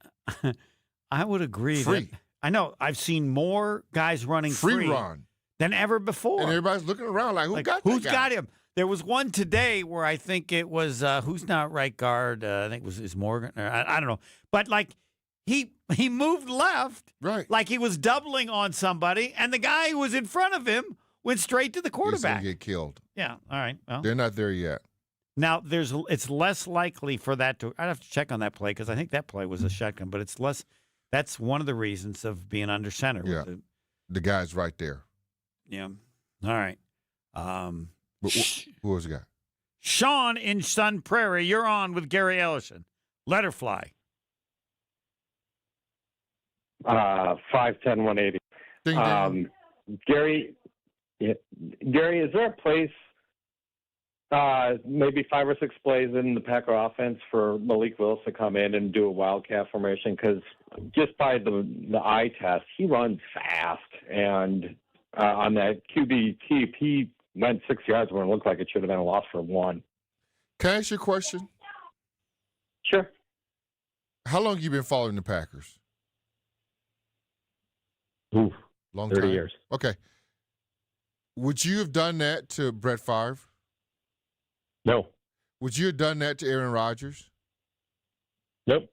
would agree. Free. That, I know. I've seen more guys running free run than ever before. And everybody's looking around like, who's got him? There was one today where I think it was who's not right guard. I think it was Morgan. Or I don't know. But like he moved left, right? Like he was doubling on somebody, and the guy who was in front of him went straight to the quarterback. He's gonna get killed. Yeah. All right. Well, they're not there yet. Now it's less likely for that to. I'd have to check on that play because I think that play was a shotgun, but it's less. That's one of the reasons of being under center. Yeah. The guy's right there. Yeah. All right. Who was the guy? Sean in Sun Prairie, you're on with Gary Ellison. Let her fly. 5'10", 180. Ding, ding. Gary, is there a place, maybe 5 or 6 plays in the Packer offense for Malik Willis to come in and do a wildcat formation? Because just by the eye test, he runs fast, and on that QB keep, he went 6 yards when it looked like it should have been a loss for 1. Can I ask you a question? Sure. How long have you been following the Packers? Ooh, long 30 time. years. Okay. Would you have done that to Brett Favre? No. Would you have done that to Aaron Rodgers? Nope.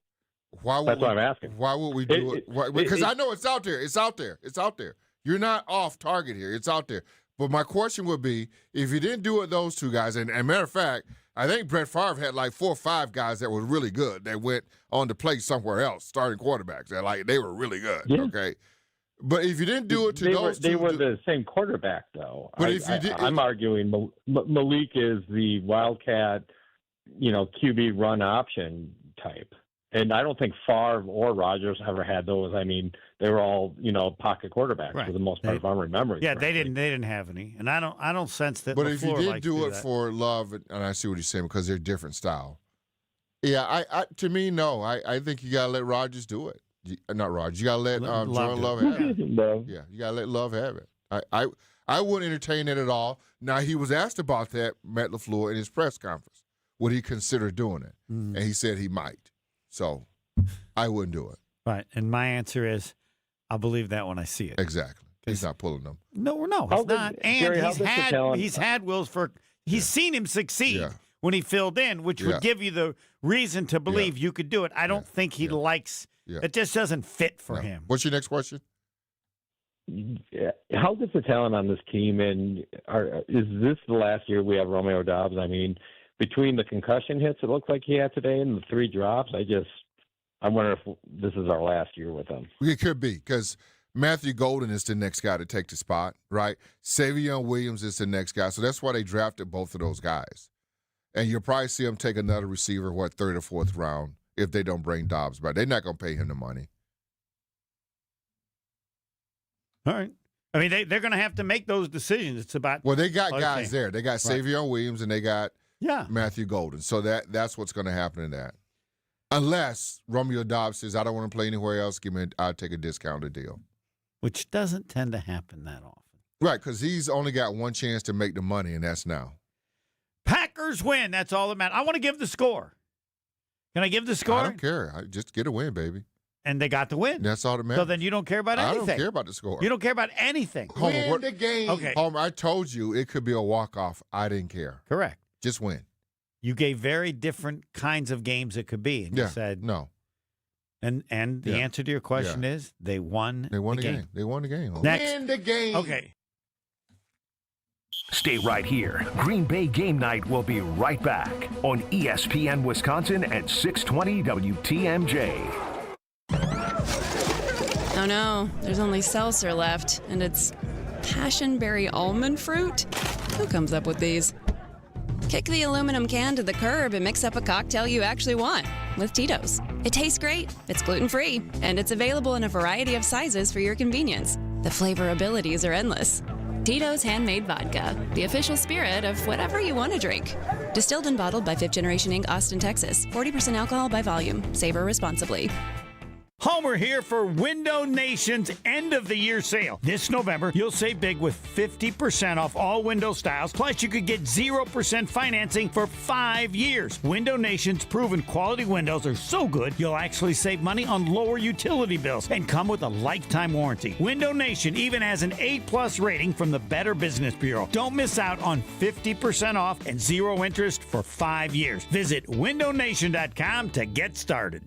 Why would That's what I'm asking. Why would we do it? Because I know it's out there. It's out there. It's out there. You're not off target here. It's out there. But my question would be, if you didn't do it those two guys, and matter of fact, I think Brett Favre had like 4 or 5 guys that were really good that went on to play somewhere else, starting quarterbacks. They were really good. Yeah. Okay. But if you didn't do it to those two, they were the same quarterback, though. But if you did, I'm arguing Malik is the wildcat, QB run option type, and I don't think Favre or Rodgers ever had those. I mean, they were all pocket quarterbacks for the most part, if I'm remembering. Yeah, correctly. they didn't have any, and I don't sense that. But if you LaFleur did likes to do it that. for Love, and I see what he's saying because they're different style. Yeah, I to me, no. I think you gotta let Rodgers do it. Not Rodgers. You gotta let Jordan Love have it. Yeah, you gotta let Love have it. I wouldn't entertain it at all. Now he was asked about that, Matt LaFleur, in his press conference. Would he consider doing it? And he said he might. So I wouldn't do it. Right, and my answer is, I'll believe that when I see it. Exactly. He's not pulling them. No, he's not. And Gary, he's had Wills for. He's seen him succeed when he filled in, which would give you the reason to believe you could do it. I don't think he likes. It just doesn't fit for him. What's your next question? Yeah. How's the talent on this team, and is this the last year we have Romeo Doubs? I mean, between the concussion hits it looked like he had today and the 3 drops, I wonder if this is our last year with him. It could be, because Matthew Golden is the next guy to take the spot, right? Savion Williams is the next guy. So that's why they drafted both of those guys. And you'll probably see them take another receiver, 3rd or 4th round, if they don't bring Dobbs back. They're not going to pay him the money. All right. I mean, they're going to have to make those decisions. It's about. Well, they got guys there. They got Right. Savion Williams and they got Matthew Golden. So that's what's going to happen in that. Unless Romeo Doubs says, I don't want to play anywhere else, I'll take a discounted deal. Which doesn't tend to happen that often. Right, because he's only got one chance to make the money, and that's now. Packers win. That's all that matters. I want to give the score. Can I give the score? I don't care. Just get a win, baby. And they got the win. That's all that matters. So then you don't care about anything. I don't care about the score. You don't care about anything. Win the game. Okay. Homer, I told you it could be a walk-off. I didn't care. Correct. Just win. You gave very different kinds of games it could be. And you said no. And the answer to your question is they won the game. game. They won the game. Homer. Next. Win the game. Okay. Stay right here. Green Bay Game Night will be right back on ESPN Wisconsin at 620 WTMJ. Oh no, there's only seltzer left, and it's passionberry almond fruit? Who comes up with these? Kick the aluminum can to the curb and mix up a cocktail you actually want with Tito's. It tastes great, it's gluten-free, and it's available in a variety of sizes for your convenience. The flavor abilities are endless. Tito's Handmade Vodka, the official spirit of whatever you want to drink. Distilled and bottled by Fifth Generation Inc., Austin, Texas. 40% alcohol by volume. Savor responsibly. Homer here for Window Nation's end-of-the-year sale. This November, you'll save big with 50% off all window styles, plus you could get 0% financing for 5 years. Window Nation's proven quality windows are so good, you'll actually save money on lower utility bills and come with a lifetime warranty. Window Nation even has an A+ rating from the Better Business Bureau. Don't miss out on 50% off and 0 interest for 5 years. Visit windownation.com to get started.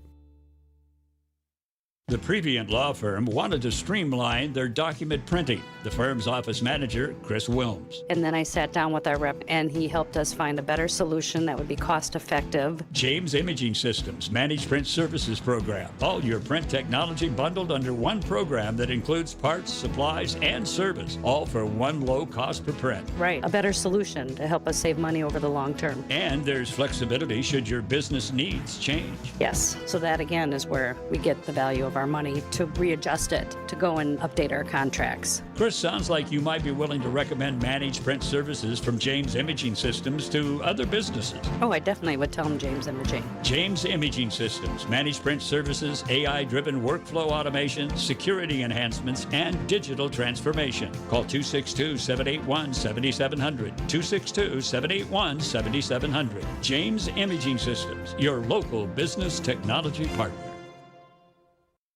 The Previent Law Firm wanted to streamline their document printing. The firm's office manager, Chris Wilms. And then I sat down with our rep, and he helped us find a better solution that would be cost-effective. James Imaging Systems Managed Print Services Program. All your print technology bundled under one program that includes parts, supplies, and service, all for one low cost per print. Right. A better solution to help us save money over the long term. And there's flexibility should your business needs change. Yes. So that, again, is where we get the value of our money to readjust it, to go and update our contracts. Chris, sounds like you might be willing to recommend managed print services from James Imaging Systems to other businesses. Oh, I definitely would tell them James Imaging. James Imaging Systems, managed print services, AI-driven workflow automation, security enhancements, and digital transformation. Call 262-781-7700. 262-781-7700. James Imaging Systems, your local business technology partner.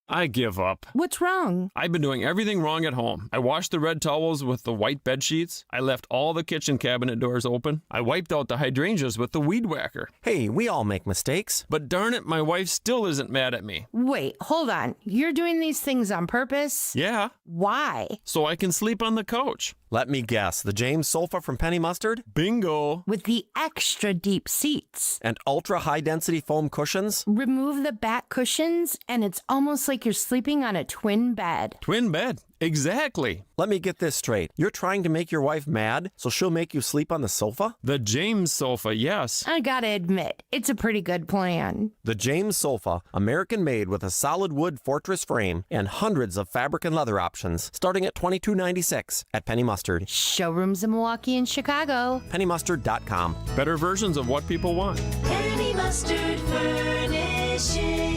I give up. What's wrong? I've been doing everything wrong at home. I washed the red towels with the white bed sheets. I left all the kitchen cabinet doors open. I wiped out the hydrangeas with the weed whacker. Hey, we all make mistakes. But darn it, my wife still isn't mad at me. Wait, hold on. You're doing these things on purpose? Yeah. Why? So I can sleep on the couch. Let me guess, the James sofa from Penny Mustard? Bingo. With the extra deep seats. And ultra high density foam cushions? Remove the back cushions, and it's almost like you're sleeping on a twin bed. Twin bed. Exactly. Let me get this straight. You're trying to make your wife mad, so she'll make you sleep on the sofa? The James sofa, yes. I gotta admit, it's a pretty good plan. The James sofa, American-made with a solid wood fortress frame and hundreds of fabric and leather options, starting at $22.96 at Penny Mustard. Showrooms in Milwaukee and Chicago. PennyMustard.com. Better versions of what people want. Penny Mustard Furnishing.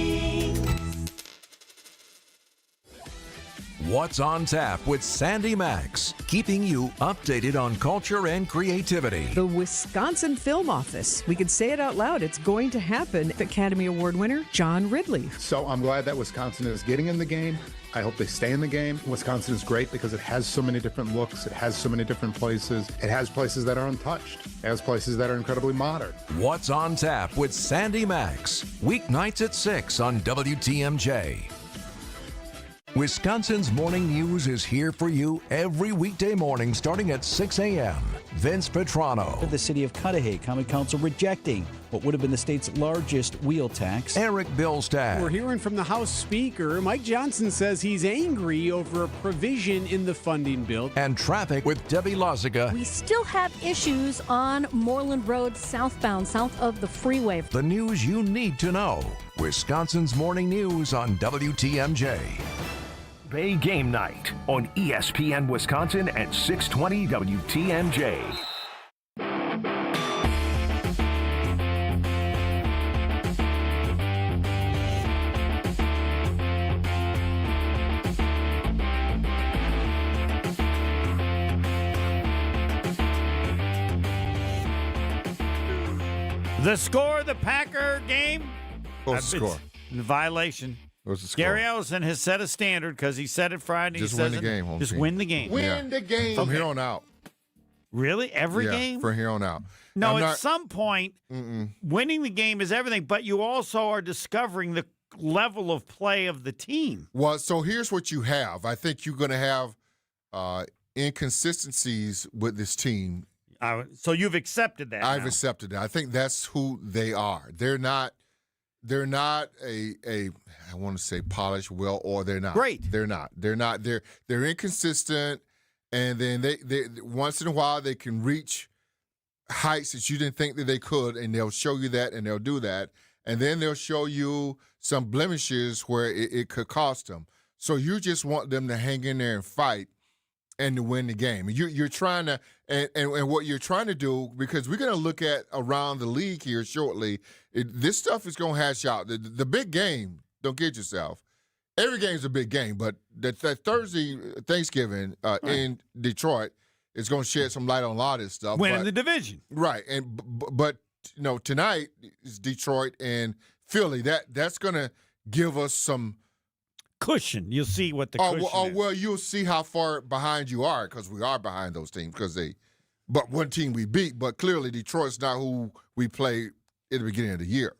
What's on Tap with Sandy Max, keeping you updated on culture and creativity. The Wisconsin Film Office. We can say it out loud. It's going to happen. Academy Award winner John Ridley. So I'm glad that Wisconsin is getting in the game. I hope they stay in the game. Wisconsin is great because it has so many different looks. It has so many different places. It has places that are untouched. It has places that are incredibly modern. What's on Tap with Sandy Max, weeknights at 6 on WTMJ. Wisconsin's Morning News is here for you every weekday morning starting at 6 a.m. Vince Petrano. The city of Cudahy Common Council rejecting what would have been the state's largest wheel tax. Eric Billstad. We're hearing from the House Speaker. Mike Johnson says he's angry over a provision in the funding bill. And traffic with Debbie Lozica. We still have issues on Moreland Road southbound, south of the freeway. The news you need to know. Wisconsin's Morning News on WTMJ. Bay Game Night on ESPN Wisconsin at 620 WTMJ. The score of the Packer game, What's the score? In violation. What's the score? Gary Ellison has set a standard because he said it Friday. Just he win says the game, home Just team. win the game. Win the game. From here on out. Really? Every game? From here on out. No, I'm at not- some point, winning the game is everything, but you also are discovering the level of play of the team. Well, so here's what you have. I think you're going to have inconsistencies with this team. So you've accepted that. I've now. accepted it. I think that's who they are. They're not a I want to say polished, well, or they're not. Great. They're not. They're inconsistent, and then they once in a while they can reach heights that you didn't think that they could, and they'll show you that, and they'll do that, and then they'll show you some blemishes where it could cost them. So you just want them to hang in there and fight and to win the game. You're trying to, and what you're trying to do, because we're going to look at around the league here shortly, this stuff is going to hash out. The big game, don't kid yourself. Every game's a big game, but that Thursday Thanksgiving in Detroit is going to shed some light on a lot of this stuff. Winning the division. Right. But tonight is Detroit and Philly. That's going to give us some cushion. You'll see what the cushion is. Well, you'll see how far behind you are, because we are behind those teams, but one team we beat, but clearly Detroit's not who we played at the beginning of the year.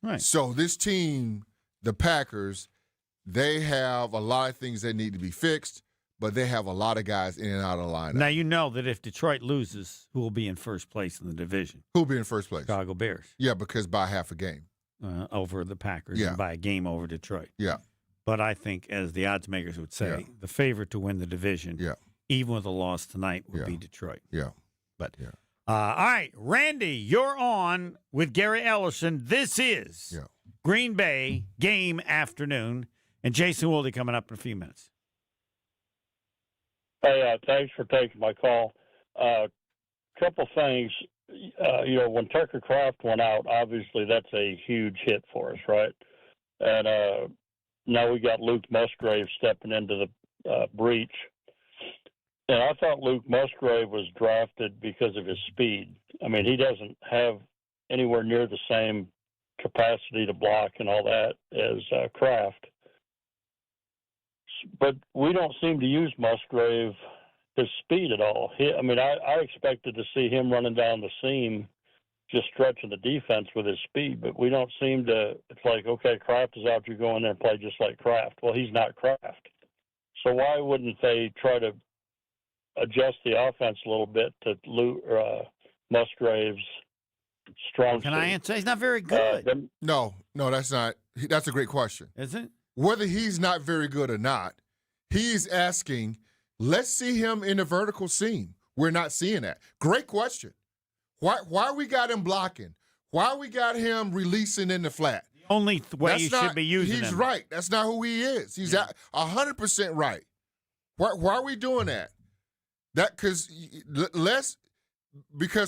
Right. So this team, the Packers, they have a lot of things that need to be fixed, but they have a lot of guys in and out of the lineup. Now you know that if Detroit loses, who will be in first place in the division? Who'll be in first place? Chicago Bears. Yeah, because by half a game. Over the Packers, Yeah. and by a game over Detroit. Yeah. But I think, as the odds makers would say, the favorite to win the division, even with a loss tonight, would be Detroit. Yeah. But all right, Randy, you're on with Gary Ellison. This is Green Bay game afternoon, and Jason Wilde coming up in a few minutes. Hey, thanks for taking my call. Couple things. When Tucker Kraft went out, obviously that's a huge hit for us, right? And now we got Luke Musgrave stepping into the breach. And I thought Luke Musgrave was drafted because of his speed. I mean, he doesn't have anywhere near the same capacity to block and all that as Kraft. But we don't seem to use Musgrave, his speed at all. I expected to see him running down the seam, just stretching the defense with his speed, but we don't seem to. It's like, okay, Kraft is out, you go in there and play just like Kraft. Well, he's not Kraft. So why wouldn't they try to adjust the offense a little bit to Musgrave's strong Can I answer? He's not very good. No, that's not. That's a great question. Is it? Whether he's not very good or not, he's asking, let's see him in the vertical seam. We're not seeing that. Great question. Why we got him blocking? Why we got him releasing in the flat? The only way you should be using him. He's right. That's not who he is. He's 100% right. Why are we doing that? Because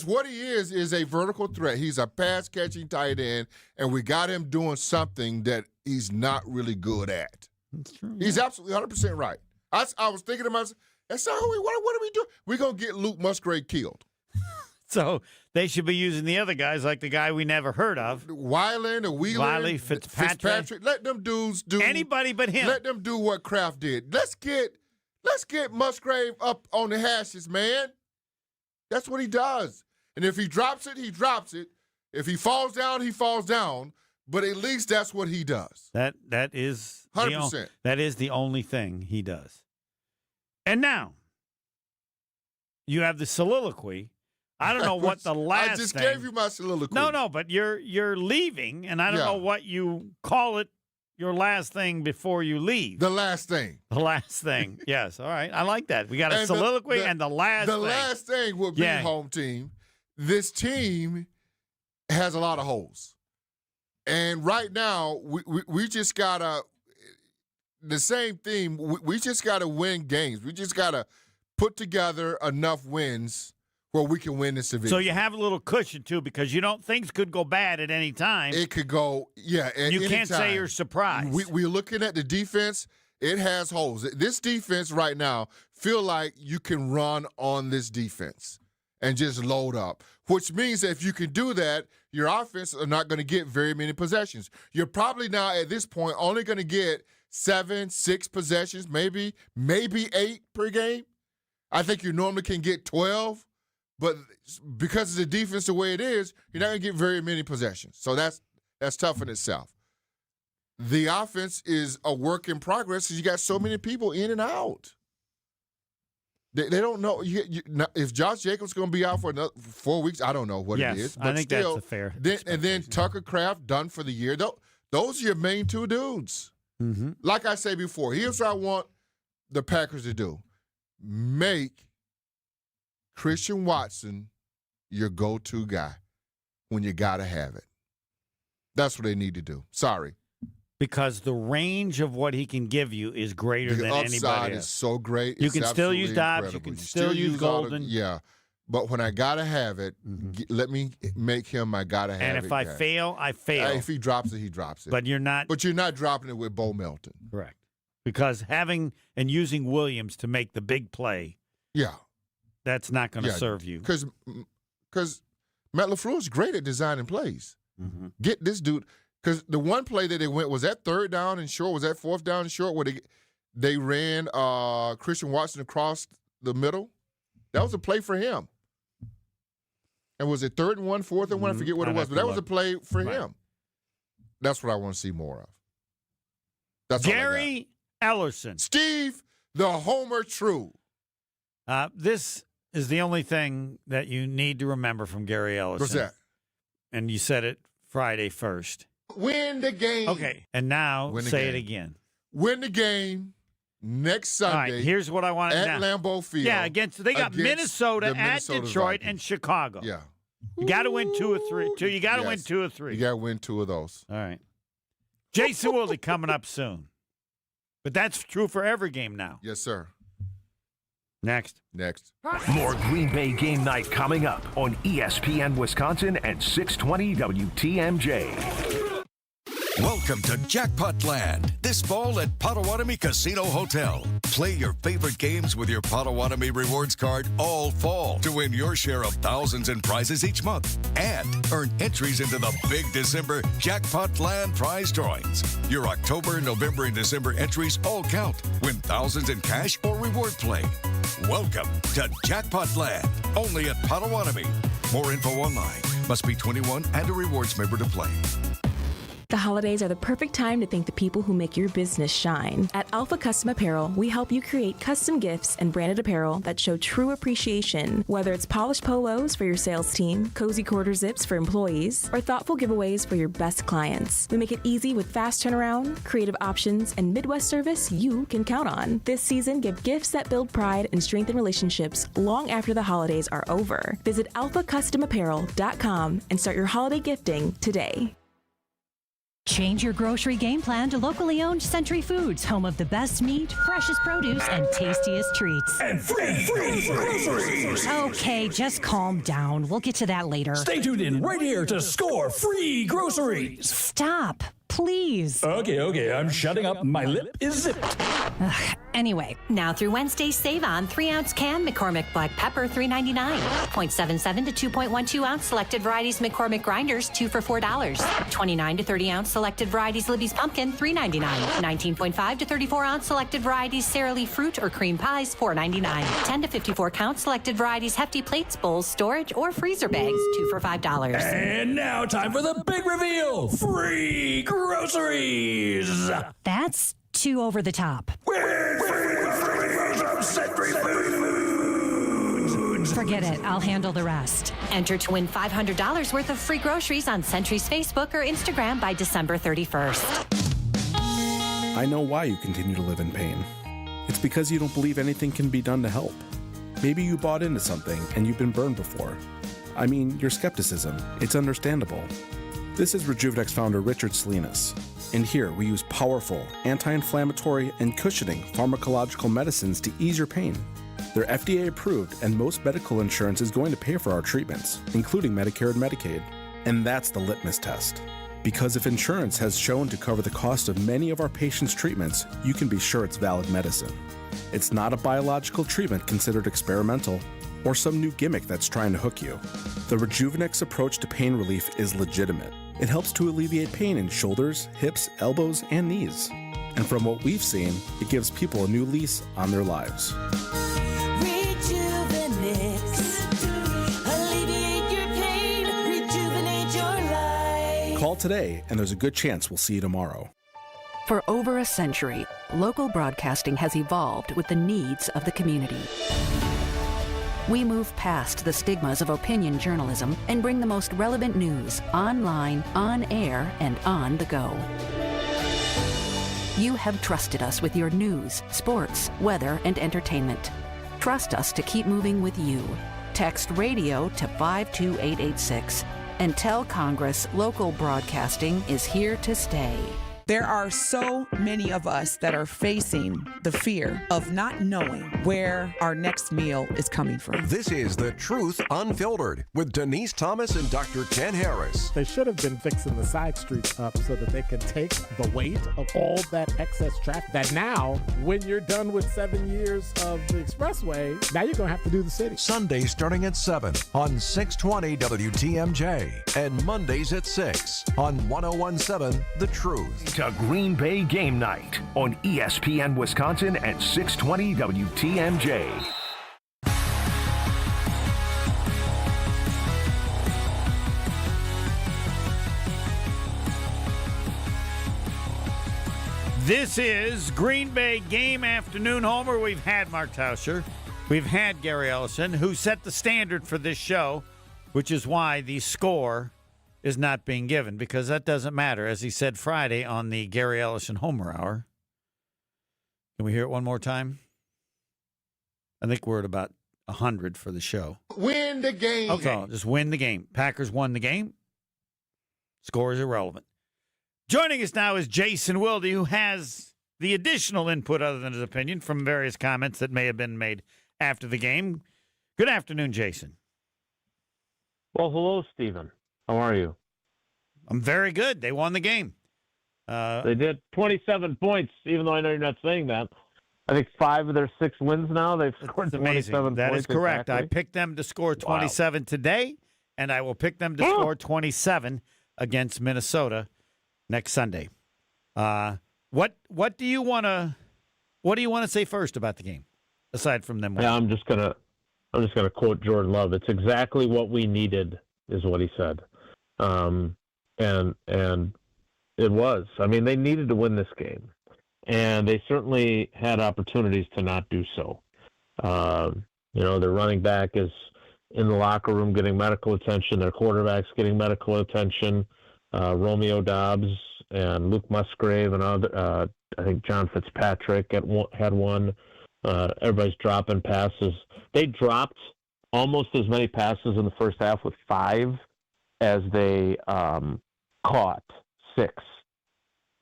what he is a vertical threat. He's a pass-catching tight end, and we got him doing something that he's not really good at. That's true. He's absolutely 100% right. I was thinking to myself, that's not who what are we doing? We're going to get Luke Musgrave killed. So they should be using the other guys, like the guy we never heard of. Weiland or Wheeler. Wiley, Fitzpatrick. Let them dudes do. Anybody but him. Let them do what Kraft did. Let's get Musgrave up on the hashes, man. That's what he does. And if he drops it, he drops it. If he falls down, he falls down. But at least that's what he does. That is 100%. That is the only thing he does. And now you have the soliloquy. I don't know what the last I just thing. gave you my soliloquy. No, but you're leaving, and I don't know what you call it. Your last thing before you leave. The last thing. The last thing. Yes. All right. I like that. We got a soliloquy and the last thing. The last thing would be home team. This team has a lot of holes. And right now, we just got to, the same theme, we just got to win games. We just got to put together enough wins where we can win this division. So you have a little cushion, too, because things could go bad at any time. It could go, at you any can't time. say you're surprised. We're looking at the defense. It has holes. This defense right now feel like you can run on this defense. and just load up, which means that if you can do that, your offense are not going to get very many possessions. You're probably now at this point only going to get 7, 6 possessions, maybe 8 per game. I think you normally can get 12, but because of the defense the way it is, you're not going to get very many possessions. So that's tough in itself. The offense is a work in progress because you got so many people in and out. They don't know if Josh Jacobs is going to be out for another 4 weeks. I don't know what it is. But I think still, that's a fair. And then Tucker Kraft done for the year. Those are your main two dudes. Mm-hmm. Like I said before, here's what I want the Packers to do: make Christian Watson your go-to guy when you got to have it. That's what they need to do. Sorry. Because the range of what he can give you is greater than anybody else. The upside is so great. You It's can still use absolutely Dobbs. You incredible. can still use Golden. Yeah. But when I got to have it, let me make him my got to have it. And if I guy. fail, I fail. If he drops it, he drops it. But you're not dropping it with Bo Melton. Correct. Because having and using Williams to make the big play, that's not going to serve you. Because Matt LaFleur is great at designing plays. Mm-hmm. Get this dude. Because the one play that they went, was that 3rd down and short? Was that 4th down and short where they ran Christian Watson across the middle? That was a play for him. And was it 3rd and 1, 4th and 1? I forget what it was. But that was a play for him. That's what I want to see more of. That's Gary Ellerson. Steve, the Homer True. This is the only thing that you need to remember from Gary Ellerson. What's that? And you said it Friday first. Win the game. Okay. And now say it again. Win the game next Sunday. All right, here's what I want at Lambeau Field. Yeah, they got Minnesota at Detroit and Chicago. Yeah. You got to win 2 or 3. You got to win 2 or 3. You got to win 2 of those. All right. Jason Wilde coming up soon. But that's true for every game now. Yes, sir. Next. More Green Bay Game Night coming up on ESPN Wisconsin and 620 WTMJ. Welcome to Jackpot Land. This fall at Potawatomi Casino Hotel. Play your favorite games with your Potawatomi Rewards card all fall to win your share of thousands in prizes each month. And earn entries into the big December Jackpot Land prize drawings. Your October, November, and December entries all count. Win thousands in cash or reward play. Welcome to Jackpot Land. Only at Potawatomi. More info online. Must be 21 and a rewards member to play. The holidays are the perfect time to thank the people who make your business shine. At Alpha Custom Apparel, we help you create custom gifts and branded apparel that show true appreciation. Whether it's polished polos for your sales team, cozy quarter zips for employees, or thoughtful giveaways for your best clients. We make it easy with fast turnaround, creative options, and Midwest service you can count on. This season, give gifts that build pride and strengthen relationships long after the holidays are over. Visit alphacustomapparel.com and start your holiday gifting today. Change your grocery game plan to locally owned Century Foods, home of the best meat, freshest produce, and tastiest treats. And free groceries. Okay, just calm down. We'll get to that later. Stay tuned in right here to score free groceries. Stop, please. Okay, I'm shutting up. My lip is zipped. Anyway, now through Wednesday, save on 3-ounce can McCormick Black Pepper, $3.99. 0.77 to 2.12 ounce selected varieties McCormick Grinders, 2 for $4. 29 to 30 ounce selected varieties Libby's Pumpkin, $3.99. 19.5 to 34 ounce selected varieties Sara Lee Fruit or Cream Pies, $4.99. 10 to 54 count selected varieties Hefty Plates, Bowls, Storage, or Freezer Bags, 2 for $5. And now time for the big reveal. Free groceries. That's too over the top. Forget it. I'll handle the rest. Enter to win $500 worth of free groceries on Century's Facebook or Instagram by December 31st. I know why you continue to live in pain. It's because you don't believe anything can be done to help. Maybe you bought into something and you've been burned before. I mean, your skepticism. It's understandable. This is Rejuvenex founder Richard Salinas. And here we use powerful, anti-inflammatory, and cushioning pharmacological medicines to ease your pain. They're FDA approved, and most medical insurance is going to pay for our treatments, including Medicare and Medicaid. And that's the litmus test. Because if insurance has shown to cover the cost of many of our patients' treatments, you can be sure it's valid medicine. It's not a biological treatment considered experimental. or some new gimmick that's trying to hook you. The Rejuvenix approach to pain relief is legitimate. It helps to alleviate pain in shoulders, hips, elbows, and knees. And from what we've seen, it gives people a new lease on their lives. Alleviate your pain, rejuvenate your life. Call today, and there's a good chance we'll see you tomorrow. For over a century, local broadcasting has evolved with the needs of the community. We move past the stigmas of opinion journalism and bring the most relevant news online, on air, and on the go. You have trusted us with your news, sports, weather, and entertainment. Trust us to keep moving with you. Text radio to 52886 and tell Congress local broadcasting is here to stay. There are so many of us that are facing the fear of not knowing where our next meal is coming from. This is The Truth Unfiltered with Denise Thomas and Dr. Ken Harris. They should have been fixing the side streets up so that they could take the weight of all that excess traffic. That now, when you're done with 7 years of the expressway, now you're going to have to do the city. Sundays starting at 7 on 620 WTMJ and Mondays at 6 on 1017 The Truth. To Green Bay Game Night on ESPN Wisconsin at 620 WTMJ. This is Green Bay Game Afternoon Homer. We've had Mark Tauscher. We've had Gary Ellison, who set the standard for this show, which is why the score is not being given, because that doesn't matter, as he said Friday on the Gary Ellison Homer Hour. Can we hear it one more time? I think we're at about 100 for the show. Win the game. Okay, so just win the game. Packers won the game. Score is irrelevant. Joining us now is Jason Wilde, who has the additional input other than his opinion from various comments that may have been made after the game. Good afternoon, Jason. Well, hello, Stephen. How are you? I'm very good. They won the game. They did 27 points, even though I know you're not saying that. I think 5 of their 6 wins now, they've scored 27 points. That is correct. Exactly. I picked them to score 27 today, and I will pick them to score 27 against Minnesota next Sunday. What do you want to say first about the game, aside from them winning? Yeah, I'm just gonna quote Jordan Love. It's exactly what we needed, is what he said. And it was. I mean, they needed to win this game, and they certainly had opportunities to not do so. Their running back is in the locker room getting medical attention. Their quarterback's getting medical attention. Romeo Dobbs and Luke Musgrave and other. I think John Fitzpatrick had one. Everybody's dropping passes. They dropped almost as many passes in the first half with 5 as they caught 6.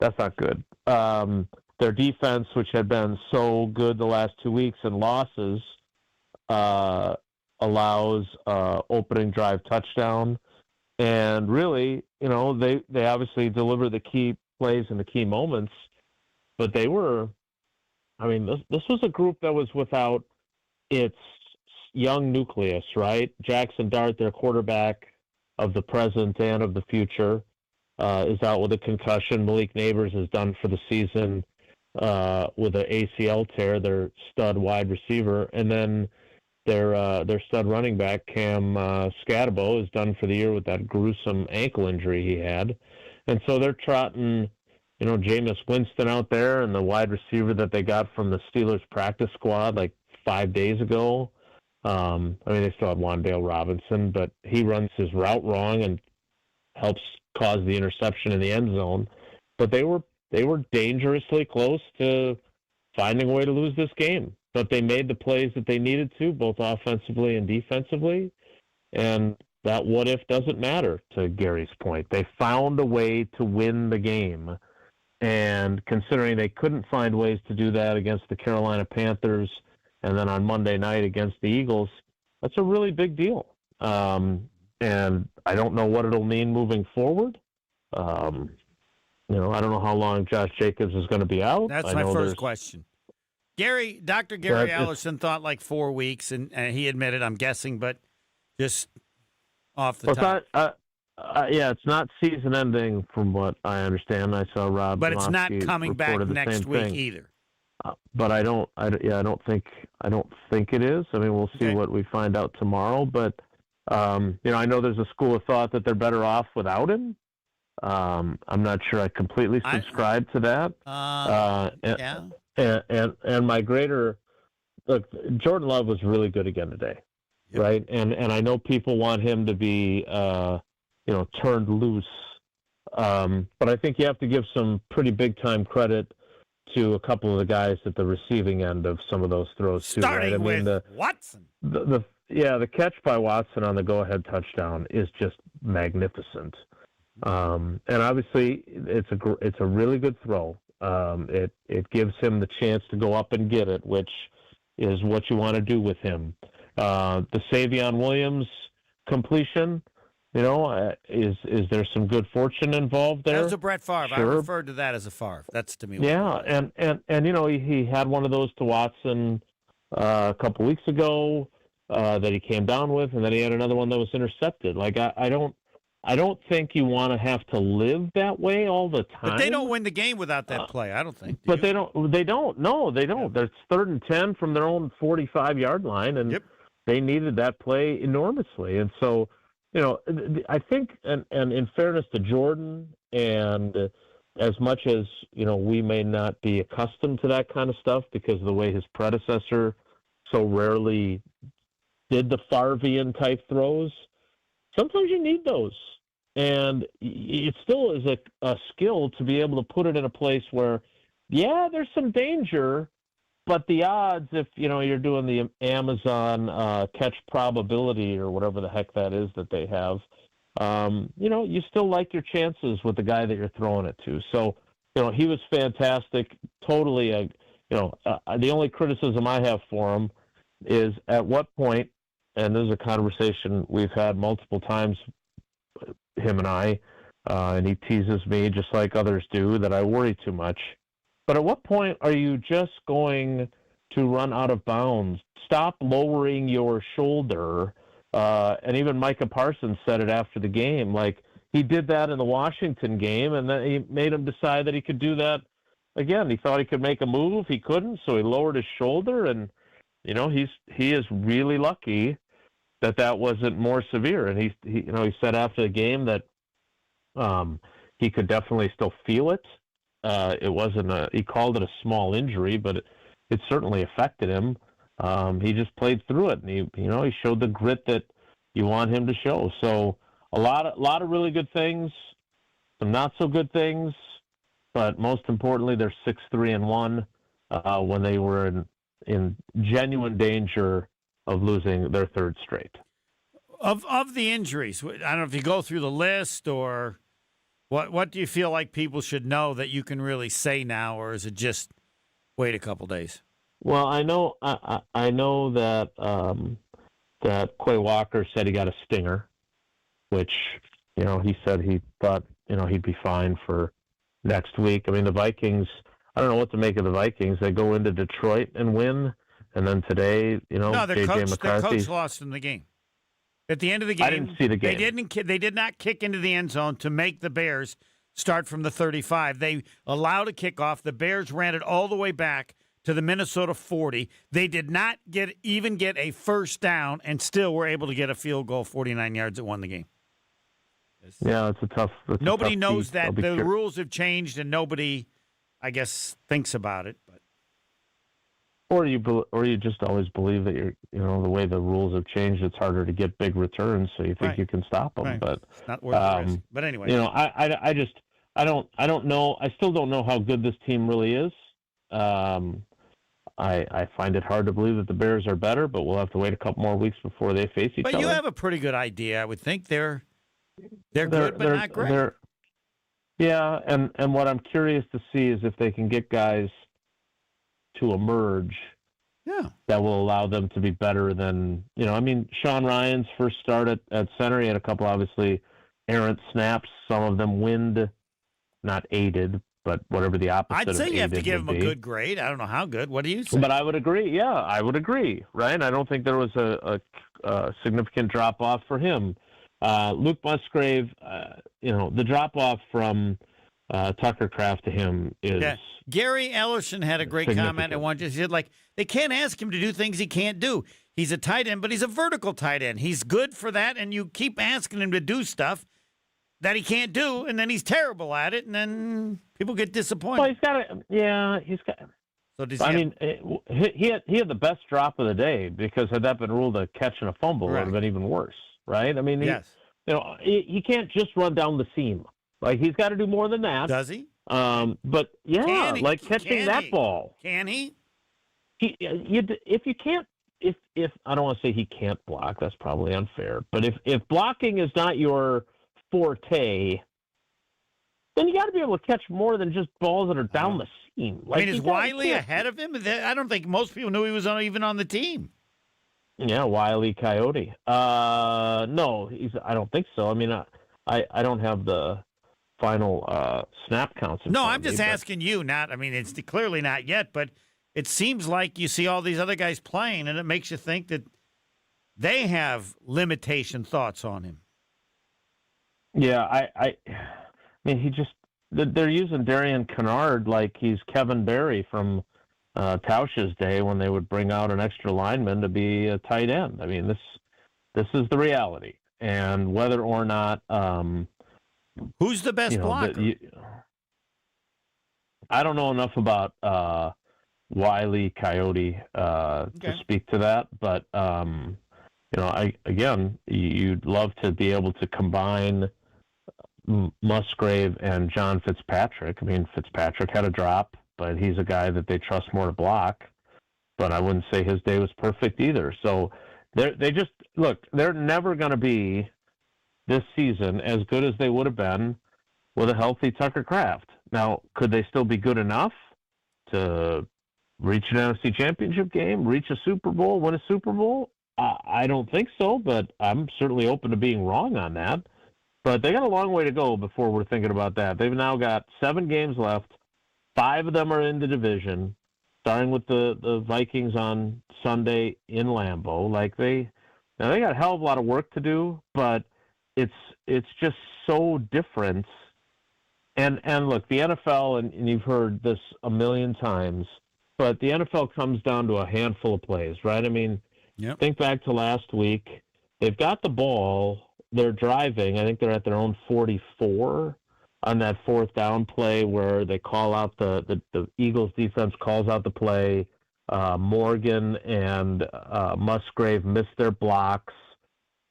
That's not good. Their defense, which had been so good the last 2 weeks in losses, allows opening drive touchdown. And really, they obviously deliver the key plays and the key moments, but they were, this was a group that was without its young nucleus, right? Jackson Dart, their quarterback of the present and of the future, is out with a concussion. Malik Neighbors is done for the season with an ACL tear, their stud wide receiver. And then their stud running back, Cam Scatabo, is done for the year with that gruesome ankle injury he had. And so they're trotting, Jameis Winston out there and the wide receiver that they got from the Steelers practice squad like 5 days ago. They still have Wan'Dale Robinson, but he runs his route wrong and helps cause the interception in the end zone. But they were dangerously close to finding a way to lose this game. But they made the plays that they needed to, both offensively and defensively. And that what if doesn't matter, to Gary's point. They found a way to win the game. And considering they couldn't find ways to do that against the Carolina Panthers and then on Monday night against the Eagles, that's a really big deal. And I don't know what it'll mean moving forward. I don't know how long Josh Jacobs is going to be out. That's my first question. Dr. Gary Allerson thought like 4 weeks, and he admitted, I'm guessing, but just off the top. It's not season-ending from what I understand. I saw Rob, but it's not coming back next week either. But I don't think it is. I mean, we'll see what we find out tomorrow. But I know there's a school of thought that they're better off without him. I'm not sure I completely subscribe to that. And my greater look, Jordan Love was really good again today, right? And I know people want him to be turned loose, but I think you have to give some pretty big time credit to a couple of the guys at the receiving end of some of those throws too. Starting right? with Watson. The catch by Watson on the go-ahead touchdown is just magnificent. And obviously, it's a really good throw. It gives him the chance to go up and get it, which is what you want to do with him. The Savion Williams completion, is there some good fortune involved there? That was a Brett Favre. Sure. I referred to that as a Favre. That's to me. Yeah, and he had one of those to Watson a couple weeks ago that he came down with, and then he had another one that was intercepted. Like I don't think you want to have to live that way all the time. But they don't win the game without that play, I don't think. They don't. No, they don't. There's 3rd and 10 from their own 45-yard line, and they needed that play enormously. And so, I think, and in fairness to Jordan, and as much as, we may not be accustomed to that kind of stuff because of the way his predecessor so rarely did the Favrean type throws, sometimes you need those. And it still is a skill to be able to put it in a place where, there's some danger, but the odds, if, you're doing the Amazon catch probability or whatever the heck that is that they have, you still like your chances with the guy that you're throwing it to. So, he was fantastic. Totally, the only criticism I have for him is at what point, and this is a conversation we've had multiple times, him and I, and he teases me just like others do that I worry too much. But at what point are you just going to run out of bounds? Stop lowering your shoulder. And even Micah Parsons said it after the game. Like, he did that in the Washington game, and then he made him decide that he could do that again. He thought he could make a move. He couldn't, so he lowered his shoulder. And, he is really lucky that wasn't more severe. And he said after the game that he could definitely still feel it. It wasn't he called it a small injury, but it certainly affected him. He just played through it, and he showed the grit that you want him to show. So a lot of really good things, some not so good things, but most importantly, they're 6-3-1 when they were in genuine danger of losing their 3rd straight. Of the injuries, I don't know if you go through the list or what do you feel like people should know that you can really say now, or is it just wait a couple days? Well, I know that that Quay Walker said he got a stinger, which he said he thought he'd be fine for next week. I mean, the Vikings, I don't know what to make of the Vikings. They go into Detroit and win. And then today, their J.J. coach lost in the game. At the end of the game, I didn't see the game. They did not kick into the end zone to make the Bears start from the 35. They allowed a kickoff. The Bears ran it all the way back to the Minnesota 40. They did not even get a first down, and still were able to get a field goal, 49 yards that won the game. Yeah, it's a tough. Nobody knows that the rules have changed, and nobody, I guess, thinks about it. But or you just always believe that the way the rules have changed, it's harder to get big returns, so you think you can stop them. Right. But it's not worth the risk. But anyway, I don't know. I still don't know how good this team really is. I find it hard to believe that the Bears are better, but we'll have to wait a couple more weeks before they face each other. But you have a pretty good idea. I would think they're good, but not great. Yeah, and what I'm curious to see is if they can get guys to emerge that will allow them to be better than, Sean Ryan's first start at center, he had a couple obviously errant snaps, some of them wind not aided, but whatever the opposite. I'd say of you have to aided give him would a be. good grade. I don't know how good. What do you say? But I would agree. Yeah, I would agree. Right? I don't think there was a significant drop off for him. Luke Musgrave, the drop off from Tucker Kraft to him is. Yeah. Gary Ellerson had a great comment. And one just said, like, they can't ask him to do things he can't do. He's a tight end, but he's a vertical tight end. He's good for that, and you keep asking him to do stuff that he can't do, and then he's terrible at it, and then people get disappointed. Well, he's got to. Yeah, he's got. So does he had the best drop of the day, because had that been ruled a catch and a fumble, it would have been even worse, right? I mean, yes. He can't just run down the seam. Like, he's got to do more than that. Does he? But yeah, like catching that ball. Can he? If you can't, if I don't want to say he can't block, that's probably unfair. But if blocking is not your forte, then you got to be able to catch more than just balls that are down the seam. Like, is Wiley ahead of him? I don't think most people knew he was even on the team. Yeah, Wiley Coyote. No, I don't think so. I mean, I don't have the final snap counts. No, I'm just asking you. It's clearly not yet, but it seems like you see all these other guys playing, and it makes you think that they have limitation thoughts on him. Yeah, I mean, they're using Darian Kennard like he's Kevin Barry from Tausch's day, when they would bring out an extra lineman to be a tight end. I mean, this is the reality, and whether or not who's the best blocker? I don't know enough about Wiley Coyote to speak to that, but you'd love to be able to combine Musgrave and John Fitzpatrick. I mean, Fitzpatrick had a drop, but he's a guy that they trust more to block. But I wouldn't say his day was perfect either. So they're never going to be this season as good as they would have been with a healthy Tucker Kraft. Now, could they still be good enough to reach an NFC Championship game, reach a Super Bowl, win a Super Bowl? I don't think so, but I'm certainly open to being wrong on that. But they got a long way to go before we're thinking about that. They've now got 7 games left. 5 of them are in the division, starting with the Vikings on Sunday in Lambeau. Like, they got a hell of a lot of work to do, but it's just so different. And look, the NFL, and you've heard this a million times, but the NFL comes down to a handful of plays, right? I mean, think back to last week. They've got the ball. They're driving. I think they're at their own 44 on that 4th down play where they call out the Eagles defense calls out the play. Morgan and Musgrave miss their blocks,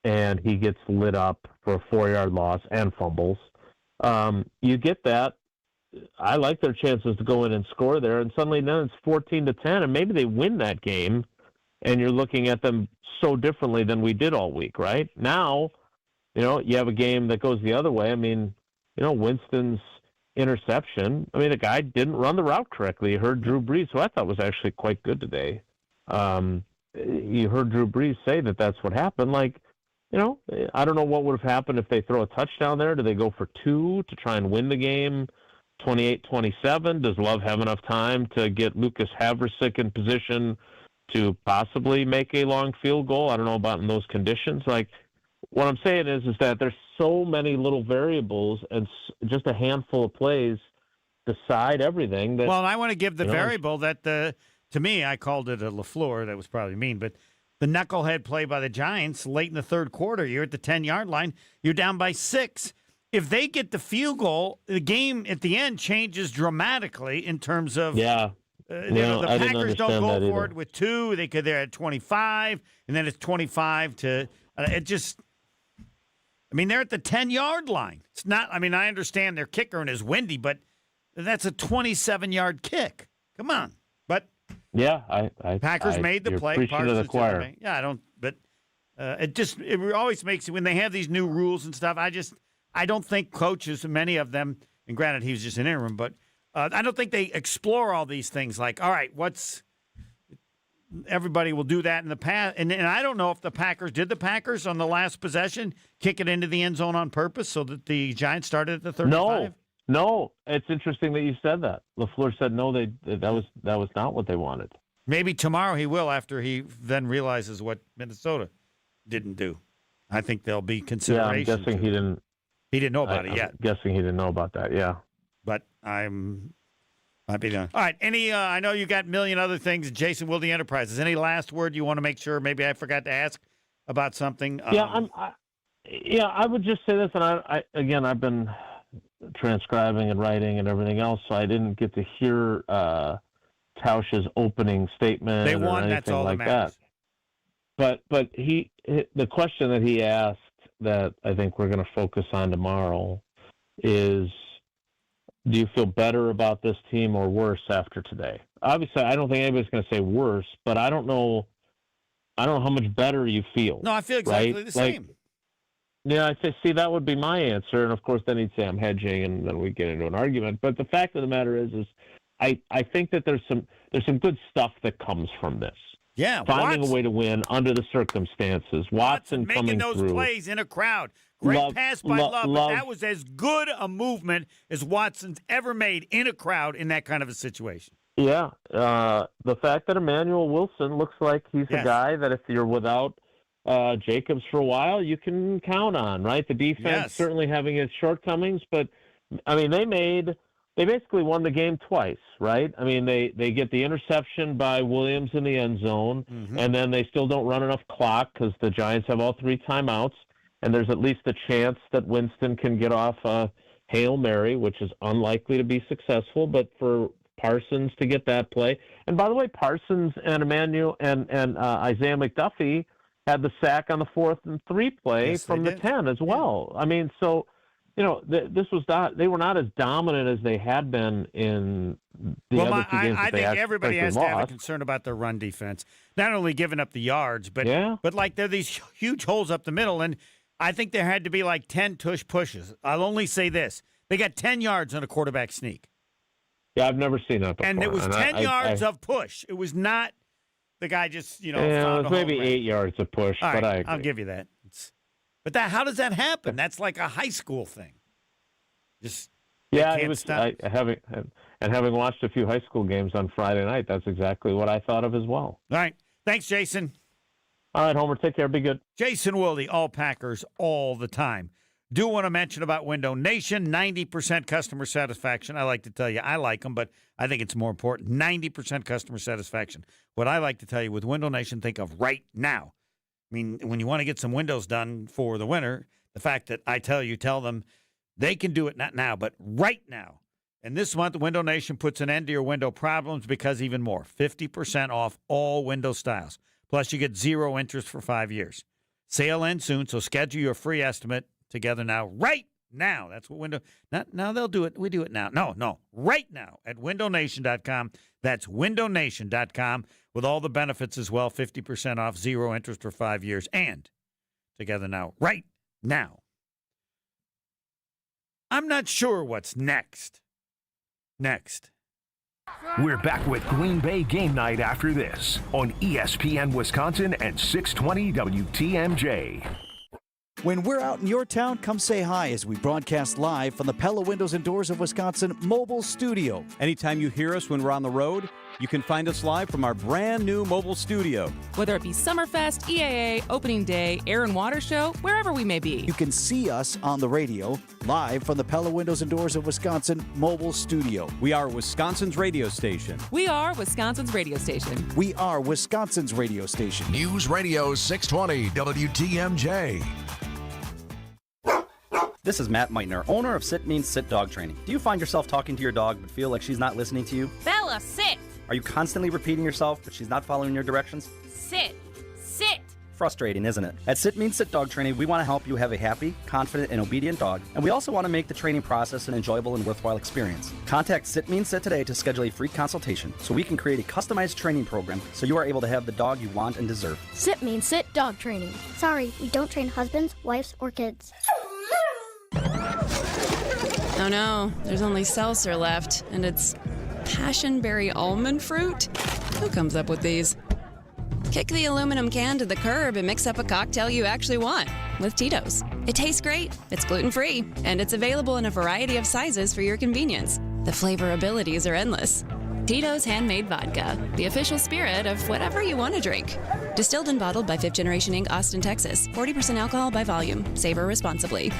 and he gets lit up for a 4-yard loss and fumbles. You get that. I like their chances to go in and score there, and suddenly then it's 14-10, and maybe they win that game, and you're looking at them so differently than we did all week, right? Now, you have a game that goes the other way. I mean, Winston's interception, the guy didn't run the route correctly. You heard Drew Brees, who I thought was actually quite good today. You heard Drew Brees say that that's what happened. Like, I don't know what would have happened if they throw a touchdown there. Do they go for 2 to try and win the game 28-27? Does Love have enough time to get Lucas Haversick in position to possibly make a long field goal? I don't know about in those conditions. Like, what I'm saying is that there's so many little variables, and just a handful of plays decide everything. Well, and I want to give the variable that to me, I called it a LaFleur. That was probably mean, but the knucklehead play by the Giants late in the 3rd quarter. You're at the 10-yard line. You're down by 6. If they get the field goal, the game at the end changes dramatically in terms of the Packers don't go for it with 2. They're at 25, and then it's 25 to it just. They're at the 10-yard line. It's not. I understand their kicker is windy, but that's a 27-yard kick. Come on, but Packers made the play. Preaching to the choir. Yeah, I don't. But it always makes when they have these new rules and stuff. I don't think coaches, many of them, and granted he was just an interim, but I don't think they explore all these things. Like, all right, everybody will do that in the past. And I don't know if the Packers on the last possession kick it into the end zone on purpose so that the Giants started at the 35? No, it's interesting that you said that. LaFleur said no. That was not what they wanted. Maybe tomorrow he will, after he then realizes what Minnesota didn't do. I think there'll be consideration. Yeah, I'm guessing he didn't. He didn't know about it yet. I'm guessing he didn't know about that. Yeah. But might be done. All right. I know you got a million other things. Jason Wilde Enterprises. Any last word you want to make sure? Maybe I forgot to ask about something. I would just say this, and I've been transcribing and writing and everything else, so I didn't get to hear Tausch's opening statement. They won. Or That's all like that matters. But the question that he asked that I think we're going to focus on tomorrow is, do you feel better about this team or worse after today? Obviously, I don't think anybody's going to say worse, but I don't know how much better you feel. No, I feel exactly the same. Yeah, I see that would be my answer, and of course then he'd say I'm hedging, and then we get into an argument. But the fact of the matter is I think that there's some good stuff that comes from this. Yeah, finding a way to win under the circumstances. Watson making coming those through. plays in a crowd. Great pass by Love, but that was as good a movement as Watson's ever made in a crowd in that kind of a situation. Yeah, the fact that Emmanuel Wilson looks like he's a guy that if you're without Jacobs for a while, you can count on, right? The defense certainly having its shortcomings, but I mean they basically won the game twice, right? I mean they get the interception by Williams in the end zone, and then they still don't run enough clock because the Giants have all 3 timeouts, and there's at least a chance that Winston can get off a Hail Mary, which is unlikely to be successful, but for Parsons to get that play. And by the way, Parsons and Emmanuel and Isaiah McDuffie had the sack on the 4th and 3 play from the 10 as well. I mean, so, this was not, they were not as dominant as they had been in the other 2 games. I think everybody has to have a concern about their run defense. Not only giving up the yards, but like there are these huge holes up the middle, and I think there had to be like 10 tush pushes. I'll only say this. They got 10 yards on a quarterback sneak. Yeah, I've never seen that before. And it was 10 yards of push. It was not the guy just, found it was a maybe home 8 yards of push, All but right, I agree. I'll give you that. But how does that happen? That's like a high school thing. It was. Having watched a few high school games on Friday night, that's exactly what I thought of as well. All right. Thanks, Jason. All right, Homer. Take care. Be good. Jason Wilde, all Packers, all the time. Do want to mention about Window Nation, 90% customer satisfaction. I like to tell you, I like them, but I think it's more important. 90% customer satisfaction. What I like to tell you with Window Nation, think of right now. I mean, when you want to get some windows done for the winter, the fact that I tell them they can do it not now, but right now. And this month, Window Nation puts an end to your window problems because even more, 50% off all window styles. Plus, you get 0 interest for 5 years. Sale ends soon, so schedule your free estimate together now, right now. That's what Window. Not now they'll do it. We do it now. No, right now at windownation.com. That's windownation.com with all the benefits as well. 50% off, 0 interest for 5 years, and together now, right now. I'm not sure what's next. We're back with Green Bay Game Night after this on ESPN Wisconsin and 620 WTMJ. When we're out in your town, come say hi as we broadcast live from the Pella Windows and Doors of Wisconsin mobile studio. Anytime you hear us when we're on the road, you can find us live from our brand new mobile studio. Whether it be Summerfest, EAA, Opening Day, Air and Water Show, wherever we may be. You can see us on the radio, live from the Pella Windows and Doors of Wisconsin mobile studio. We are Wisconsin's radio station. We are Wisconsin's radio station. We are Wisconsin's radio station. News Radio 620 WTMJ. This is Matt Meitner, owner of Sit Means Sit Dog Training. Do you find yourself talking to your dog but feel like she's not listening to you? Bella, sit! Are you constantly repeating yourself but she's not following your directions? Sit! Sit! Frustrating, isn't it? At Sit Means Sit Dog Training, we want to help you have a happy, confident, and obedient dog, and we also want to make the training process an enjoyable and worthwhile experience. Contact Sit Means Sit today to schedule a free consultation so we can create a customized training program so you are able to have the dog you want and deserve. Sit Means Sit Dog Training. Sorry, we don't train husbands, wives, or kids. Oh no, there's only seltzer left, and it's passionberry almond fruit? Who comes up with these? Kick the aluminum can to the curb and mix up a cocktail you actually want with Tito's. It tastes great, it's gluten-free, and it's available in a variety of sizes for your convenience. The flavor abilities are endless. Tito's Handmade Vodka, the official spirit of whatever you want to drink. Distilled and bottled by 5th Generation Inc., Austin, Texas. 40% alcohol by volume. Savor responsibly.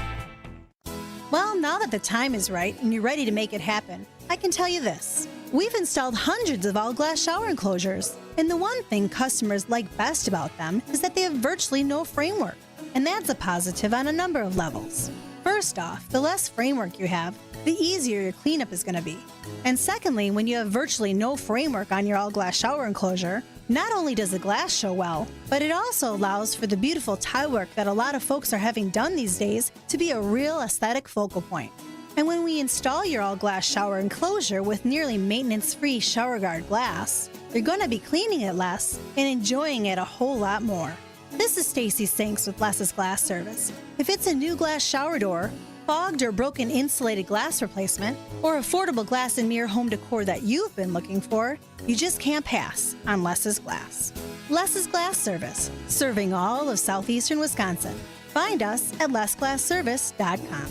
Well, now that the time is right and you're ready to make it happen, I can tell you this. We've installed hundreds of all-glass shower enclosures. And the one thing customers like best about them is that they have virtually no framework. And that's a positive on a number of levels. First off, the less framework you have, the easier your cleanup is going to be. And secondly, when you have virtually no framework on your all-glass shower enclosure, not only does the glass show well, but it also allows for the beautiful tile work that a lot of folks are having done these days to be a real aesthetic focal point. And when we install your all-glass shower enclosure with nearly maintenance-free shower guard glass, you're going to be cleaning it less and enjoying it a whole lot more. This is Stacy Sinks with Less's Glass Service. If it's a new glass shower door, fogged or broken insulated glass replacement, or affordable glass and mirror home decor that you've been looking for, you just can't pass on Less's Glass. Less's Glass Service, serving all of southeastern Wisconsin. Find us at lessglassservice.com.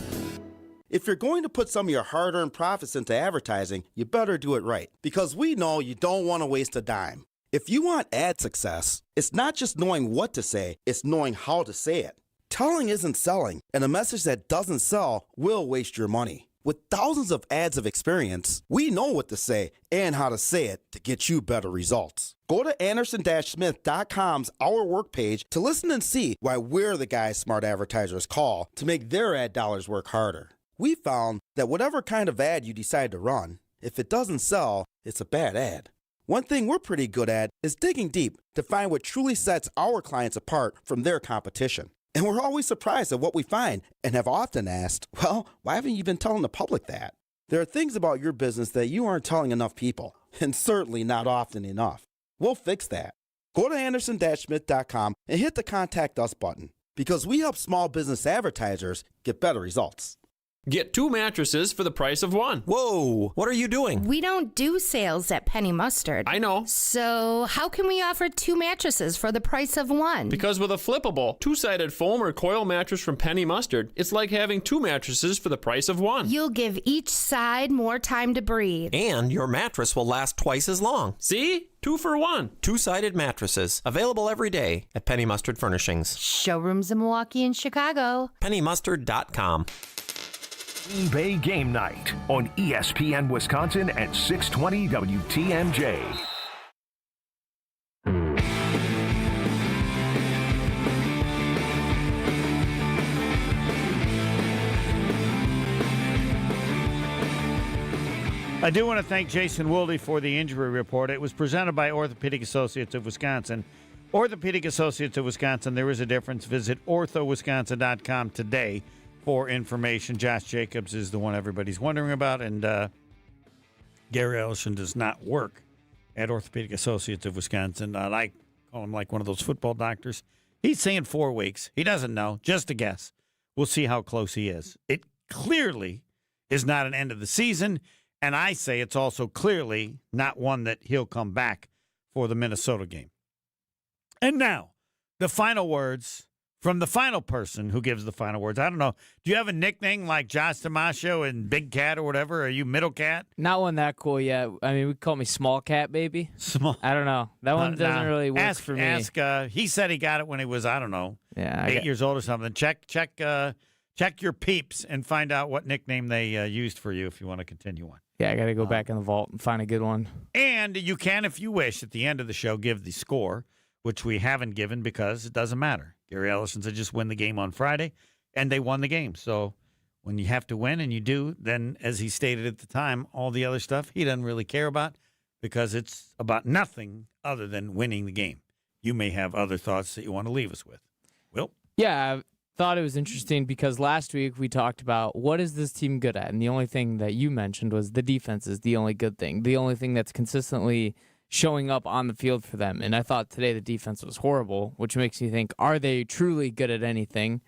If you're going to put some of your hard-earned profits into advertising, you better do it right, because we know you don't want to waste a dime. If you want ad success, it's not just knowing what to say, it's knowing how to say it. Telling isn't selling, and a message that doesn't sell will waste your money. With thousands of ads of experience, we know what to say and how to say it to get you better results. Go to Anderson-Smith.com's Our Work page to listen and see why we're the guys smart advertisers call to make their ad dollars work harder. We found that whatever kind of ad you decide to run, if it doesn't sell, it's a bad ad. One thing we're pretty good at is digging deep to find what truly sets our clients apart from their competition. And we're always surprised at what we find and have often asked, well, why haven't you been telling the public that? There are things about your business that you aren't telling enough people, and certainly not often enough. We'll fix that. Go to Anderson-Smith.com and hit the Contact Us button, because we help small business advertisers get better results. Get 2 mattresses for the price of 1. Whoa, what are you doing? We don't do sales at Penny Mustard. I know. So how can we offer 2 mattresses for the price of 1? Because with a flippable, 2-sided foam or coil mattress from Penny Mustard, it's like having 2 mattresses for the price of 1. You'll give each side more time to breathe. And your mattress will last twice as long. See? 2 for 1. 2-sided mattresses, available every day at Penny Mustard Furnishings. Showrooms in Milwaukee and Chicago. PennyMustard.com. Green Bay Game Night on ESPN Wisconsin at 620 WTMJ. I do want to thank Jason Wilde for the injury report. It was presented by Orthopedic Associates of Wisconsin. Orthopedic Associates of Wisconsin, there is a difference. Visit orthowisconsin.com today for information. Josh Jacobs is the one everybody's wondering about, and Gary Ellison does not work at Orthopedic Associates of Wisconsin. I call him like one of those football doctors. He's saying 4 weeks. He doesn't know. Just a guess. We'll see how close he is. It clearly is not an end of the season. And I say it's also clearly not one that he'll come back for the Minnesota game. And now, the final words from the final person who gives the final words. I don't know. Do you have a nickname like Josh Damasio and Big Cat or whatever? Are you Middle Cat? Not one that cool yet. I mean, we call me Small Cat, maybe. Small. I don't know. That one doesn't really work for me. He said he got it when he was, I don't know, yeah, 8 years old or something. Check your peeps and find out what nickname they used for you if you want to continue on. Yeah, I got to go back in the vault and find a good one. And you can, if you wish, at the end of the show, give the score, which we haven't given because it doesn't matter. Gary Ellison said just win the game on Friday, and they won the game. So when you have to win, and you do, then, as he stated at the time, all the other stuff he doesn't really care about because it's about nothing other than winning the game. You may have other thoughts that you want to leave us with. Will? Yeah, I thought it was interesting because last week we talked about what is this team good at, and the only thing that you mentioned was the defense is the only good thing, the only thing that's consistently showing up on the field for them. And I thought today the defense was horrible, which makes me think, are they truly good at anything?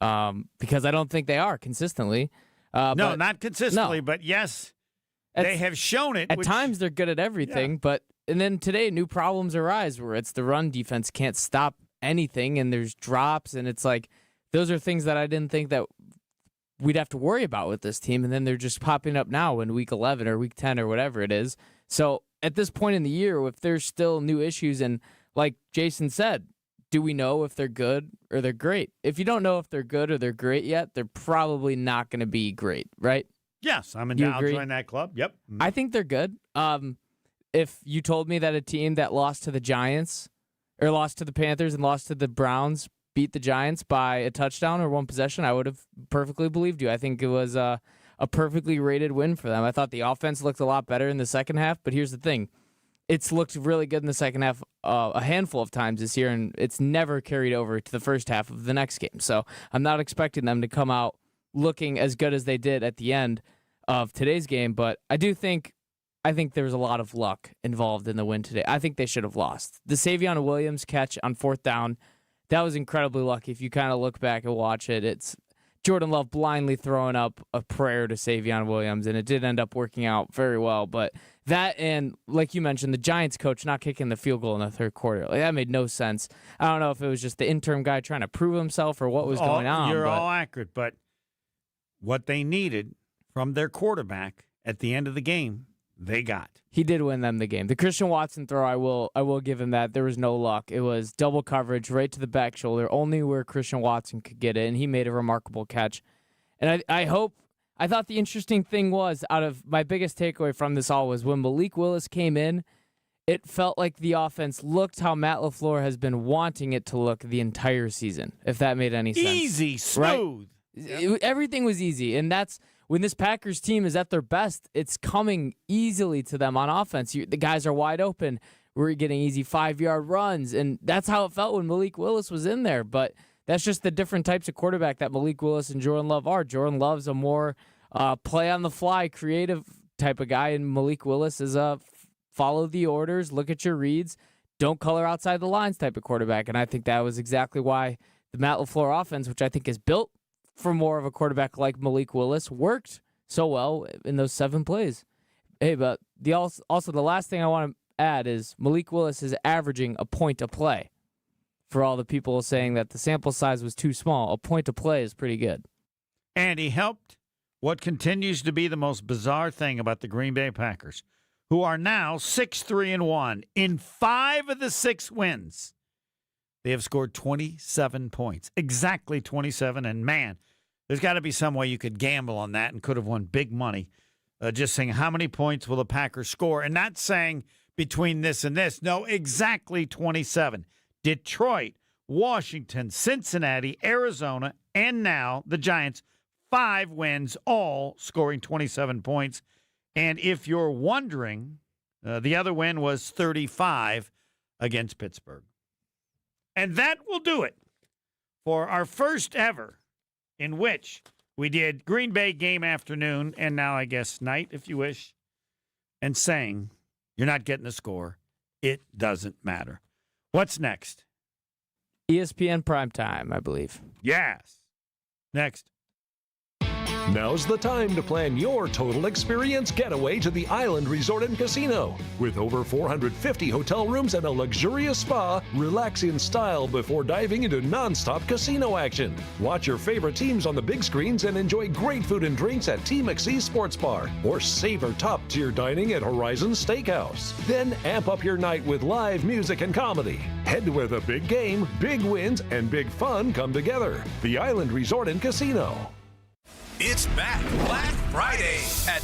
Because I don't think they are consistently. No, not consistently, but yes, they have shown it. At times they're good at everything, and then today new problems arise where it's the run defense can't stop anything, and there's drops, and it's like those are things that I didn't think that we'd have to worry about with this team, and then they're just popping up now in Week 11 or Week 10 or whatever it is. So at this point in the year, if there's still new issues, and like Jason said, do we know if they're good or they're great? If you don't know if they're good or they're great yet, they're probably not going to be great, right? Yes, I'll join that club. Yep. I think they're good. If you told me that a team that lost to the Giants or lost to the Panthers and lost to the Browns beat the Giants by a touchdown or one possession, I would have perfectly believed you. I think it was a perfectly rated win for them. I thought the offense looked a lot better in the second half, but here's the thing. It's looked really good in the second half a handful of times this year, and it's never carried over to the first half of the next game. So I'm not expecting them to come out looking as good as they did at the end of today's game, but I think there was a lot of luck involved in the win today. I think they should have lost. The Savion Williams catch on 4th down, that was incredibly lucky. If you kind of look back and watch it, it's Jordan Love blindly throwing up a prayer to Savion Williams, and it did end up working out very well. But that, and like you mentioned, the Giants coach not kicking the field goal in the third quarter, like, that made no sense. I don't know if it was just the interim guy trying to prove himself or what was going on. You're all accurate, but what they needed from their quarterback at the end of the game, they got. He did win them the game. The Christian Watson throw, I will give him that. There was no luck. It was double coverage right to the back shoulder, only where Christian Watson could get it, and he made a remarkable catch. And I thought the interesting thing was, out of my biggest takeaway from this all was when Malik Willis came in, it felt like the offense looked how Matt LaFleur has been wanting it to look the entire season, if that made any sense. Easy, smooth. Right? Everything was easy, and that's when this Packers team is at their best, it's coming easily to them on offense. The guys are wide open. We're getting easy 5-yard runs, and that's how it felt when Malik Willis was in there. But that's just the different types of quarterback that Malik Willis and Jordan Love are. Jordan Love's a more play-on-the-fly, creative type of guy, and Malik Willis is a follow the orders, look at your reads, don't color outside the lines type of quarterback. And I think that was exactly why the Matt LaFleur offense, which I think is built for more of a quarterback like Malik Willis, worked so well in those 7 plays. Hey, but also the last thing I want to add is Malik Willis is averaging a point a play. For all the people saying that the sample size was too small, a point a play is pretty good. And he helped what continues to be the most bizarre thing about the Green Bay Packers, who are now 6-3-1 in 5 of the 6 wins. They have scored 27 points, exactly 27. And man, there's got to be some way you could gamble on that and could have won big money. Just saying, how many points will the Packers score? And not saying between this and this. No, exactly 27. Detroit, Washington, Cincinnati, Arizona, and now the Giants, 5 wins, all scoring 27 points. And if you're wondering, the other win was 35 against Pittsburgh. And that will do it for our first ever in which we did Green Bay game afternoon, and now I guess night, if you wish, and saying, you're not getting a score. It doesn't matter. What's next? ESPN Primetime, I believe. Yes. Next. Now's the time to plan your total experience getaway to the Island Resort and Casino. With over 450 hotel rooms and a luxurious spa, relax in style before diving into nonstop casino action. Watch your favorite teams on the big screens and enjoy great food and drinks at T. McSee Sports Bar, or savor top-tier dining at Horizon Steakhouse. Then amp up your night with live music and comedy. Head to where the big game, big wins, and big fun come together. The Island Resort and Casino. It's back Black Friday at